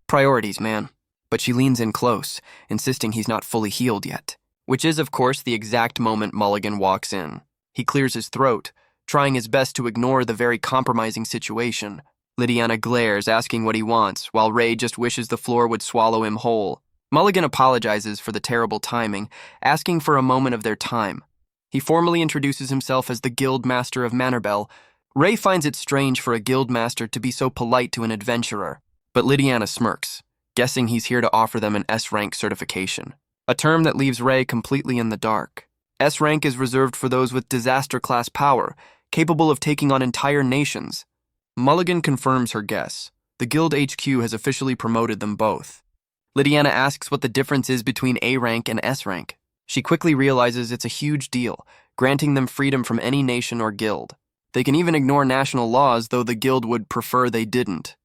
Priorities, man. But she leans in close, insisting he's not fully healed yet. Which is, of course, the exact moment Mulligan walks in. He clears his throat, trying his best to ignore the very compromising situation. Lydiana glares, asking what he wants, while Ray just wishes the floor would swallow him whole. Mulligan apologizes for the terrible timing, asking for a moment of their time. He formally introduces himself as the Guild Master of Manor Bell. Ray finds it strange for a guild master to be so polite to an adventurer, But Lydiana smirks, guessing he's here to offer them an S-rank certification, a term that leaves Ray completely in the dark. S-rank is reserved for those with disaster-class power, capable of taking on entire nations. Mulligan confirms her guess. The Guild HQ has officially promoted them both. Lydiana asks what the difference is between A rank and S rank. She quickly realizes it's a huge deal, granting them freedom from any nation or guild. They can even ignore national laws, though the guild would prefer they didn't.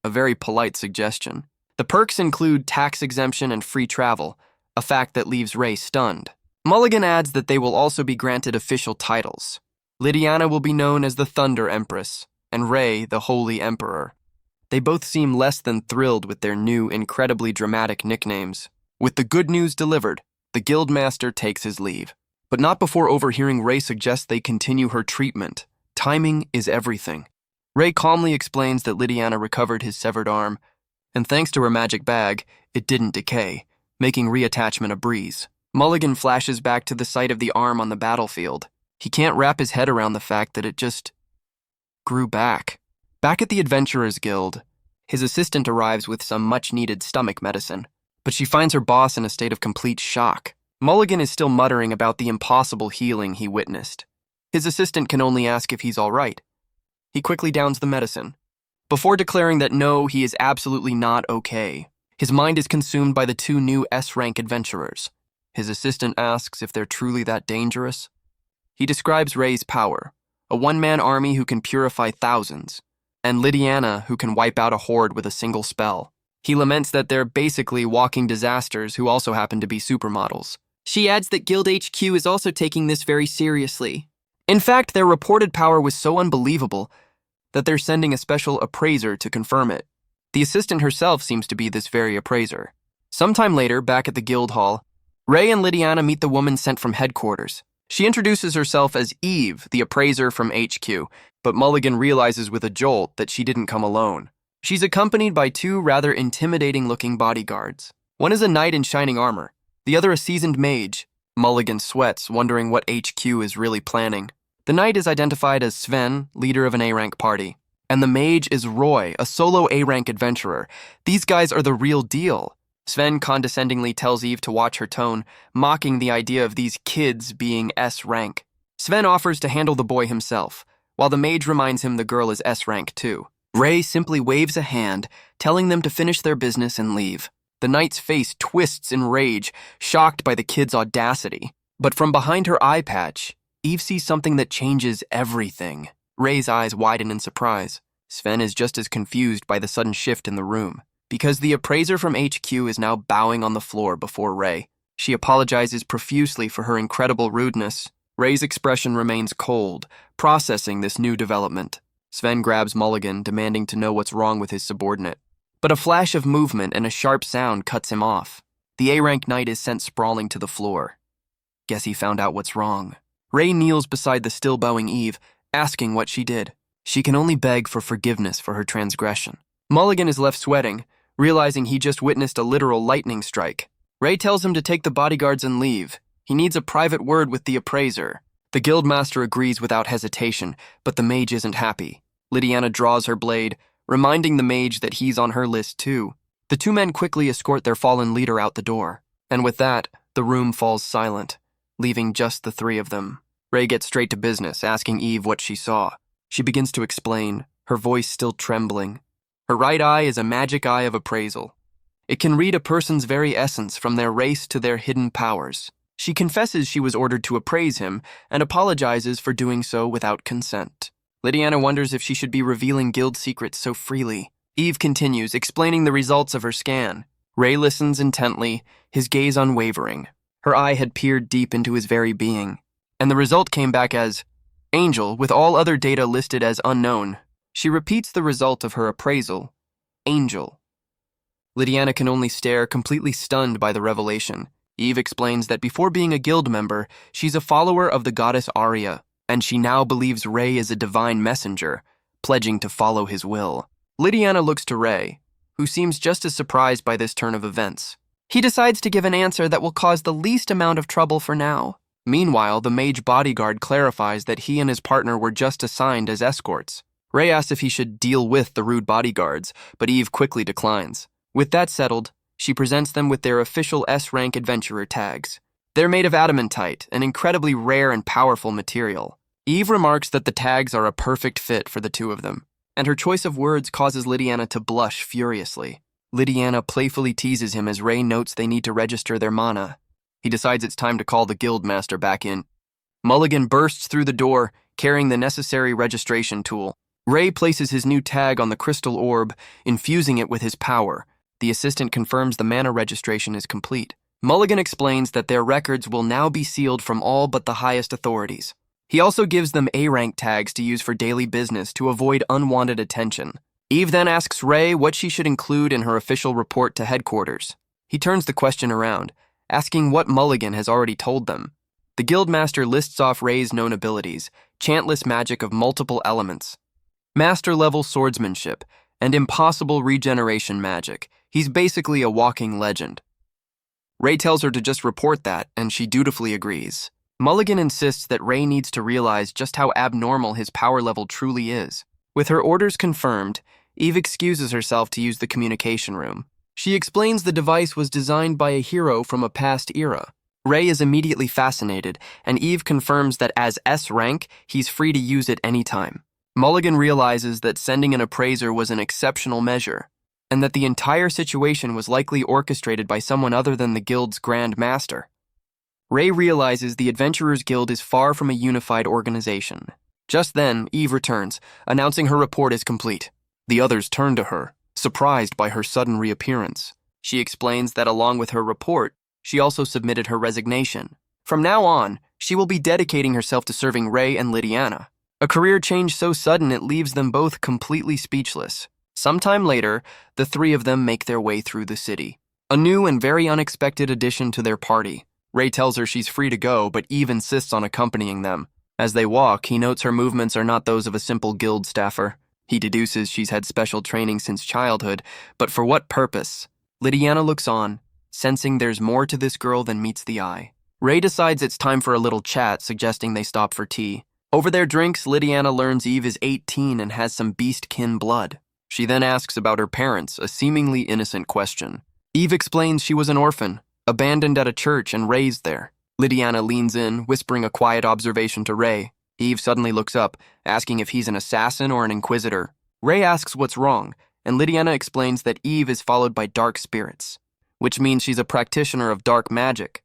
A very polite suggestion. The perks include tax exemption and free travel, a fact that leaves Ray stunned. Mulligan adds that they will also be granted official titles. Lydiana will be known as the Thunder Empress, and Ray the Holy Emperor. They both seem less than thrilled with their new, incredibly dramatic nicknames. With the good news delivered, the Guildmaster takes his leave, but not before overhearing Ray suggest they continue her treatment. Timing is everything. Ray calmly explains that Lydiana recovered his severed arm, and thanks to her magic bag, it didn't decay, making reattachment a breeze. Mulligan flashes back to the sight of the arm on the battlefield. He can't wrap his head around the fact that it just grew back. Back at the Adventurers Guild, his assistant arrives with some much-needed stomach medicine, but she finds her boss in a state of complete shock. Mulligan is still muttering about the impossible healing he witnessed. His assistant can only ask if he's all right. He quickly downs the medicine, before declaring that no, he is absolutely not okay. His mind is consumed by the two new S-rank adventurers. His assistant asks if they're truly that dangerous. He describes Ray's power, a one-man army who can purify thousands, and Lydiana, who can wipe out a horde with a single spell. He laments that they're basically walking disasters who also happen to be supermodels. She adds that Guild HQ is also taking this very seriously. In fact, their reported power was so unbelievable that they're sending a special appraiser to confirm it. The assistant herself seems to be this very appraiser. Sometime later, back at the guild hall, Ray and Lydiana meet the woman sent from headquarters. She introduces herself as Eve, the appraiser from HQ, but Mulligan realizes with a jolt that she didn't come alone. She's accompanied by two rather intimidating-looking bodyguards. One is a knight in shining armor, the other a seasoned mage. Mulligan sweats, wondering what HQ is really planning. The knight is identified as Sven, leader of an A-rank party, and the mage is Roy, a solo A-rank adventurer. These guys are the real deal. Sven condescendingly tells Eve to watch her tone, mocking the idea of these kids being S-rank. Sven offers to handle the boy himself, while the mage reminds him the girl is S-rank too. Ray simply waves a hand, telling them to finish their business and leave. The knight's face twists in rage, shocked by the kid's audacity. But from behind her eye patch, Eve sees something that changes everything. Ray's eyes widen in surprise. Sven is just as confused by the sudden shift in the room, because the appraiser from HQ is now bowing on the floor before Ray. She apologizes profusely for her incredible rudeness. Ray's expression remains cold, processing this new development. Sven grabs Mulligan, demanding to know what's wrong with his subordinate. But a flash of movement and a sharp sound cuts him off. The A-rank knight is sent sprawling to the floor. Guess he found out what's wrong. Ray kneels beside the still bowing Eve, asking what she did. She can only beg for forgiveness for her transgression. Mulligan is left sweating, realizing he just witnessed a literal lightning strike. Ray tells him to take the bodyguards and leave. He needs a private word with the appraiser. The guildmaster agrees without hesitation, but the mage isn't happy. Lydiana draws her blade, reminding the mage that he's on her list too. The two men quickly escort their fallen leader out the door, and with that, the room falls silent, leaving just the three of them. Ray gets straight to business, asking Eve what she saw. She begins to explain, her voice still trembling. Her right eye is a magic eye of appraisal. It can read a person's very essence, from their race to their hidden powers. She confesses she was ordered to appraise him and apologizes for doing so without consent. Lydiana wonders if she should be revealing guild secrets so freely. Eve continues, explaining the results of her scan. Ray listens intently, his gaze unwavering. Her eye had peered deep into his very being, and the result came back as Angel, with all other data listed as unknown. She repeats the result of her appraisal, Angel. Lydiana can only stare, completely stunned by the revelation. Eve explains that before being a guild member, she's a follower of the goddess Arya, and she now believes Ray is a divine messenger, pledging to follow his will. Lydiana looks to Ray, who seems just as surprised by this turn of events. He decides to give an answer that will cause the least amount of trouble for now. Meanwhile, the mage bodyguard clarifies that he and his partner were just assigned as escorts. Ray asks if he should deal with the rude bodyguards, but Eve quickly declines. With that settled, she presents them with their official S-rank adventurer tags. They're made of adamantite, an incredibly rare and powerful material. Eve remarks that the tags are a perfect fit for the two of them, and her choice of words causes Lydiana to blush furiously. Lydiana playfully teases him as Ray notes they need to register their mana. He decides it's time to call the guildmaster back in. Mulligan bursts through the door, carrying the necessary registration tool. Ray places his new tag on the crystal orb, infusing it with his power. The assistant confirms the mana registration is complete. Mulligan explains that their records will now be sealed from all but the highest authorities. He also gives them A-rank tags to use for daily business to avoid unwanted attention. Eve then asks Ray what she should include in her official report to headquarters. He turns the question around, asking what Mulligan has already told them. The guildmaster lists off Ray's known abilities, chantless magic of multiple elements, master-level swordsmanship, and impossible regeneration magic. He's basically a walking legend. Ray tells her to just report that, and she dutifully agrees. Mulligan insists that Ray needs to realize just how abnormal his power level truly is. With her orders confirmed, Eve excuses herself to use the communication room. She explains the device was designed by a hero from a past era. Ray is immediately fascinated, and Eve confirms that as S-rank, he's free to use it anytime. Mulligan realizes that sending an appraiser was an exceptional measure, and that the entire situation was likely orchestrated by someone other than the guild's Grand Master. Ray realizes the Adventurers Guild is far from a unified organization. Just then, Eve returns, announcing her report is complete. The others turn to her, surprised by her sudden reappearance. She explains that along with her report, she also submitted her resignation. From now on, she will be dedicating herself to serving Ray and Lydiana. A career change so sudden it leaves them both completely speechless. Sometime later, the three of them make their way through the city. A new and very unexpected addition to their party. Ray tells her she's free to go, but Eve insists on accompanying them. As they walk, he notes her movements are not those of a simple guild staffer. He deduces she's had special training since childhood, but for what purpose? Lydiana looks on, sensing there's more to this girl than meets the eye. Ray decides it's time for a little chat, suggesting they stop for tea. Over their drinks, Lydiana learns Eve is 18 and has some beast-kin blood. She then asks about her parents, a seemingly innocent question. Eve explains she was an orphan, abandoned at a church and raised there. Lydiana leans in, whispering a quiet observation to Ray. Eve suddenly looks up, asking if he's an assassin or an inquisitor. Ray asks what's wrong, and Lydiana explains that Eve is followed by dark spirits, which means she's a practitioner of dark magic,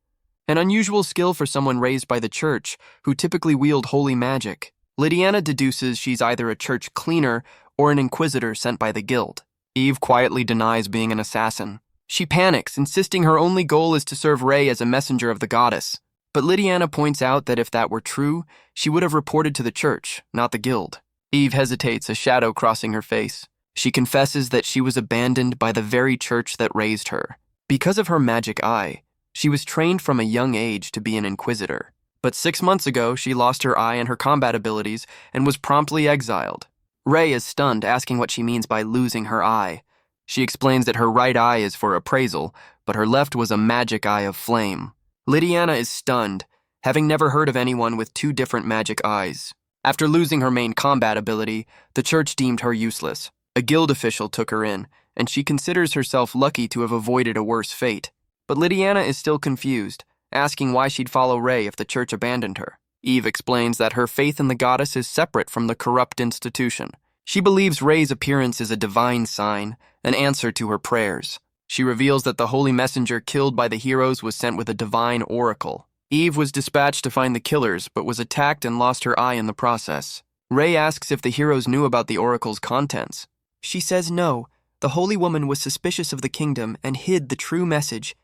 an unusual skill for someone raised by the church, who typically wield holy magic. Lydiana deduces she's either a church cleaner or an inquisitor sent by the guild. Eve quietly denies being an assassin. She panics, insisting her only goal is to serve Ray as a messenger of the goddess. But Lydiana points out that if that were true, she would have reported to the church, not the guild. Eve hesitates, a shadow crossing her face. She confesses that she was abandoned by the very church that raised her. Because of her magic eye, she was trained from a young age to be an inquisitor. But 6 months ago, she lost her eye and her combat abilities and was promptly exiled. Ray is stunned, asking what she means by losing her eye. She explains that her right eye is for appraisal, but her left was a magic eye of flame. Lydiana is stunned, having never heard of anyone with 2 different magic eyes. After losing her main combat ability, the church deemed her useless. A guild official took her in, and she considers herself lucky to have avoided a worse fate. But Lydiana is still confused, asking why she'd follow Ray if the church abandoned her. Eve explains that her faith in the goddess is separate from the corrupt institution. She believes Ray's appearance is a divine sign, an answer to her prayers. She reveals that the holy messenger killed by the heroes was sent with a divine oracle. Eve was dispatched to find the killers, but was attacked and lost her eye in the process. Ray asks if the heroes knew about the oracle's contents. She says no. The holy woman was suspicious of the kingdom and hid the true message.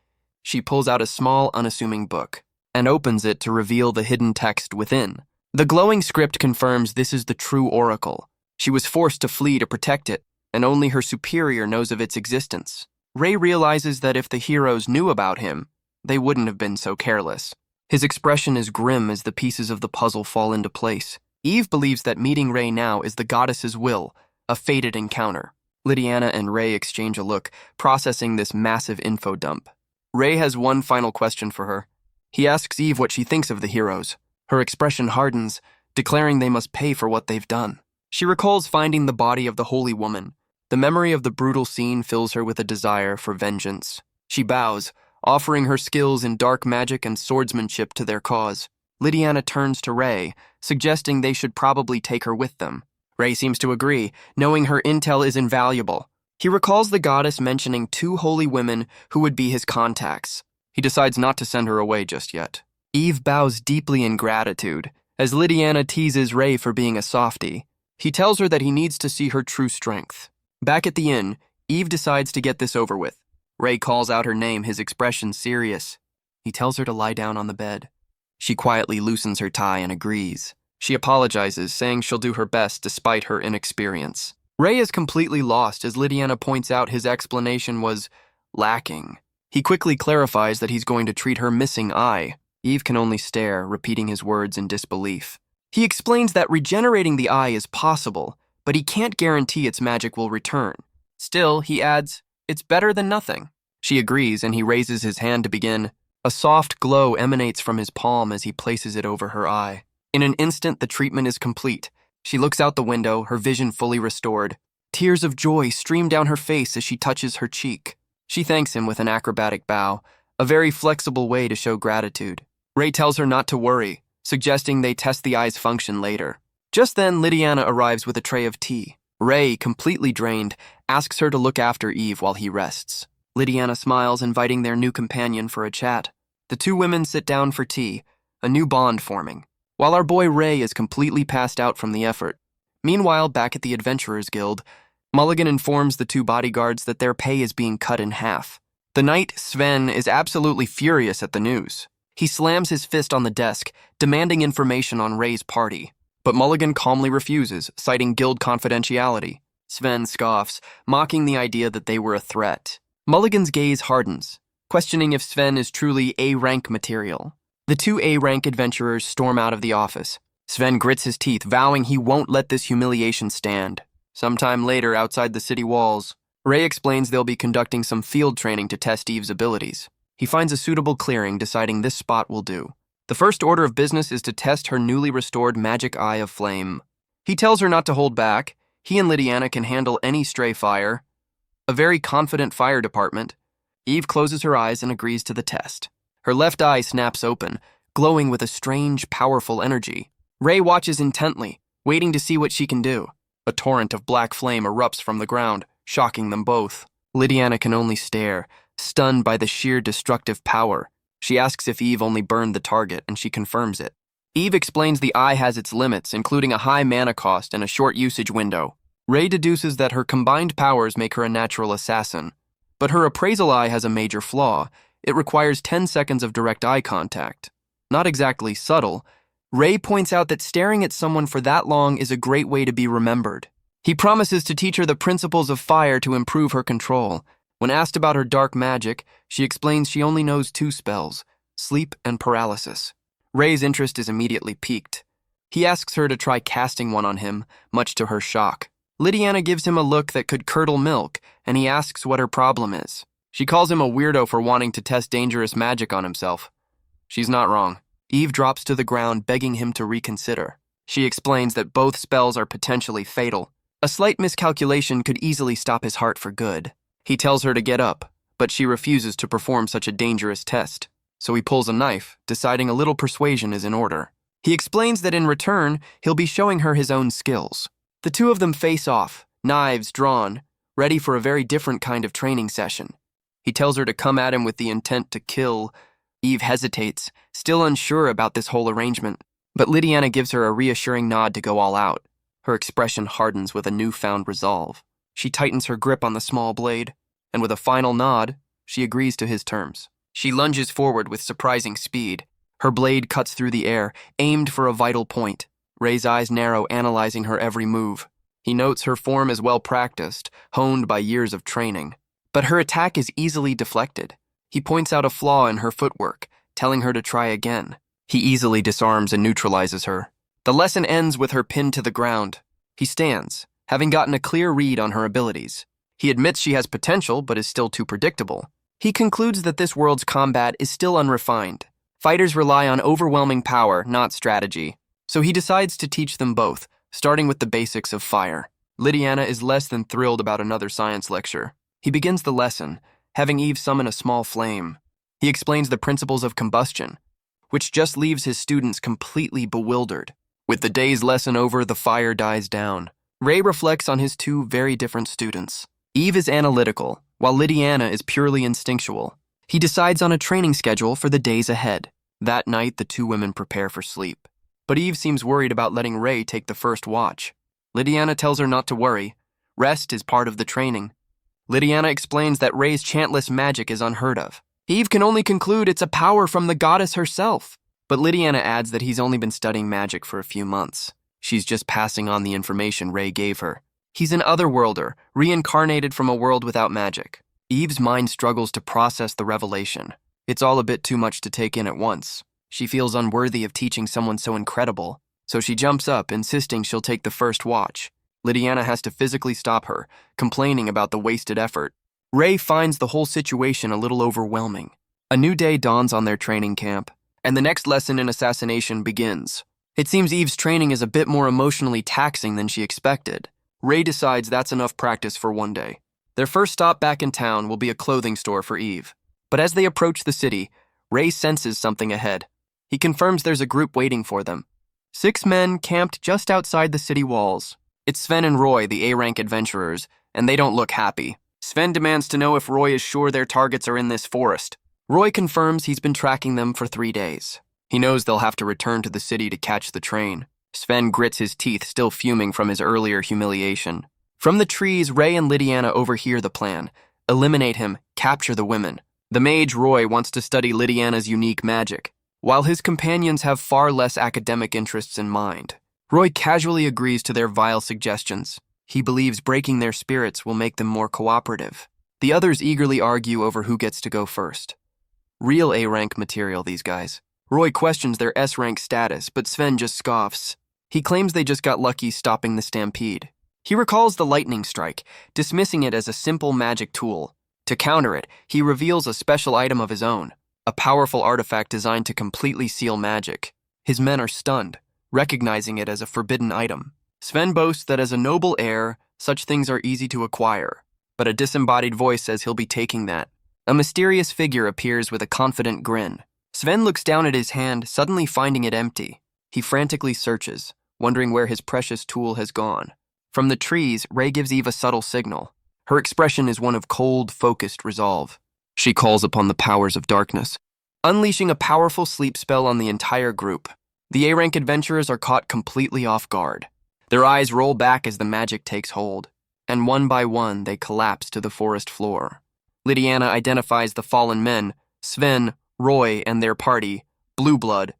She pulls out a small, unassuming book and opens it to reveal the hidden text within. The glowing script confirms this is the true oracle. She was forced to flee to protect it, and only her superior knows of its existence. Ray realizes that if the heroes knew about him, they wouldn't have been so careless. His expression is grim as the pieces of the puzzle fall into place. Eve believes that meeting Ray now is the goddess's will, a fated encounter. Lydiana and Ray exchange a look, processing this massive info dump. Ray has one final question for her. He asks Eve what she thinks of the heroes. Her expression hardens, declaring they must pay for what they've done. She recalls finding the body of the holy woman. The memory of the brutal scene fills her with a desire for vengeance. She bows, offering her skills in dark magic and swordsmanship to their cause. Lydiana turns to Ray, suggesting they should probably take her with them. Ray seems to agree, knowing her intel is invaluable. He recalls the goddess mentioning 2 holy women who would be his contacts. He decides not to send her away just yet. Eve bows deeply in gratitude, as Lydiana teases Ray for being a softie. He tells her that he needs to see her true strength. Back at the inn, Eve decides to get this over with. Ray calls out her name, his expression serious. He tells her to lie down on the bed. She quietly loosens her tie and agrees. She apologizes, saying she'll do her best despite her inexperience. Ray is completely lost as Lydiana points out his explanation was lacking. He quickly clarifies that he's going to treat her missing eye. Eve can only stare, repeating his words in disbelief. He explains that regenerating the eye is possible, but he can't guarantee its magic will return. Still, he adds, it's better than nothing. She agrees, and he raises his hand to begin. A soft glow emanates from his palm as he places it over her eye. In an instant, the treatment is complete. She looks out the window, her vision fully restored. Tears of joy stream down her face as she touches her cheek. She thanks him with an acrobatic bow, a very flexible way to show gratitude. Ray tells her not to worry, suggesting they test the eye's function later. Just then, Lydiana arrives with a tray of tea. Ray, completely drained, asks her to look after Eve while he rests. Lydiana smiles, inviting their new companion for a chat. The 2 women sit down for tea, a new bond forming, while our boy Ray is completely passed out from the effort. Meanwhile, back at the Adventurers Guild, Mulligan informs the 2 bodyguards that their pay is being cut in half. The knight, Sven, is absolutely furious at the news. He slams his fist on the desk, demanding information on Ray's party. But Mulligan calmly refuses, citing guild confidentiality. Sven scoffs, mocking the idea that they were a threat. Mulligan's gaze hardens, questioning if Sven is truly A-rank material. The 2 A-rank adventurers storm out of the office. Sven grits his teeth, vowing he won't let this humiliation stand. Sometime later, outside the city walls, Ray explains they'll be conducting some field training to test Eve's abilities. He finds a suitable clearing, deciding this spot will do. The first order of business is to test her newly restored magic eye of flame. He tells her not to hold back. He and Lydiana can handle any stray fire. A very confident fire department. Eve closes her eyes and agrees to the test. Her left eye snaps open, glowing with a strange, powerful energy. Ray watches intently, waiting to see what she can do. A torrent of black flame erupts from the ground, shocking them both. Lydiana can only stare, stunned by the sheer destructive power. She asks if Eve only burned the target, and she confirms it. Eve explains the eye has its limits, including a high mana cost and a short usage window. Ray deduces that her combined powers make her a natural assassin. But her appraisal eye has a major flaw. It requires 10 seconds of direct eye contact. Not exactly subtle, Ray points out that staring at someone for that long is a great way to be remembered. He promises to teach her the principles of fire to improve her control. When asked about her dark magic, she explains she only knows 2 spells, sleep and paralysis. Ray's interest is immediately piqued. He asks her to try casting one on him, much to her shock. Lydiana gives him a look that could curdle milk, and he asks what her problem is. She calls him a weirdo for wanting to test dangerous magic on himself. She's not wrong. Eve drops to the ground, begging him to reconsider. She explains that both spells are potentially fatal. A slight miscalculation could easily stop his heart for good. He tells her to get up, but she refuses to perform such a dangerous test. So he pulls a knife, deciding a little persuasion is in order. He explains that in return, he'll be showing her his own skills. The 2 of them face off, knives drawn, ready for a very different kind of training session. He tells her to come at him with the intent to kill. Eve hesitates, still unsure about this whole arrangement, but Lydiana gives her a reassuring nod to go all out. Her expression hardens with a newfound resolve. She tightens her grip on the small blade, and with a final nod, she agrees to his terms. She lunges forward with surprising speed. Her blade cuts through the air, aimed for a vital point. Ray's eyes narrow, analyzing her every move. He notes her form is well practiced, honed by years of training. But her attack is easily deflected. He points out a flaw in her footwork, telling her to try again. He easily disarms and neutralizes her. The lesson ends with her pinned to the ground. He stands, having gotten a clear read on her abilities. He admits she has potential, but is still too predictable. He concludes that this world's combat is still unrefined. Fighters rely on overwhelming power, not strategy. So he decides to teach them both, starting with the basics of fire. Lydiana is less than thrilled about another science lecture. He begins the lesson, having Eve summon a small flame. He explains the principles of combustion, which just leaves his students completely bewildered. With the day's lesson over, the fire dies down. Ray reflects on his two very different students. Eve is analytical, while Lydiana is purely instinctual. He decides on a training schedule for the days ahead. That night, the two women prepare for sleep. But Eve seems worried about letting Ray take the first watch. Lydiana tells her not to worry. Rest is part of the training. Lydiana explains that Ray's chantless magic is unheard of. Eve can only conclude it's a power from the goddess herself. But Lydiana adds that he's only been studying magic for a few months. She's just passing on the information Ray gave her. He's an otherworlder, reincarnated from a world without magic. Eve's mind struggles to process the revelation. It's all a bit too much to take in at once. She feels unworthy of teaching someone so incredible, so she jumps up, insisting she'll take the first watch. Lydiana has to physically stop her, complaining about the wasted effort. Ray finds the whole situation a little overwhelming. A new day dawns on their training camp, and the next lesson in assassination begins. It seems Eve's training is a bit more emotionally taxing than she expected. Ray decides that's enough practice for one day. Their first stop back in town will be a clothing store for Eve. But as they approach the city, Ray senses something ahead. He confirms there's a group waiting for them. 6 men camped just outside the city walls. It's Sven and Roy, the A-rank adventurers, and they don't look happy. Sven demands to know if Roy is sure their targets are in this forest. Roy confirms he's been tracking them for 3 days. He knows they'll have to return to the city to catch the train. Sven grits his teeth, still fuming from his earlier humiliation. From the trees, Ray and Lydiana overhear the plan. Eliminate him, capture the women. The mage Roy wants to study Lydiana's unique magic, while his companions have far less academic interests in mind. Roy casually agrees to their vile suggestions. He believes breaking their spirits will make them more cooperative. The others eagerly argue over who gets to go first. Real A-rank material, these guys. Roy questions their S-rank status, but Sven just scoffs. He claims they just got lucky stopping the stampede. He recalls the lightning strike, dismissing it as a simple magic tool. To counter it, he reveals a special item of his own, a powerful artifact designed to completely seal magic. His men are stunned, recognizing it as a forbidden item. Sven boasts that as a noble heir, such things are easy to acquire, but a disembodied voice says he'll be taking that. A mysterious figure appears with a confident grin. Sven looks down at his hand, suddenly finding it empty. He frantically searches, wondering where his precious tool has gone. From the trees, Ray gives Eve a subtle signal. Her expression is one of cold, focused resolve. She calls upon the powers of darkness, unleashing a powerful sleep spell on the entire group. The A-rank adventurers are caught completely off guard. Their eyes roll back as the magic takes hold, and one by one they collapse to the forest floor. Lydiana identifies the fallen men, Sven, Roy, and their party, Blue Blood.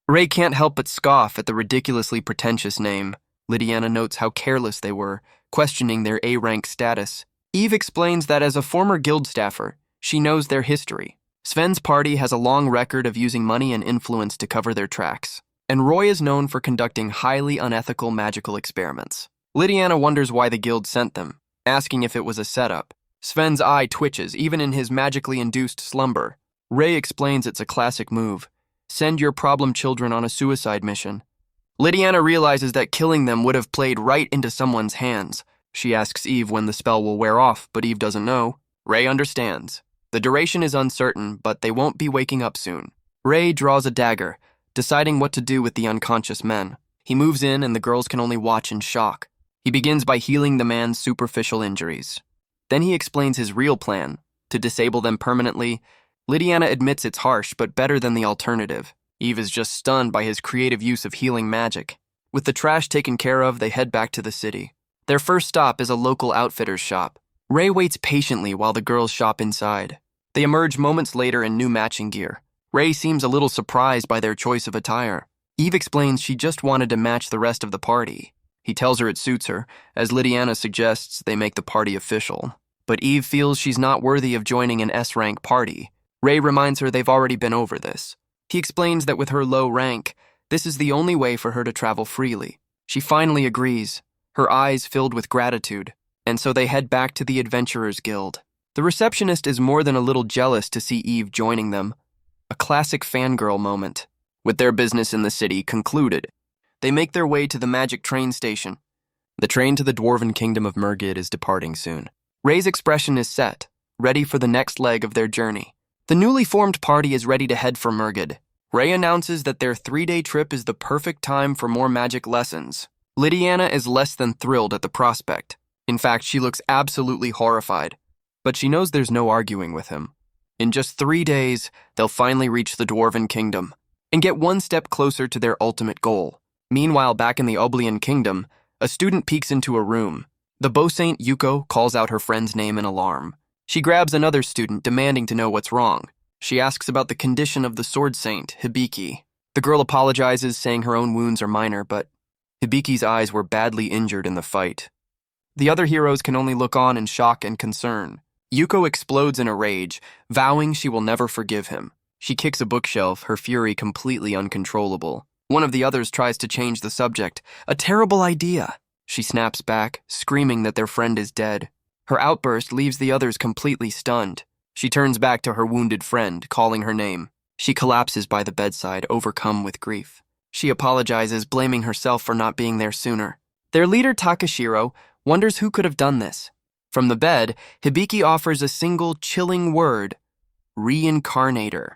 Ray can't help but scoff at the ridiculously pretentious name. Lydiana notes how careless they were, questioning their A-rank status. Eve explains that as a former guild staffer, she knows their history. Sven's party has a long record of using money and influence to cover their tracks, and Roy is known for conducting highly unethical magical experiments. Lydiana wonders why the guild sent them, asking if it was a setup. Sven's eye twitches, even in his magically induced slumber. Ray explains it's a classic move. Send your problem children on a suicide mission. Lydiana realizes that killing them would have played right into someone's hands. She asks Eve when the spell will wear off, but Eve doesn't know. Ray understands. The duration is uncertain, but they won't be waking up soon. Ray draws a dagger, deciding what to do with the unconscious men. He moves in and the girls can only watch in shock. He begins by healing the man's superficial injuries. Then he explains his real plan, to disable them permanently. Lydiana admits it's harsh, but better than the alternative. Eve is just stunned by his creative use of healing magic. With the trash taken care of, they head back to the city. Their first stop is a local outfitter's shop. Ray waits patiently while the girls shop inside. They emerge moments later in new matching gear. Ray seems a little surprised by their choice of attire. Eve explains she just wanted to match the rest of the party. He tells her it suits her, as Lydiana suggests they make the party official. But Eve feels she's not worthy of joining an S-rank party. Ray reminds her they've already been over this. He explains that with her low rank, this is the only way for her to travel freely. She finally agrees, her eyes filled with gratitude, and so they head back to the Adventurers Guild. The receptionist is more than a little jealous to see Eve joining them. A classic fangirl moment. With their business in the city concluded, They make their way to the magic train station. The train to the dwarven kingdom of Mergid is departing soon. Ray's expression is set, ready for the next leg of their journey. The newly formed party is ready to head for Mergid. Ray announces that their 3-day trip is the perfect time for more magic lessons. Lydiana is less than thrilled at the prospect. In fact, she looks absolutely horrified. But she knows there's no arguing with him. In just 3 days, they'll finally reach the dwarven kingdom and get one step closer to their ultimate goal. Meanwhile, back in the Oblian kingdom, a student peeks into a room. The Bow Saint Yuko calls out her friend's name in alarm. She grabs another student, demanding to know what's wrong. She asks about the condition of the Sword Saint, Hibiki. The girl apologizes, saying her own wounds are minor, but Hibiki's eyes were badly injured in the fight. The other heroes can only look on in shock and concern. Yuko explodes in a rage, vowing she will never forgive him. She kicks a bookshelf, her fury completely uncontrollable. One of the others tries to change the subject. A terrible idea. She snaps back, screaming that their friend is dead. Her outburst leaves the others completely stunned. She turns back to her wounded friend, calling her name. She collapses by the bedside, overcome with grief. She apologizes, blaming herself for not being there sooner. Their leader, Takashiro, wonders who could have done this. From the bed, Hibiki offers a single chilling word: Reincarnated.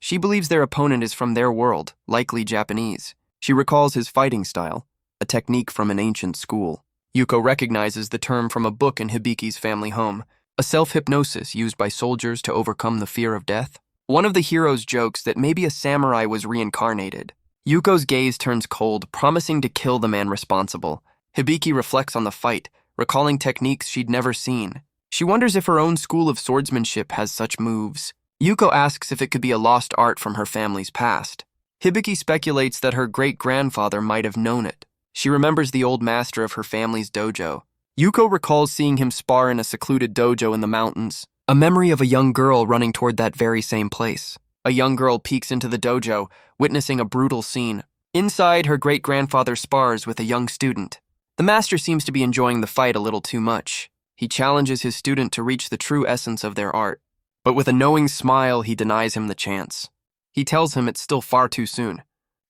She believes their opponent is from their world, likely Japanese. She recalls his fighting style, a technique from an ancient school. Yuko recognizes the term from a book in Hibiki's family home, a self-hypnosis used by soldiers to overcome the fear of death. One of the heroes jokes that maybe a samurai was reincarnated. Yuko's gaze turns cold, promising to kill the man responsible. Hibiki reflects on the fight, recalling techniques she'd never seen. She wonders if her own school of swordsmanship has such moves. Yuko asks if it could be a lost art from her family's past. Hibiki speculates that her great-grandfather might have known it. She remembers the old master of her family's dojo. Yuko recalls seeing him spar in a secluded dojo in the mountains, a memory of a young girl running toward that very same place. A young girl peeks into the dojo, witnessing a brutal scene. Inside, her great-grandfather spars with a young student. The master seems to be enjoying the fight a little too much. He challenges his student to reach the true essence of their art. But with a knowing smile, he denies him the chance. He tells him it's still far too soon.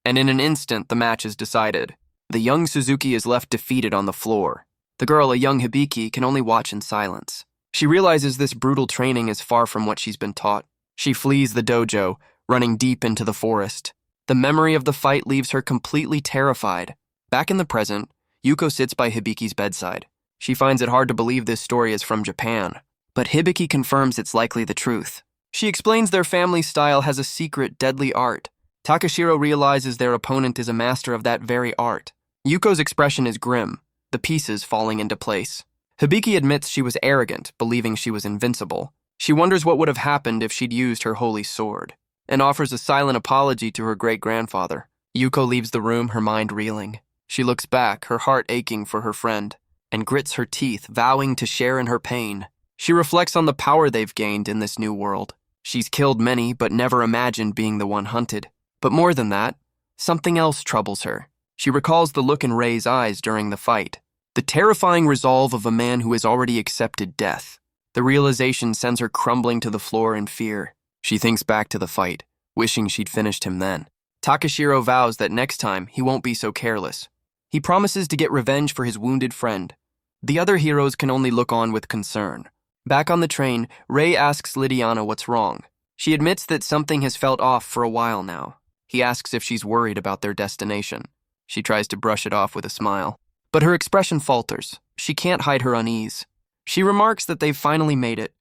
And in an instant, the match is decided. The young Suzuki is left defeated on the floor. The girl, a young Hibiki, can only watch in silence. She realizes this brutal training is far from what she's been taught. She flees the dojo, running deep into the forest. The memory of the fight leaves her completely terrified. Back in the present, Yuko sits by Hibiki's bedside. She finds it hard to believe this story is from Japan. But Hibiki confirms it's likely the truth. She explains their family style has a secret, deadly art. Takashiro realizes their opponent is a master of that very art. Yuko's expression is grim, the pieces falling into place. Hibiki admits she was arrogant, believing she was invincible. She wonders what would have happened if she'd used her holy sword, and offers a silent apology to her great-grandfather. Yuko leaves the room, her mind reeling. She looks back, her heart aching for her friend, and grits her teeth, vowing to share in her pain. She reflects on the power they've gained in this new world. She's killed many, but never imagined being the one hunted. But more than that, something else troubles her. She recalls the look in Ray's eyes during the fight, the terrifying resolve of a man who has already accepted death. The realization sends her crumbling to the floor in fear. She thinks back to the fight, wishing she'd finished him then. Takashiro vows that next time he won't be so careless. He promises to get revenge for his wounded friend. The other heroes can only look on with concern. Back on the train, Ray asks Lydiana what's wrong. She admits that something has felt off for a while now. He asks if she's worried about their destination. She tries to brush it off with a smile. But her expression falters. She can't hide her unease. She remarks that they've finally made it.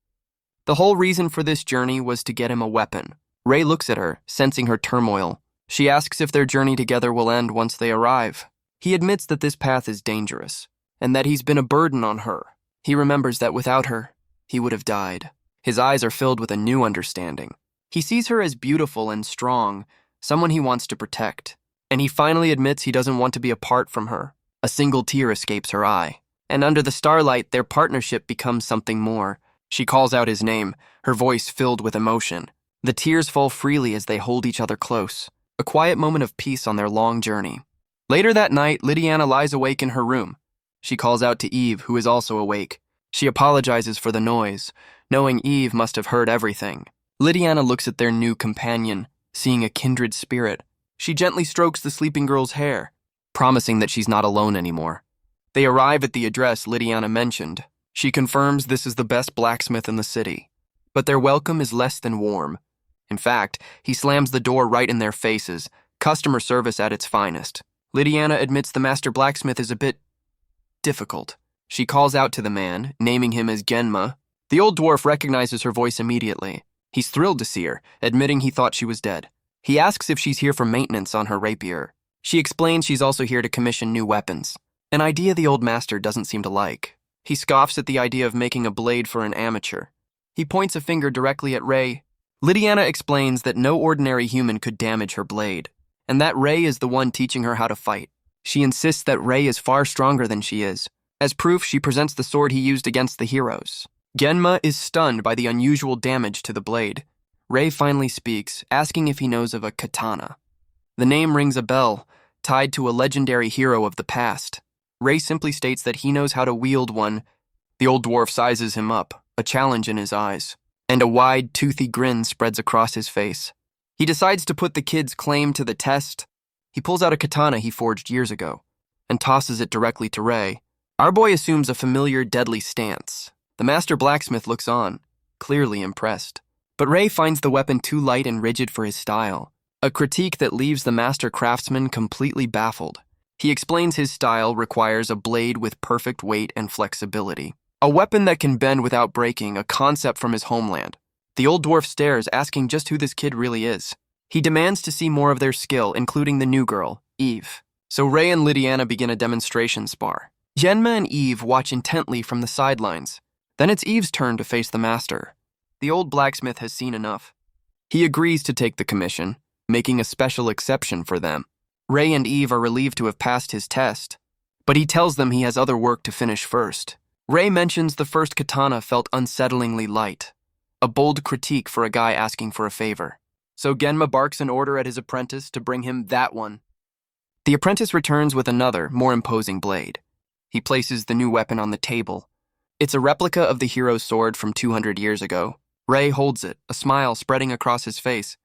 The whole reason for this journey was to get him a weapon. Ray looks at her, sensing her turmoil. She asks if their journey together will end once they arrive. He admits that this path is dangerous, and that he's been a burden on her. He remembers that without her, he would have died. His eyes are filled with a new understanding. He sees her as beautiful and strong, someone he wants to protect. And he finally admits he doesn't want to be apart from her. A single tear escapes her eye. And under the starlight, their partnership becomes something more. She calls out his name, her voice filled with emotion. The tears fall freely as they hold each other close. A quiet moment of peace on their long journey. Later that night, Lydiana lies awake in her room. She calls out to Eve, who is also awake. She apologizes for the noise, knowing Eve must have heard everything. Lydiana looks at their new companion, seeing a kindred spirit. She gently strokes the sleeping girl's hair. promising that she's not alone anymore. They arrive at the address Lydiana mentioned. She confirms this is the best blacksmith in the city. But their welcome is less than warm. In fact, he slams the door right in their faces, customer service at its finest. Lydiana admits the master blacksmith is a bit difficult. She calls out to the man, naming him as Genma. The old dwarf recognizes her voice immediately. He's thrilled to see her, admitting he thought she was dead. He asks if she's here for maintenance on her rapier. She explains she's also here to commission new weapons, an idea the old master doesn't seem to like. He scoffs at the idea of making a blade for an amateur. He points a finger directly at Ray. Lydiana explains that no ordinary human could damage her blade, and that Ray is the one teaching her how to fight. She insists that Ray is far stronger than she is. As proof, she presents the sword he used against the heroes. Genma is stunned by the unusual damage to the blade. Ray finally speaks, asking if he knows of a katana. The name rings a bell, tied to a legendary hero of the past. Ray simply states that he knows how to wield one. The old dwarf sizes him up, a challenge in his eyes, and a wide, toothy grin spreads across his face. He decides to put the kid's claim to the test. He pulls out a katana he forged years ago and tosses it directly to Ray. Our boy assumes a familiar, deadly stance. The master blacksmith looks on, clearly impressed. But Ray finds the weapon too light and rigid for his style, a critique that leaves the master craftsman completely baffled. He explains his style requires a blade with perfect weight and flexibility, a weapon that can bend without breaking, a concept from his homeland. The old dwarf stares, asking just who this kid really is. He demands to see more of their skill, including the new girl, Eve. So Ray and Lydiana begin a demonstration spar. Genma and Eve watch intently from the sidelines. Then it's Eve's turn to face the master. The old blacksmith has seen enough. He agrees to take the commission, making a special exception for them. Ray and Eve are relieved to have passed his test, but he tells them he has other work to finish first. Ray mentions the first katana felt unsettlingly light, a bold critique for a guy asking for a favor. So Genma barks an order at his apprentice to bring him that one. The apprentice returns with another, more imposing blade. He places the new weapon on the table. It's a replica of the hero's sword from 200 years ago. Ray holds it, a smile spreading across his face.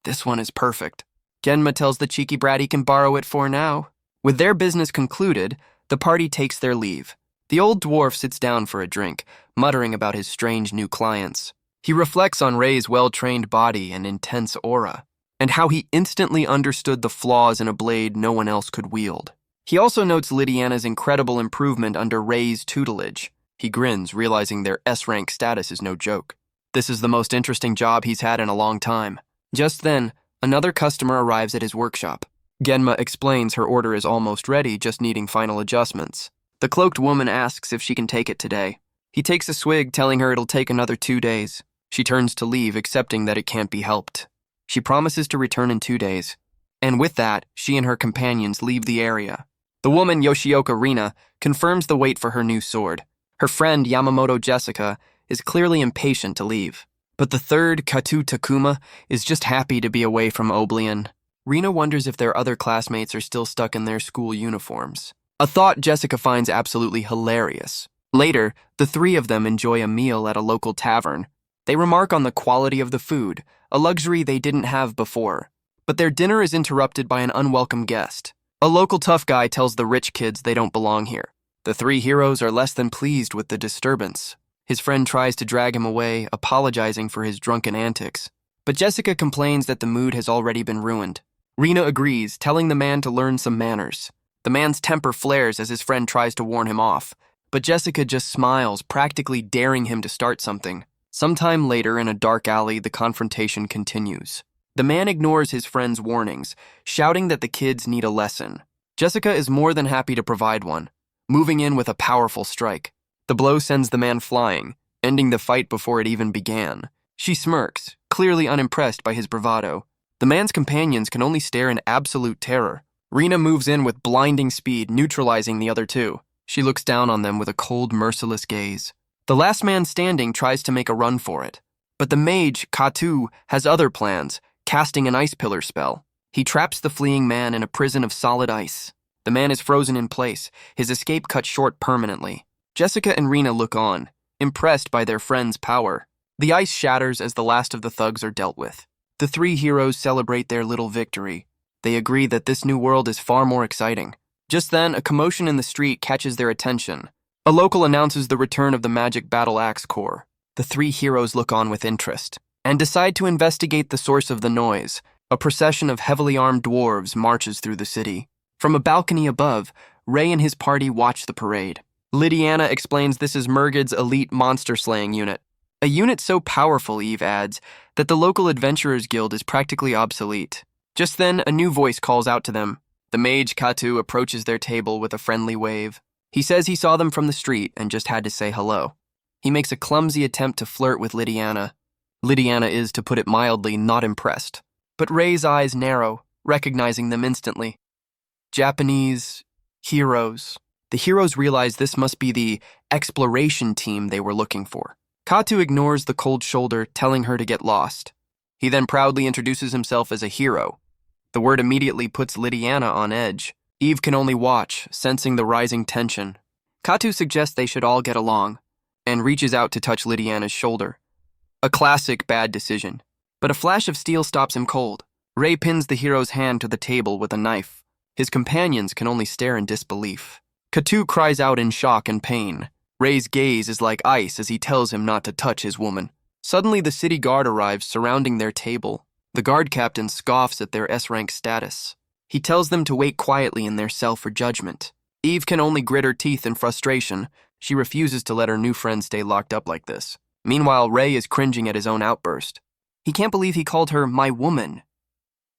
This one is perfect. Genma tells the cheeky brat he can borrow it for now. With their business concluded, the party takes their leave. The old dwarf sits down for a drink, muttering about his strange new clients. He reflects on Ray's well-trained body and intense aura, and how he instantly understood the flaws in a blade no one else could wield. He also notes Lydiana's incredible improvement under Ray's tutelage. He grins, realizing their S-rank status is no joke. This is the most interesting job he's had in a long time. Just then, another customer arrives at his workshop. Genma explains her order is almost ready, just needing final adjustments. The cloaked woman asks if she can take it today. He takes a swig, telling her it'll take another 2 days. She turns to leave, accepting that it can't be helped. She promises to return in 2 days. And with that, she and her companions leave the area. The woman, Yoshioka Rina, confirms the wait for her new sword. Her friend, Yamamoto Jessica, is clearly impatient to leave. But the third, Katu Takuma, is just happy to be away from Oblivion. Rina wonders if their other classmates are still stuck in their school uniforms, a thought Jessica finds absolutely hilarious. Later, the three of them enjoy a meal at a local tavern. They remark on the quality of the food, a luxury they didn't have before. But their dinner is interrupted by an unwelcome guest. A local tough guy tells the rich kids they don't belong here. The three heroes are less than pleased with the disturbance. His friend tries to drag him away, apologizing for his drunken antics. But Jessica complains that the mood has already been ruined. Rina agrees, telling the man to learn some manners. The man's temper flares as his friend tries to warn him off, but Jessica just smiles, practically daring him to start something. Sometime later, in a dark alley, the confrontation continues. The man ignores his friend's warnings, shouting that the kids need a lesson. Jessica is more than happy to provide one, moving in with a powerful strike. The blow sends the man flying, ending the fight before it even began. She smirks, clearly unimpressed by his bravado. The man's companions can only stare in absolute terror. Rina moves in with blinding speed, neutralizing the other two. She looks down on them with a cold, merciless gaze. The last man standing tries to make a run for it. But the mage, Katu, has other plans, casting an ice pillar spell. He traps the fleeing man in a prison of solid ice. The man is frozen in place, his escape cut short permanently. Jessica and Rina look on, impressed by their friend's power. The ice shatters as the last of the thugs are dealt with. The three heroes celebrate their little victory. They agree that this new world is far more exciting. Just then, a commotion in the street catches their attention. A local announces the return of the Magic Battle Axe Corps. The three heroes look on with interest and decide to investigate the source of the noise. A procession of heavily armed dwarves marches through the city. From a balcony above, Ray and his party watch the parade. Lydiana explains this is Murgid's elite monster-slaying unit. A unit so powerful, Eve adds, that the local Adventurers Guild is practically obsolete. Just then, a new voice calls out to them. The mage Katu approaches their table with a friendly wave. He says he saw them from the street and just had to say hello. He makes a clumsy attempt to flirt with Lydiana. Lydiana is, to put it mildly, not impressed. But Ray's eyes narrow, recognizing them instantly. Japanese heroes. The heroes realize this must be the exploration team they were looking for. Katu ignores the cold shoulder, telling her to get lost. He then proudly introduces himself as a hero. The word immediately puts Lydiana on edge. Eve can only watch, sensing the rising tension. Katu suggests they should all get along, and reaches out to touch Lydiana's shoulder. A classic bad decision. But a flash of steel stops him cold. Ray pins the hero's hand to the table with a knife. His companions can only stare in disbelief. Katu cries out in shock and pain. Ray's gaze is like ice as he tells him not to touch his woman. Suddenly, the city guard arrives, surrounding their table. The guard captain scoffs at their S-rank status. He tells them to wait quietly in their cell for judgment. Eve can only grit her teeth in frustration. She refuses to let her new friend stay locked up like this. Meanwhile, Ray is cringing at his own outburst. He can't believe he called her my woman.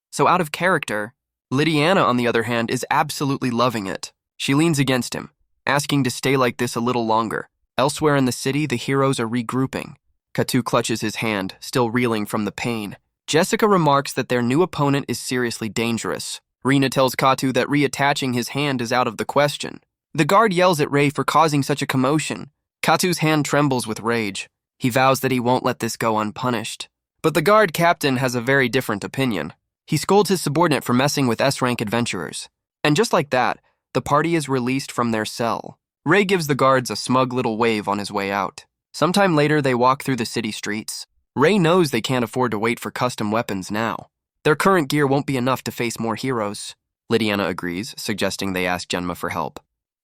So out of character, Lydiana, on the other hand, is absolutely loving it. She leans against him, asking to stay like this a little longer. Elsewhere in the city, the heroes are regrouping. Katu clutches his hand, still reeling from the pain. Jessica remarks that their new opponent is seriously dangerous. Rina tells Katu that reattaching his hand is out of the question. The guard yells at Ray for causing such a commotion. Katu's hand trembles with rage. He vows that he won't let this go unpunished. But the guard captain has a very different opinion. He scolds his subordinate for messing with S-rank adventurers. And just like that, the party is released from their cell. Ray gives the guards a smug little wave on his way out. Sometime later, they walk through the city streets. Ray knows they can't afford to wait for custom weapons now. Their current gear won't be enough to face more heroes. Lydiana agrees, suggesting they ask Genma for help.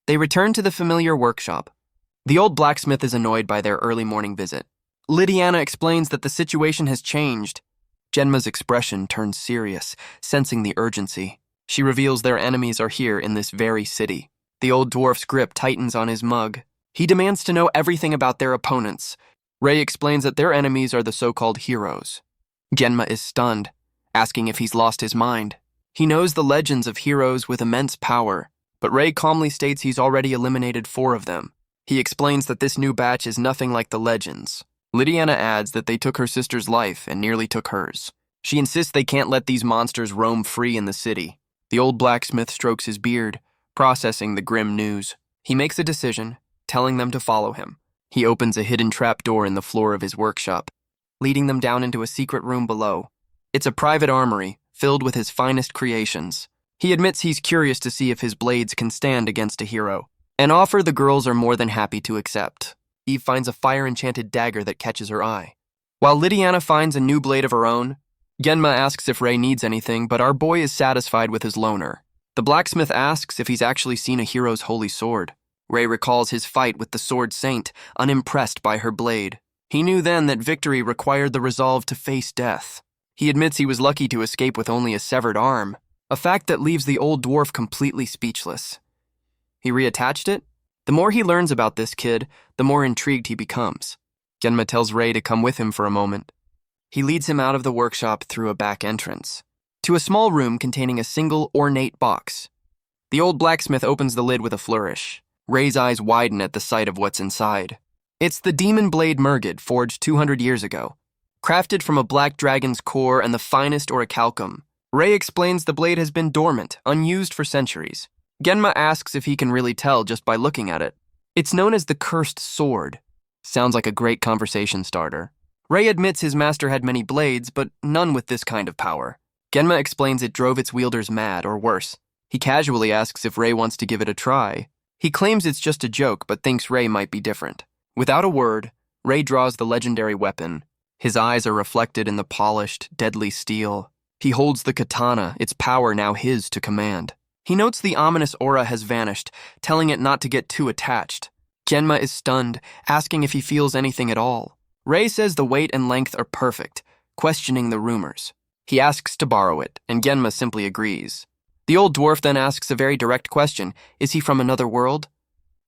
They return to the familiar workshop. The old blacksmith is annoyed by their early morning visit. Lydiana explains that the situation has changed. Genma's expression turns serious, sensing the urgency. She reveals their enemies are here in this very city. The old dwarf's grip tightens on his mug. He demands to know everything about their opponents. Ray explains that their enemies are the so-called heroes. Genma is stunned, asking if he's lost his mind. He knows the legends of heroes with immense power, but Ray calmly states he's already eliminated 4 of them. He explains that this new batch is nothing like the legends. Lydiana adds that they took her sister's life and nearly took hers. She insists they can't let these monsters roam free in the city. The old blacksmith strokes his beard, processing the grim news. He makes a decision, telling them to follow him. He opens a hidden trapdoor in the floor of his workshop, leading them down into a secret room below. It's a private armory, filled with his finest creations. He admits he's curious to see if his blades can stand against a hero, an offer the girls are more than happy to accept. Eve finds a fire-enchanted dagger that catches her eye. While Lydiana finds a new blade of her own, Genma asks if Ray needs anything, but our boy is satisfied with his loner. The blacksmith asks if he's actually seen a hero's holy sword. Ray recalls his fight with the Sword Saint, unimpressed by her blade. He knew then that victory required the resolve to face death. He admits he was lucky to escape with only a severed arm, a fact that leaves the old dwarf completely speechless. He reattached it? The more he learns about this kid, the more intrigued he becomes. Genma tells Ray to come with him for a moment. He leads him out of the workshop through a back entrance, to a small room containing a single ornate box. The old blacksmith opens the lid with a flourish. Ray's eyes widen at the sight of what's inside. It's the demon blade Murgid, forged 200 years ago. Crafted from a black dragon's core and the finest orichalcum, Ray explains the blade has been dormant, unused for centuries. Genma asks if he can really tell just by looking at it. It's known as the Cursed Sword. Sounds like a great conversation starter. Ray admits his master had many blades, but none with this kind of power. Genma explains it drove its wielders mad, or worse. He casually asks if Ray wants to give it a try. He claims it's just a joke, but thinks Ray might be different. Without a word, Ray draws the legendary weapon. His eyes are reflected in the polished, deadly steel. He holds the katana, its power now his to command. He notes the ominous aura has vanished, telling it not to get too attached. Genma is stunned, asking if he feels anything at all. Rei says the weight and length are perfect, questioning the rumors. He asks to borrow it, and Genma simply agrees. The old dwarf then asks a very direct question: is he from another world?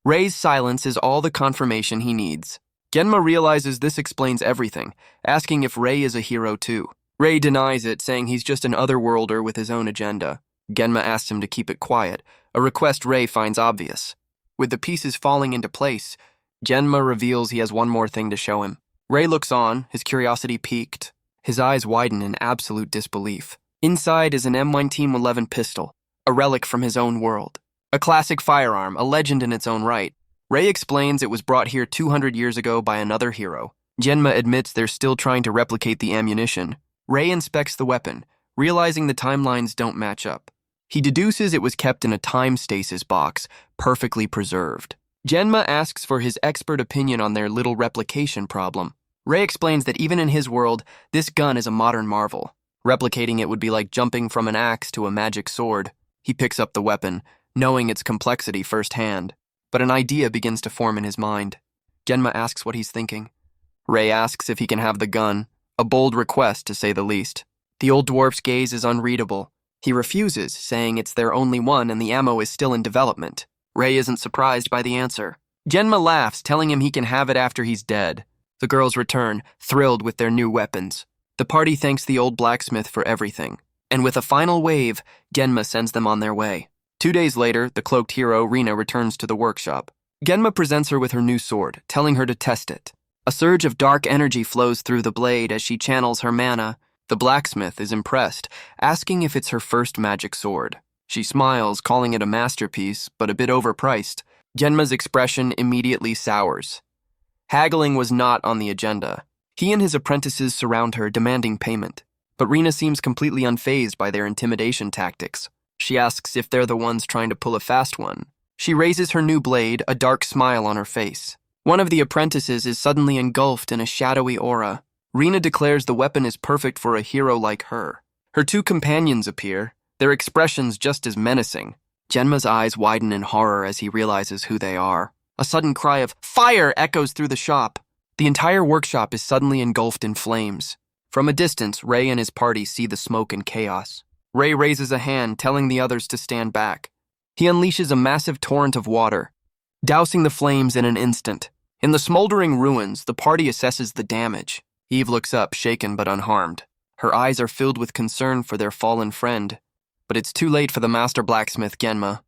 Rei's silence is all the confirmation he needs. Genma realizes this explains everything, asking if Rei is a hero too. Rei denies it, saying he's just an otherworlder with his own agenda. Genma asks him to keep it quiet, a request Rei finds obvious. With the pieces falling into place, Genma reveals he has one more thing to show him. Rei looks on, his curiosity piqued. His eyes widen in absolute disbelief. Inside is an M1911 pistol, a relic from his own world. A classic firearm, a legend in its own right. Rei explains it was brought here 200 years ago by another hero. Genma admits they're still trying to replicate the ammunition. Rei inspects the weapon, realizing the timelines don't match up. He deduces it was kept in a time stasis box, perfectly preserved. Genma asks for his expert opinion on their little replication problem. Rei explains that even in his world, this gun is a modern marvel. Replicating it would be like jumping from an axe to a magic sword. He picks up the weapon, knowing its complexity firsthand. But an idea begins to form in his mind. Genma asks what he's thinking. Rei asks if he can have the gun, a bold request to say the least. The old dwarf's gaze is unreadable. He refuses, saying it's their only one and the ammo is still in development. Rei isn't surprised by the answer. Genma laughs, telling him he can have it after he's dead. The girls return, thrilled with their new weapons. The party thanks the old blacksmith for everything. And with a final wave, Genma sends them on their way. 2 days later, the cloaked hero, Rina, returns to the workshop. Genma presents her with her new sword, telling her to test it. A surge of dark energy flows through the blade as she channels her mana. The blacksmith is impressed, asking if it's her first magic sword. She smiles, calling it a masterpiece, but a bit overpriced. Genma's expression immediately sours. Haggling was not on the agenda. He and his apprentices surround her, demanding payment. But Rina seems completely unfazed by their intimidation tactics. She asks if they're the ones trying to pull a fast one. She raises her new blade, a dark smile on her face. One of the apprentices is suddenly engulfed in a shadowy aura. Rina declares the weapon is perfect for a hero like her. Her 2 companions appear, their expressions just as menacing. Genma's eyes widen in horror as he realizes who they are. A sudden cry of "Fire!" echoes through the shop. The entire workshop is suddenly engulfed in flames. From a distance, Rei and his party see the smoke and chaos. Rei raises a hand, telling the others to stand back. He unleashes a massive torrent of water, dousing the flames in an instant. In the smoldering ruins, the party assesses the damage. Eve looks up, shaken but unharmed. Her eyes are filled with concern for their fallen friend. But it's too late for the master blacksmith, Genma.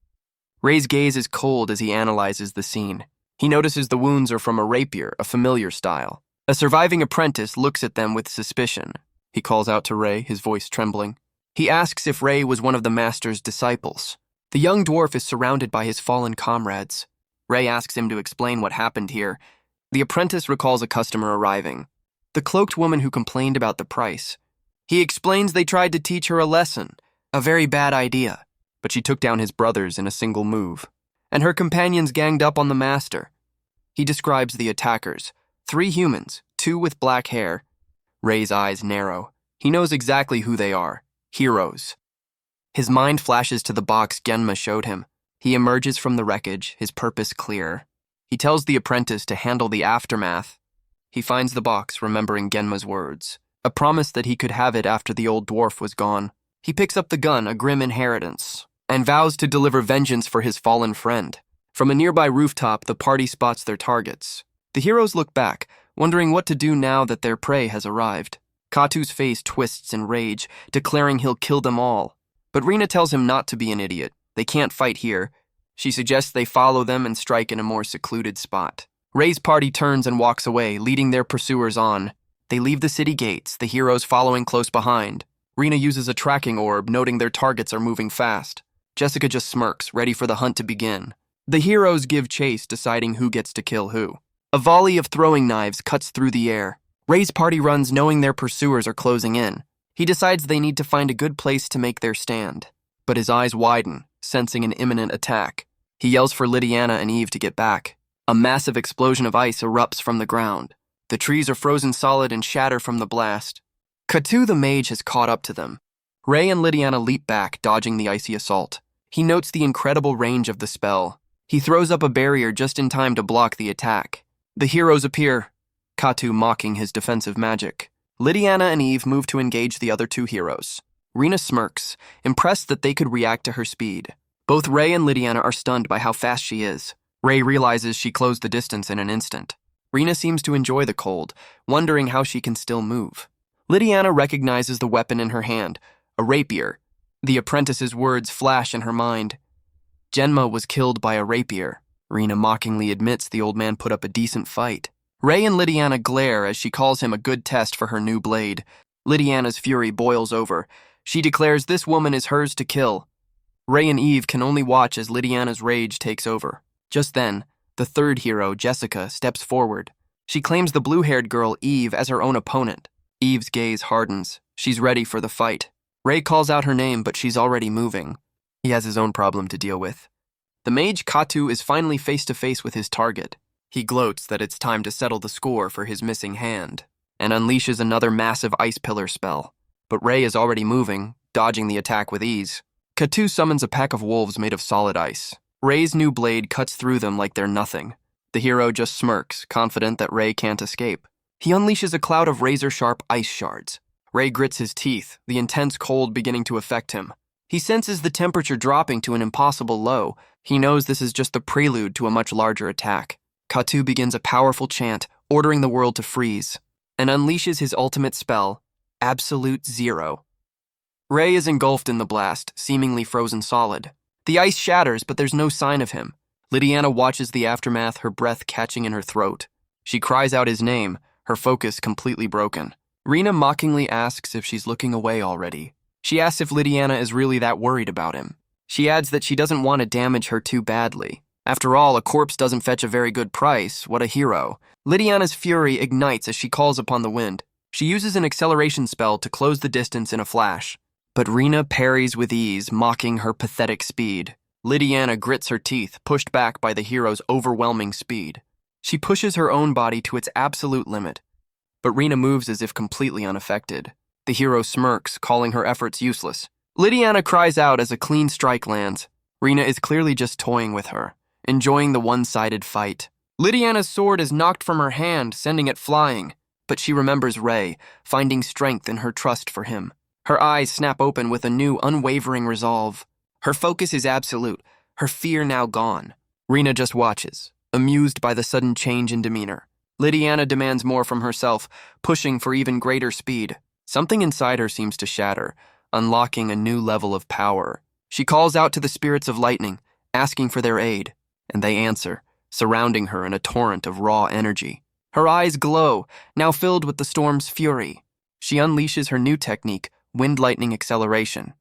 Rei's gaze is cold as he analyzes the scene. He notices the wounds are from a rapier, a familiar style. A surviving apprentice looks at them with suspicion. He calls out to Rei, his voice trembling. He asks if Rei was one of the master's disciples. The young dwarf is surrounded by his fallen comrades. Rei asks him to explain what happened here. The apprentice recalls a customer arriving, the cloaked woman who complained about the price. He explains they tried to teach her a lesson, a very bad idea, but she took down his brothers in a single move, and her companions ganged up on the master. He describes the attackers, 3 humans, 2 with black hair. Rei's eyes narrow. He knows exactly who they are, heroes. His mind flashes to the box Genma showed him. He emerges from the wreckage, his purpose clear. He tells the apprentice to handle the aftermath. He finds the box, remembering Genma's words, a promise that he could have it after the old dwarf was gone. He picks up the gun, a grim inheritance, and vows to deliver vengeance for his fallen friend. From a nearby rooftop, the party spots their targets. The heroes look back, wondering what to do now that their prey has arrived. Katu's face twists in rage, declaring he'll kill them all. But Rina tells him not to be an idiot. They can't fight here. She suggests they follow them and strike in a more secluded spot. Rei's party turns and walks away, leading their pursuers on. They leave the city gates, the heroes following close behind. Rina uses a tracking orb, noting their targets are moving fast. Jessica just smirks, ready for the hunt to begin. The heroes give chase, deciding who gets to kill who. A volley of throwing knives cuts through the air. Rei's party runs, knowing their pursuers are closing in. He decides they need to find a good place to make their stand. But his eyes widen, sensing an imminent attack. He yells for Lydiana and Eve to get back. A massive explosion of ice erupts from the ground. The trees are frozen solid and shatter from the blast. Katu the mage has caught up to them. Ray and Lydiana leap back, dodging the icy assault. He notes the incredible range of the spell. He throws up a barrier just in time to block the attack. The heroes appear, Katu mocking his defensive magic. Lydiana and Eve move to engage the other two heroes. Rina smirks, impressed that they could react to her speed. Both Ray and Lydiana are stunned by how fast she is. Ray realizes she closed the distance in an instant. Rina seems to enjoy the cold, wondering how she can still move. Lydiana recognizes the weapon in her hand, a rapier. The apprentice's words flash in her mind. Genma was killed by a rapier. Rina mockingly admits the old man put up a decent fight. Ray and Lydiana glare as she calls him a good test for her new blade. Lydiana's fury boils over. She declares this woman is hers to kill. Ray and Eve can only watch as Lydiana's rage takes over. Just then, the third hero, Jessica, steps forward. She claims the blue-haired girl, Eve, as her own opponent. Eve's gaze hardens. She's ready for the fight. Ray calls out her name, but she's already moving. He has his own problem to deal with. The mage Katu is finally face-to-face with his target. He gloats that it's time to settle the score for his missing hand, and unleashes another massive ice pillar spell. But Ray is already moving, dodging the attack with ease. Katu summons a pack of wolves made of solid ice. Ray's new blade cuts through them like they're nothing. The hero just smirks, confident that Ray can't escape. He unleashes a cloud of razor-sharp ice shards. Ray grits his teeth, the intense cold beginning to affect him. He senses the temperature dropping to an impossible low. He knows this is just the prelude to a much larger attack. Katu begins a powerful chant, ordering the world to freeze, and unleashes his ultimate spell, Absolute Zero. Ray is engulfed in the blast, seemingly frozen solid. The ice shatters, but there's no sign of him. Lydiana watches the aftermath, her breath catching in her throat. She cries out his name, her focus completely broken. Rina mockingly asks if she's looking away already. She asks if Lydiana is really that worried about him. She adds that she doesn't want to damage her too badly. After all, a corpse doesn't fetch a very good price. What a hero. Lydiana's fury ignites as she calls upon the wind. She uses an acceleration spell to close the distance in a flash. But Rina parries with ease, mocking her pathetic speed. Lydiana grits her teeth, pushed back by the hero's overwhelming speed. She pushes her own body to its absolute limit. But Rina moves as if completely unaffected. The hero smirks, calling her efforts useless. Lydiana cries out as a clean strike lands. Rina is clearly just toying with her, enjoying the one-sided fight. Lydiana's sword is knocked from her hand, sending it flying. But she remembers Ray, finding strength in her trust for him. Her eyes snap open with a new, unwavering resolve. Her focus is absolute, her fear now gone. Rina just watches, amused by the sudden change in demeanor. Lydiana demands more from herself, pushing for even greater speed. Something inside her seems to shatter, unlocking a new level of power. She calls out to the spirits of lightning, asking for their aid, and they answer, surrounding her in a torrent of raw energy. Her eyes glow, now filled with the storm's fury. She unleashes her new technique, wind lightning acceleration.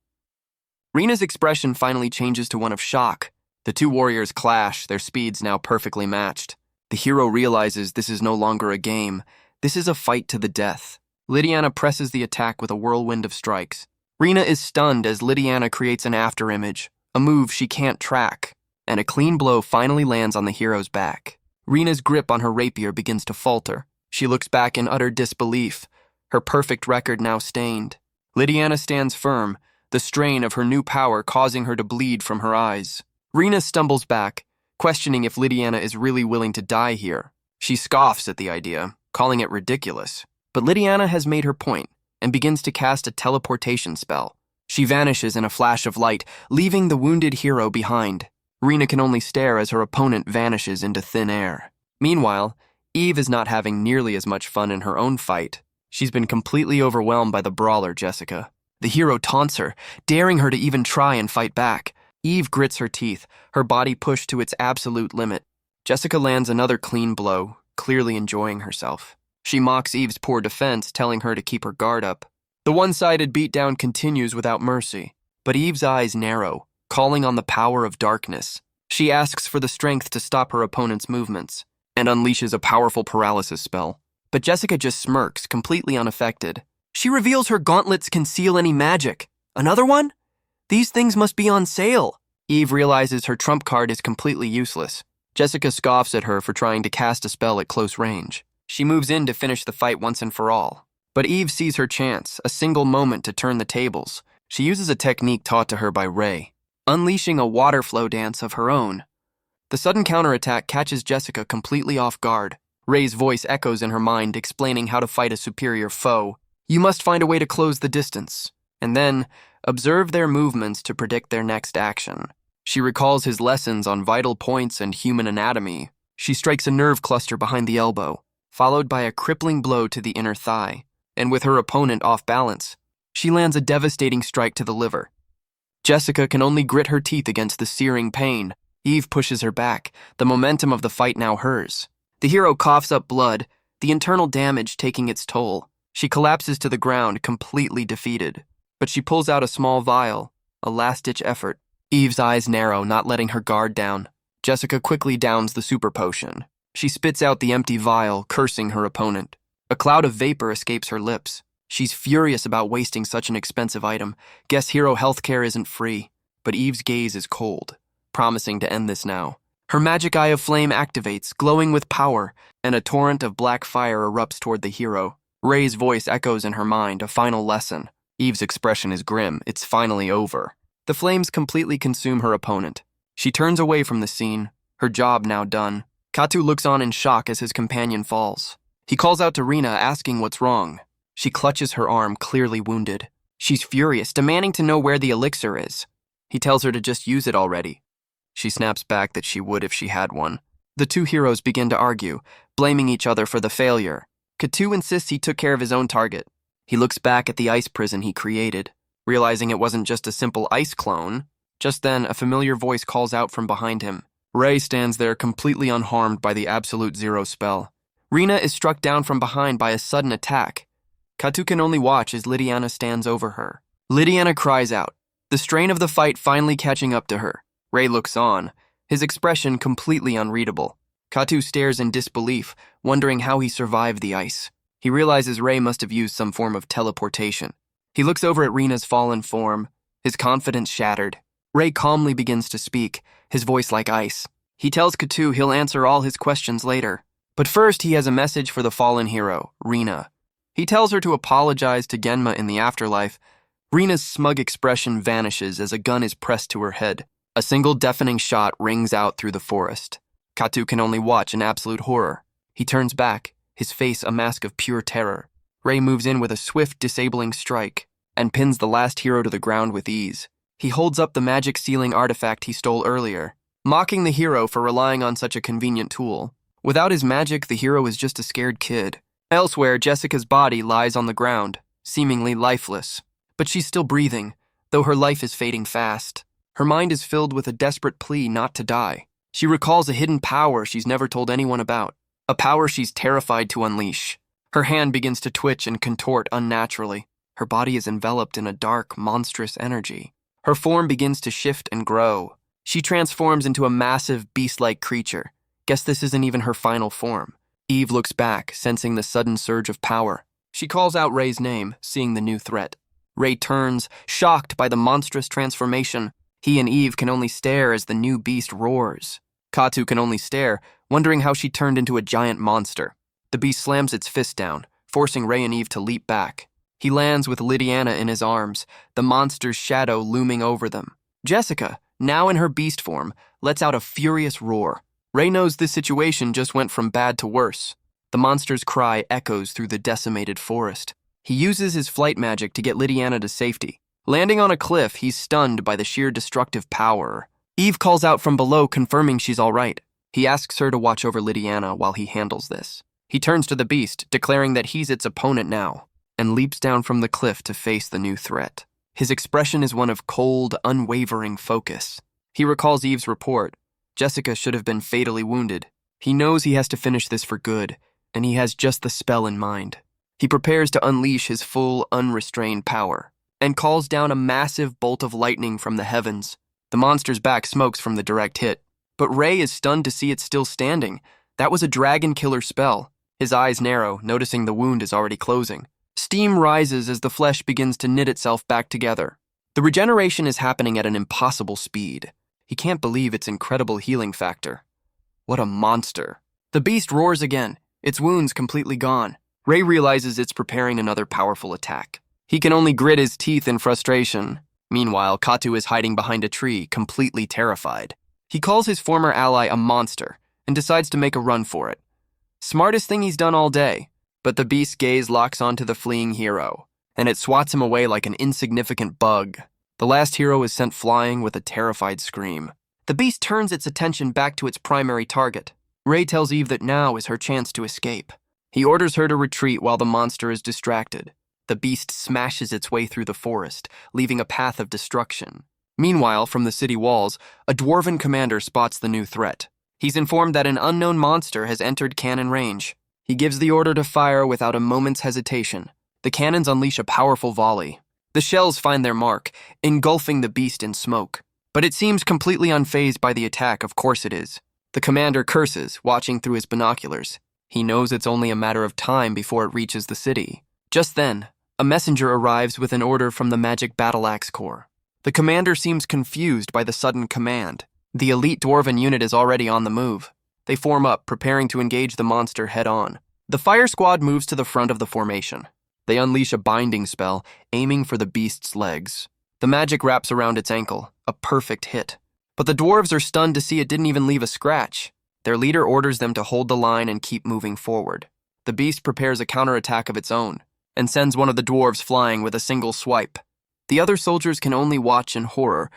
Rina's expression finally changes to one of shock. The two warriors clash, their speeds now perfectly matched. The hero realizes this is no longer a game. This is a fight to the death. Lydiana presses the attack with a whirlwind of strikes. Rina is stunned as Lydiana creates an afterimage, a move she can't track, and a clean blow finally lands on the hero's back. Rina's grip on her rapier begins to falter. She looks back in utter disbelief, her perfect record now stained. Lydiana stands firm, the strain of her new power causing her to bleed from her eyes. Rina stumbles back, questioning if Lydiana is really willing to die here. She scoffs at the idea, calling it ridiculous. But Lydiana has made her point and begins to cast a teleportation spell. She vanishes in a flash of light, leaving the wounded hero behind. Rina can only stare as her opponent vanishes into thin air. Meanwhile, Eve is not having nearly as much fun in her own fight. She's been completely overwhelmed by the brawler, Jessica. The hero taunts her, daring her to even try and fight back. Eve grits her teeth, her body pushed to its absolute limit. Jessica lands another clean blow, clearly enjoying herself. She mocks Eve's poor defense, telling her to keep her guard up. The one-sided beatdown continues without mercy, but Eve's eyes narrow, calling on the power of darkness. She asks for the strength to stop her opponent's movements, and unleashes a powerful paralysis spell. But Jessica just smirks, completely unaffected. She reveals her gauntlets conceal any magic. Another one? These things must be on sale. Eve realizes her trump card is completely useless. Jessica scoffs at her for trying to cast a spell at close range. She moves in to finish the fight once and for all. But Eve sees her chance, a single moment to turn the tables. She uses a technique taught to her by Rei, unleashing a water flow dance of her own. The sudden counterattack catches Jessica completely off guard. Rei's voice echoes in her mind, explaining how to fight a superior foe. You must find a way to close the distance, and then observe their movements to predict their next action. She recalls his lessons on vital points and human anatomy. She strikes a nerve cluster behind the elbow, followed by a crippling blow to the inner thigh, and with her opponent off balance, she lands a devastating strike to the liver. Jessica can only grit her teeth against the searing pain. Eve pushes her back, the momentum of the fight now hers. The hero coughs up blood, the internal damage taking its toll. She collapses to the ground, completely defeated. But she pulls out a small vial, a last-ditch effort. Eve's eyes narrow, not letting her guard down. Jessica quickly downs the super potion. She spits out the empty vial, cursing her opponent. A cloud of vapor escapes her lips. She's furious about wasting such an expensive item. Guess hero healthcare isn't free. But Eve's gaze is cold, promising to end this now. Her magic eye of flame activates, glowing with power, and a torrent of black fire erupts toward the hero. Rei's voice echoes in her mind, a final lesson. Eve's expression is grim. It's finally over. The flames completely consume her opponent. She turns away from the scene, her job now done. Katu looks on in shock as his companion falls. He calls out to Rina, asking what's wrong. She clutches her arm, clearly wounded. She's furious, demanding to know where the elixir is. He tells her to just use it already. She snaps back that she would if she had one. The two heroes begin to argue, blaming each other for the failure. Katu insists he took care of his own target. He looks back at the ice prison he created, realizing it wasn't just a simple ice clone. Just then, a familiar voice calls out from behind him. Rei stands there completely unharmed by the Absolute Zero spell. Rina is struck down from behind by a sudden attack. Katu can only watch as Lydiana stands over her. Lydiana cries out, the strain of the fight finally catching up to her. Rei looks on, his expression completely unreadable. Katu stares in disbelief, wondering how he survived the ice. He realizes Rei must have used some form of teleportation. He looks over at Rina's fallen form, his confidence shattered. Rei calmly begins to speak, his voice like ice. He tells Katu he'll answer all his questions later. But first, he has a message for the fallen hero, Rina. He tells her to apologize to Genma in the afterlife. Rina's smug expression vanishes as a gun is pressed to her head. A single deafening shot rings out through the forest. Katu can only watch in absolute horror. He turns back, his face a mask of pure terror. Rei moves in with a swift, disabling strike and pins the last hero to the ground with ease. He holds up the magic sealing artifact he stole earlier, mocking the hero for relying on such a convenient tool. Without his magic, the hero is just a scared kid. Elsewhere, Jessica's body lies on the ground, seemingly lifeless. But she's still breathing, though her life is fading fast. Her mind is filled with a desperate plea not to die. She recalls a hidden power she's never told anyone about, a power she's terrified to unleash. Her hand begins to twitch and contort unnaturally. Her body is enveloped in a dark, monstrous energy. Her form begins to shift and grow. She transforms into a massive, beast-like creature. Guess this isn't even her final form. Eve looks back, sensing the sudden surge of power. She calls out Rei's name, seeing the new threat. Rei turns, shocked by the monstrous transformation. He and Eve can only stare as the new beast roars. Katu can only stare, wondering how she turned into a giant monster. The beast slams its fist down, forcing Rei and Eve to leap back. He lands with Lydiana in his arms, the monster's shadow looming over them. Jessica, now in her beast form, lets out a furious roar. Rei knows this situation just went from bad to worse. The monster's cry echoes through the decimated forest. He uses his flight magic to get Lydiana to safety. Landing on a cliff, he's stunned by the sheer destructive power. Eve calls out from below, confirming she's all right. He asks her to watch over Lydiana while he handles this. He turns to the beast, declaring that he's its opponent now, and leaps down from the cliff to face the new threat. His expression is one of cold, unwavering focus. He recalls Eve's report. Jessica should have been fatally wounded. He knows he has to finish this for good, and he has just the spell in mind. He prepares to unleash his full, unrestrained power, and calls down a massive bolt of lightning from the heavens. The monster's back smokes from the direct hit, but Rei is stunned to see it still standing. That was a dragon killer spell. His eyes narrow, noticing the wound is already closing. Steam rises as the flesh begins to knit itself back together. The regeneration is happening at an impossible speed. He can't believe its incredible healing factor. What a monster. The beast roars again, its wounds completely gone. Rei realizes it's preparing another powerful attack. He can only grit his teeth in frustration. Meanwhile, Katu is hiding behind a tree, completely terrified. He calls his former ally a monster and decides to make a run for it. Smartest thing he's done all day, but the beast's gaze locks onto the fleeing hero, and it swats him away like an insignificant bug. The last hero is sent flying with a terrified scream. The beast turns its attention back to its primary target. Rei tells Eve that now is her chance to escape. He orders her to retreat while the monster is distracted. The beast smashes its way through the forest, leaving a path of destruction. Meanwhile, from the city walls, a dwarven commander spots the new threat. He's informed that an unknown monster has entered cannon range. He gives the order to fire without a moment's hesitation. The cannons unleash a powerful volley. The shells find their mark, engulfing the beast in smoke. But it seems completely unfazed by the attack, of course it is. The commander curses, watching through his binoculars. He knows it's only a matter of time before it reaches the city. Just then, a messenger arrives with an order from the Magic Battle Axe Corps. The commander seems confused by the sudden command. The elite dwarven unit is already on the move. They form up, preparing to engage the monster head-on. The fire squad moves to the front of the formation. They unleash a binding spell, aiming for the beast's legs. The magic wraps around its ankle, a perfect hit. But the dwarves are stunned to see it didn't even leave a scratch. Their leader orders them to hold the line and keep moving forward. The beast prepares a counterattack of its own, and sends one of the dwarves flying with a single swipe. The other soldiers can only watch in horror.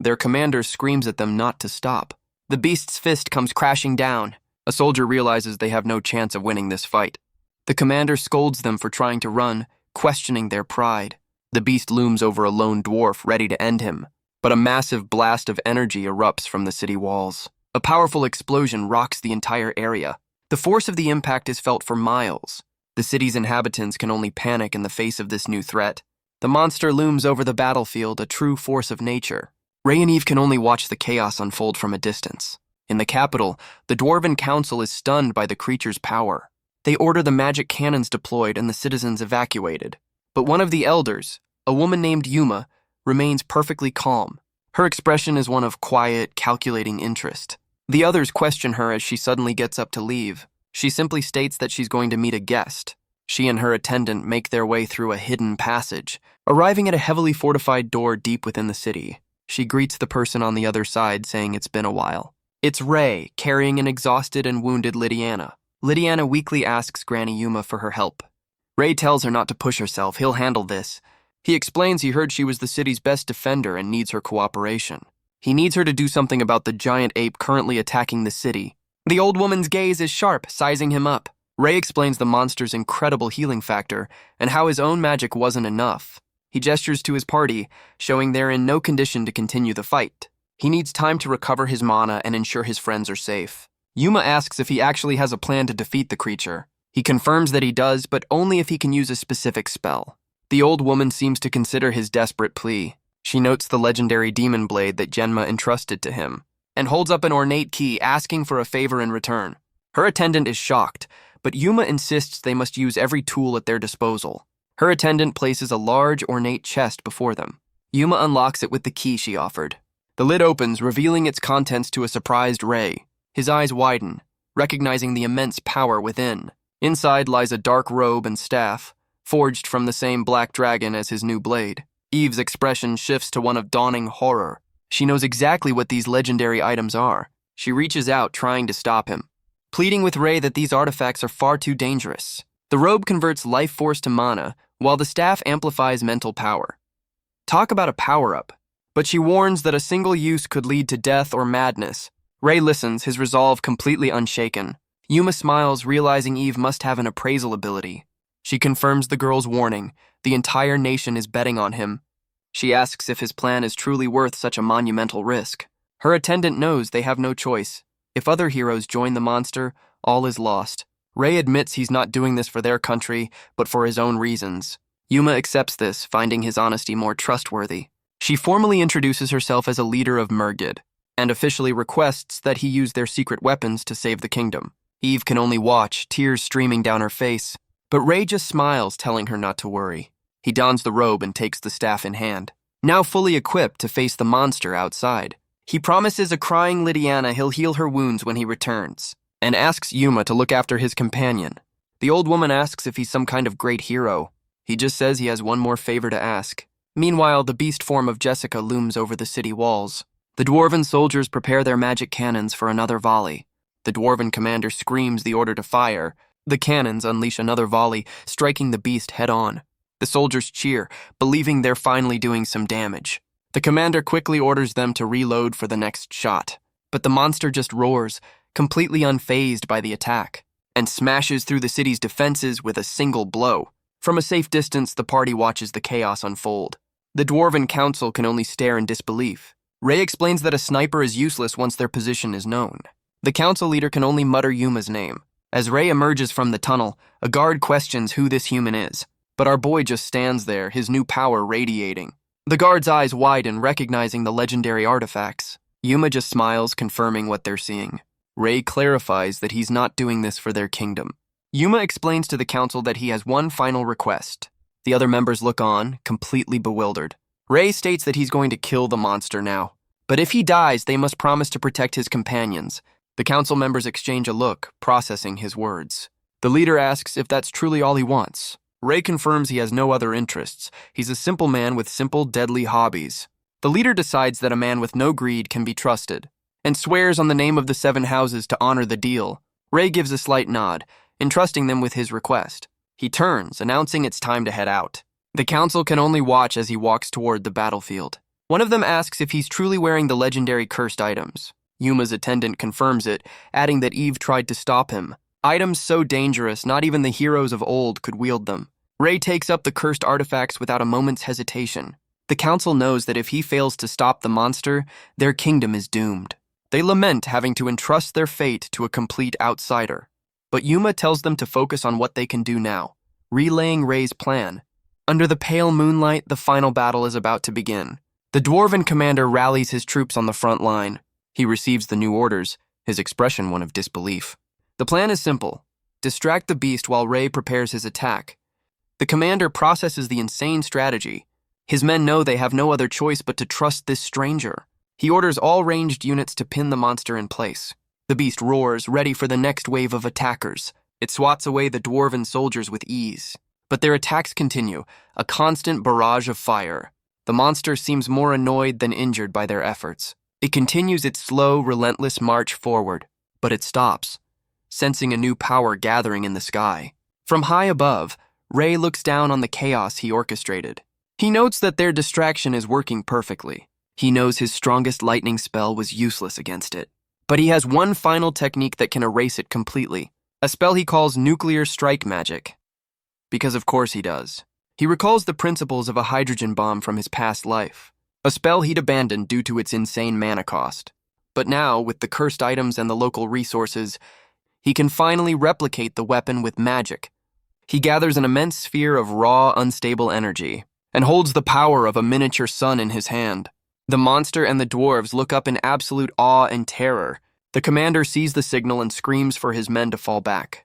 Their commander screams at them not to stop. The beast's fist comes crashing down. A soldier realizes they have no chance of winning this fight. The commander scolds them for trying to run, questioning their pride. The beast looms over a lone dwarf, ready to end him. But a massive blast of energy erupts from the city walls. A powerful explosion rocks the entire area. The force of the impact is felt for miles. The city's inhabitants can only panic in the face of this new threat. The monster looms over the battlefield, a true force of nature. Rei and Eve can only watch the chaos unfold from a distance. In the capital, the Dwarven Council is stunned by the creature's power. They order the magic cannons deployed and the citizens evacuated. But one of the elders, a woman named Yuma, remains perfectly calm. Her expression is one of quiet, calculating interest. The others question her as she suddenly gets up to leave. She simply states that she's going to meet a guest. She and her attendant make their way through a hidden passage, arriving at a heavily fortified door deep within the city. She greets the person on the other side, saying it's been a while. It's Rei, carrying an exhausted and wounded Lydiana. Lydiana weakly asks Granny Yuma for her help. Rei tells her not to push herself, he'll handle this. He explains he heard she was the city's best defender and needs her cooperation. He needs her to do something about the giant ape currently attacking the city. The old woman's gaze is sharp, sizing him up. Rei explains the monster's incredible healing factor and how his own magic wasn't enough. He gestures to his party, showing they're in no condition to continue the fight. He needs time to recover his mana and ensure his friends are safe. Yuma asks if he actually has a plan to defeat the creature. He confirms that he does, but only if he can use a specific spell. The old woman seems to consider his desperate plea. She notes the legendary demon blade that Genma entrusted to him, and holds up an ornate key asking for a favor in return. Her attendant is shocked, but Yuma insists they must use every tool at their disposal. Her attendant places a large, ornate chest before them. Yuma unlocks it with the key she offered. The lid opens, revealing its contents to a surprised Rei. His eyes widen, recognizing the immense power within. Inside lies a dark robe and staff, forged from the same black dragon as his new blade. Eve's expression shifts to one of dawning horror. She knows exactly what these legendary items are. She reaches out, trying to stop him, pleading with Rei that these artifacts are far too dangerous. The robe converts life force to mana, while the staff amplifies mental power. Talk about a power-up. But she warns that a single use could lead to death or madness. Rei listens, his resolve completely unshaken. Yuma smiles, realizing Eve must have an appraisal ability. She confirms the girl's warning. The entire nation is betting on him. She asks if his plan is truly worth such a monumental risk. Her attendant knows they have no choice. If other heroes join the monster, all is lost. Rei admits he's not doing this for their country, but for his own reasons. Yuma accepts this, finding his honesty more trustworthy. She formally introduces herself as a leader of Murgid, and officially requests that he use their secret weapons to save the kingdom. Eve can only watch, tears streaming down her face, but Rei just smiles, telling her not to worry. He dons the robe and takes the staff in hand, now fully equipped to face the monster outside. He promises a crying Lydiana he'll heal her wounds when he returns, and asks Yuma to look after his companion. The old woman asks if he's some kind of great hero. He just says he has one more favor to ask. Meanwhile, the beast form of Jessica looms over the city walls. The dwarven soldiers prepare their magic cannons for another volley. The dwarven commander screams the order to fire. The cannons unleash another volley, striking the beast head-on. The soldiers cheer, believing they're finally doing some damage. The commander quickly orders them to reload for the next shot. But the monster just roars, completely unfazed by the attack, and smashes through the city's defenses with a single blow. From a safe distance, the party watches the chaos unfold. The dwarven council can only stare in disbelief. Ray explains that a sniper is useless once their position is known. The council leader can only mutter Yuma's name. As Ray emerges from the tunnel, a guard questions who this human is. But our boy just stands there, his new power radiating. The guard's eyes widen, recognizing the legendary artifacts. Yuma just smiles, confirming what they're seeing. Ray clarifies that he's not doing this for their kingdom. Yuma explains to the council that he has one final request. The other members look on, completely bewildered. Ray states that he's going to kill the monster now. But if he dies, they must promise to protect his companions. The council members exchange a look, processing his words. The leader asks if that's truly all he wants. Ray confirms he has no other interests. He's a simple man with simple, deadly hobbies. The leader decides that a man with no greed can be trusted, and swears on the name of the 7 houses to honor the deal. Ray gives a slight nod, entrusting them with his request. He turns, announcing it's time to head out. The council can only watch as he walks toward the battlefield. One of them asks if he's truly wearing the legendary cursed items. Yuma's attendant confirms it, adding that Eve tried to stop him. Items so dangerous, not even the heroes of old could wield them. Ray takes up the cursed artifacts without a moment's hesitation. The council knows that if he fails to stop the monster, their kingdom is doomed. They lament having to entrust their fate to a complete outsider. But Yuma tells them to focus on what they can do now, relaying Ray's plan. Under the pale moonlight, the final battle is about to begin. The dwarven commander rallies his troops on the front line. He receives the new orders, his expression one of disbelief. The plan is simple. Distract the beast while Ray prepares his attack. The commander processes the insane strategy. His men know they have no other choice but to trust this stranger. He orders all ranged units to pin the monster in place. The beast roars, ready for the next wave of attackers. It swats away the dwarven soldiers with ease. But their attacks continue, a constant barrage of fire. The monster seems more annoyed than injured by their efforts. It continues its slow, relentless march forward, but it stops, sensing a new power gathering in the sky. From high above, Ray looks down on the chaos he orchestrated. He notes that their distraction is working perfectly. He knows his strongest lightning spell was useless against it. But he has one final technique that can erase it completely, a spell he calls nuclear strike magic. Because of course he does. He recalls the principles of a hydrogen bomb from his past life, a spell he'd abandoned due to its insane mana cost. But now, with the cursed items and the local resources, he can finally replicate the weapon with magic. He gathers an immense sphere of raw, unstable energy, and holds the power of a miniature sun in his hand. The monster and the dwarves look up in absolute awe and terror. The commander sees the signal and screams for his men to fall back.